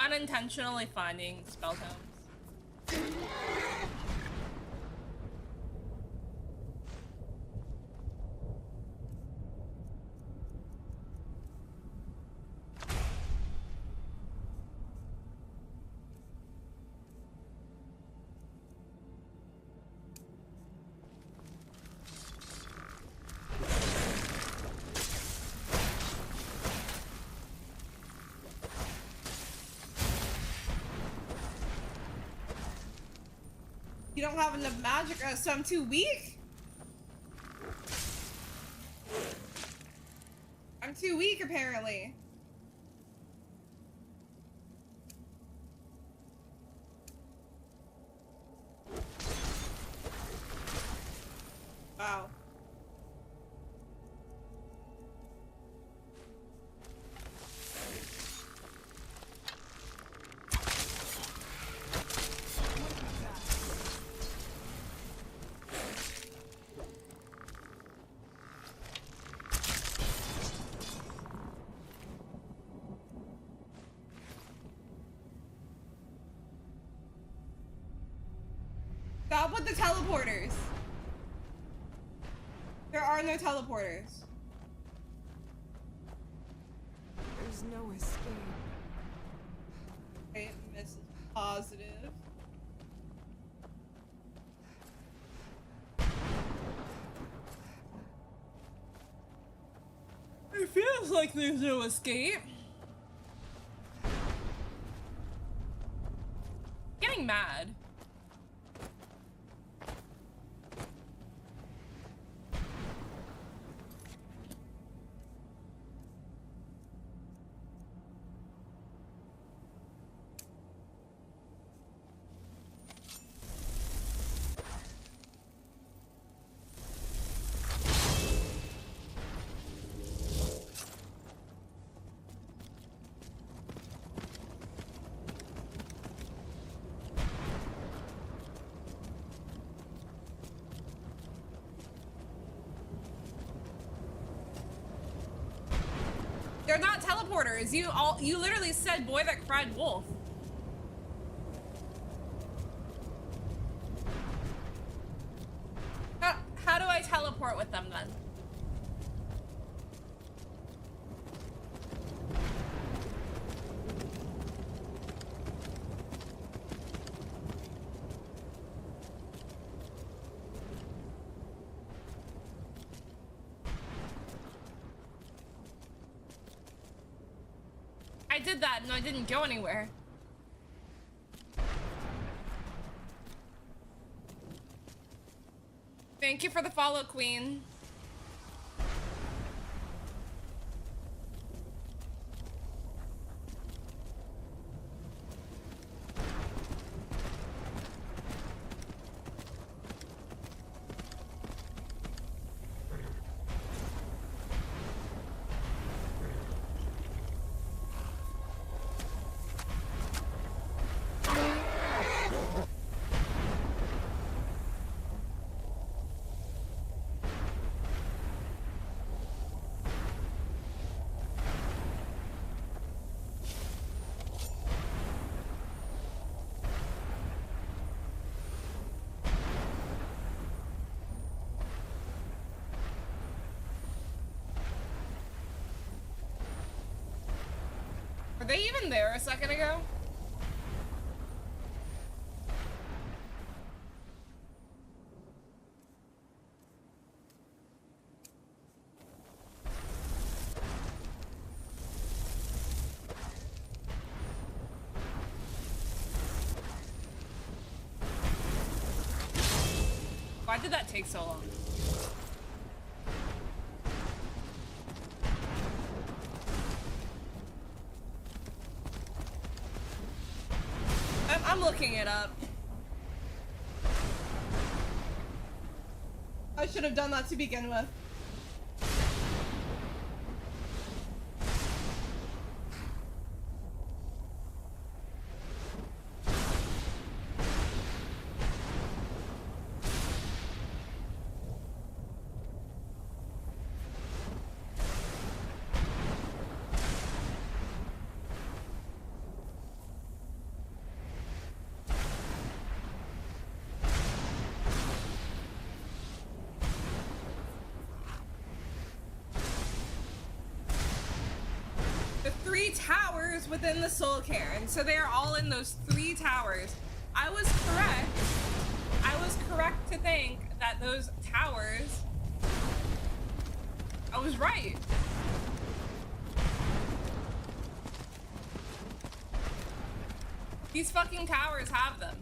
Unintentionally finding spell tomes. You don't have enough magic, so I'm too weak? I'm too weak, apparently. Wow. up with the teleporters? There are no teleporters. There's no escape. Okay, Mrs. Positive. It feels like there's no escape. Getting mad. They're not teleporters. You literally said boy that cried wolf. How do I teleport with them then? I did that and I didn't go anywhere. Thank you for the follow, Queen. Were they even there a second ago? Why did that take so long? I'm looking it up. I should have done that to begin with. Towers within the soul cairn, so they are all in those 3 towers. I was correct to think that those towers, I was right. These fucking towers have them.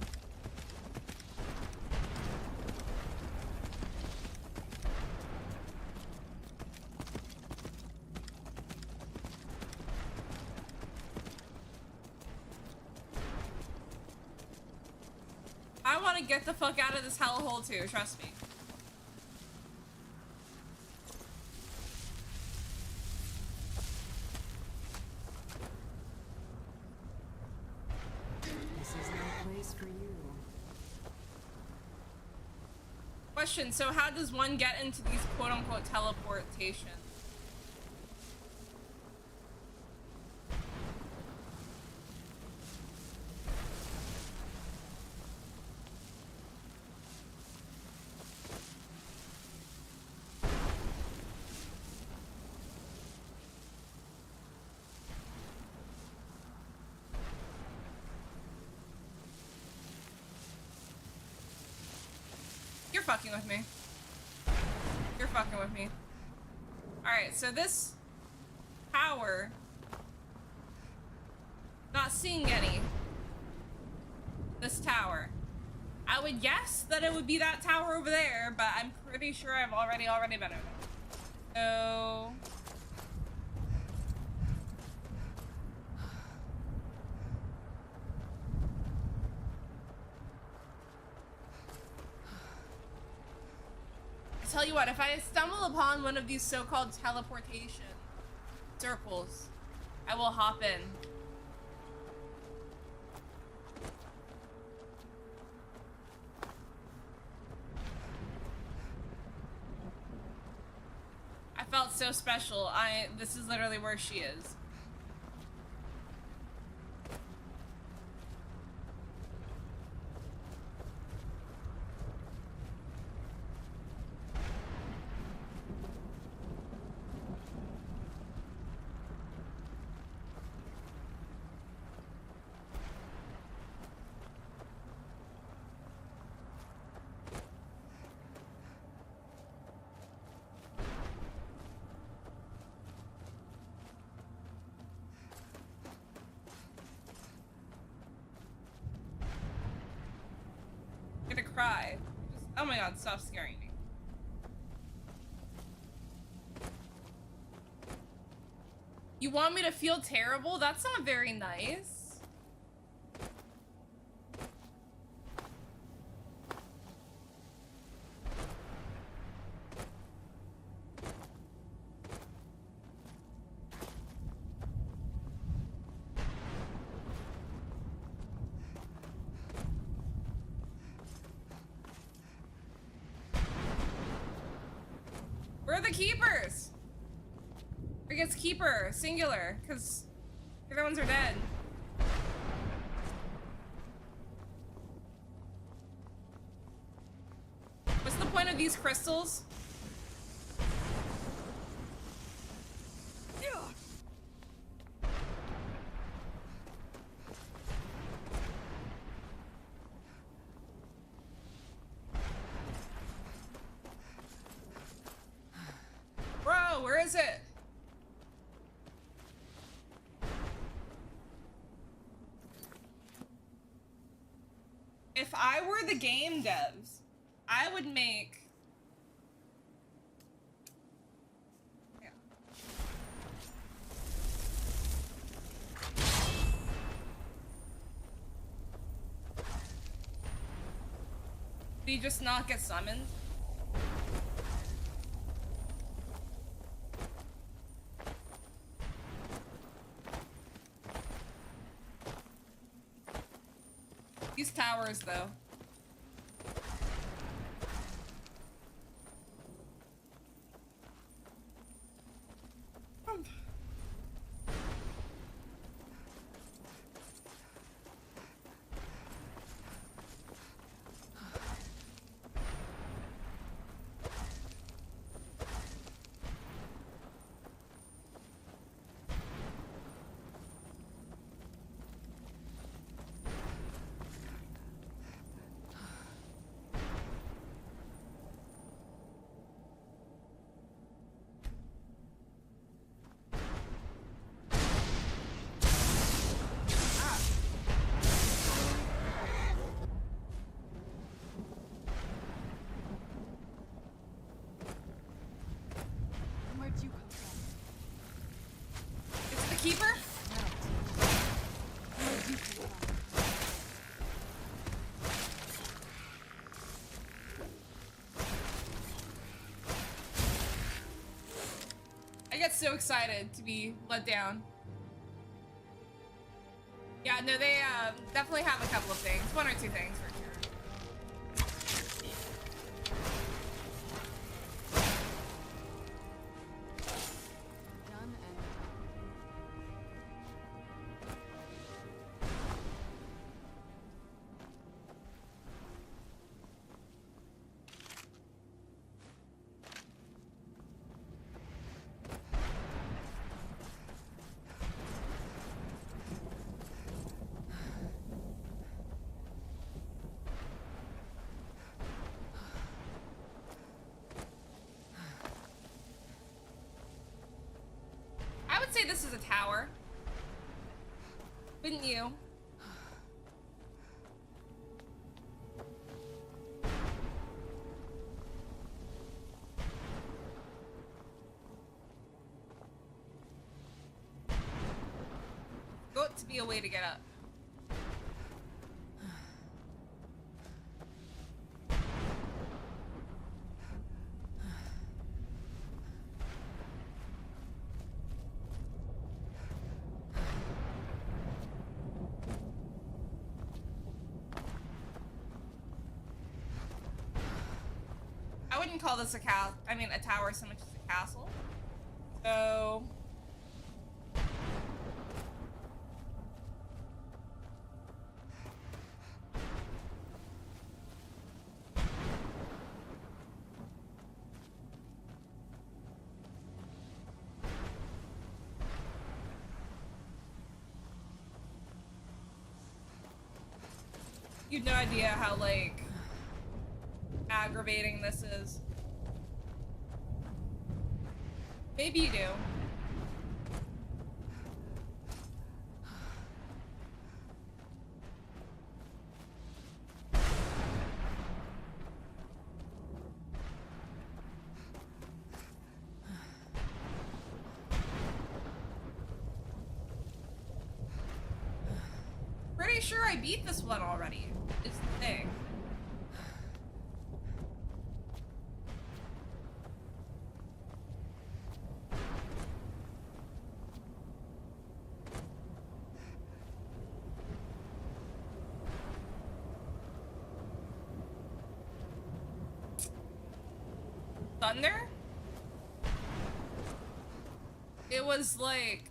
I want to get the fuck out of this hellhole too, trust me. This is no place for you. Question, so how does one get into these quote-unquote teleportations? fucking with me. You're fucking with me. Alright, so this tower, not seeing any. This tower. I would guess that it would be that tower over there, but I'm pretty sure I've already been over there. So... tell you what, if I stumble upon one of these so-called teleportation circles, I will hop in. I felt so special. This is literally where she is. Cry. Just, oh my god, stop scaring me. You want me to feel terrible? That's not very nice. Where are the keepers? Or gets keeper, singular, because the other ones are dead. What's the point of these crystals? Bro, where is it? If I were the game devs, I would make... Yeah. Did he just not get summoned? These towers, though. Where'd you come from? It's the keeper? Where'd you come from? I get so excited to be let down. Yeah, no, they definitely have a couple of things. One or two things for sure. Done and done. would say this is a tower. Wouldn't you? Got to be a way to get up. I wouldn't call this a a tower so much as a castle. So you've no idea how, like, aggravating this is. Maybe you do. Pretty sure I beat this one already, is the thing. Thunder? It was like,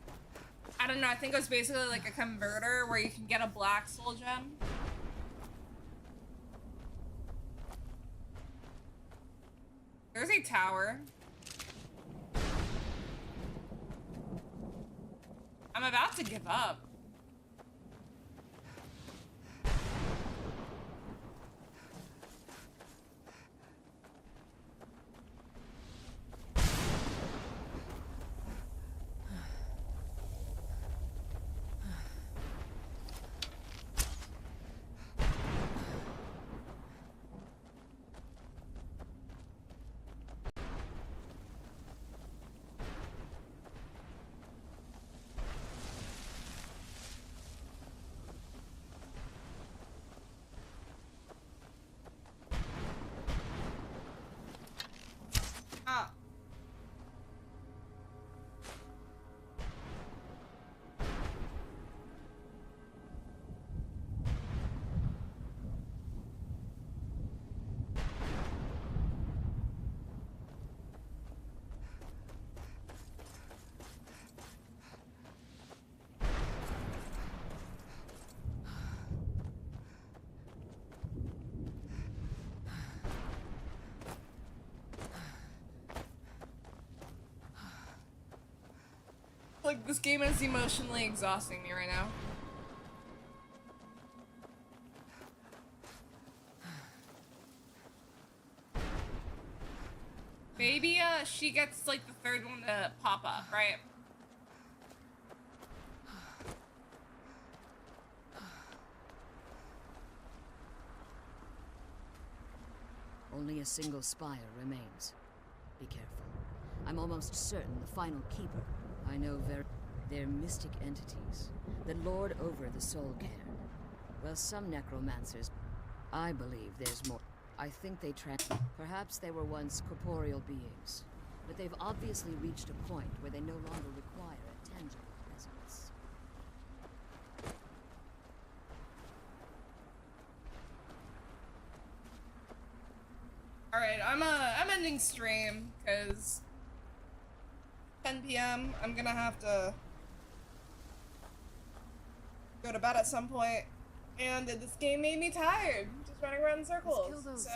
I don't know, I think it was basically like a converter where you can get a black soul gem. There's a tower. I'm about to give up. Ah. Like, this game is emotionally exhausting me right now. Maybe, she gets, like, the third one to pop up, right? Only a single spire remains. Be careful. I'm almost certain the final keeper. I know they're mystic entities that lord over the soul cairn. Well, some necromancers. I believe there's more. I think they perhaps they were once corporeal beings, but they've obviously reached a point where they no longer require a tangible presence. Alright, I'm ending stream, because 10 p.m. I'm gonna have to go to bed at some point, and this game made me tired, just running around in circles. Let's kill those so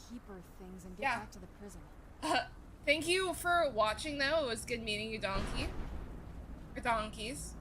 keeper things and get yeah. back to the prison. Thank you for watching, though. It was good meeting you, Donkey. Or donkeys.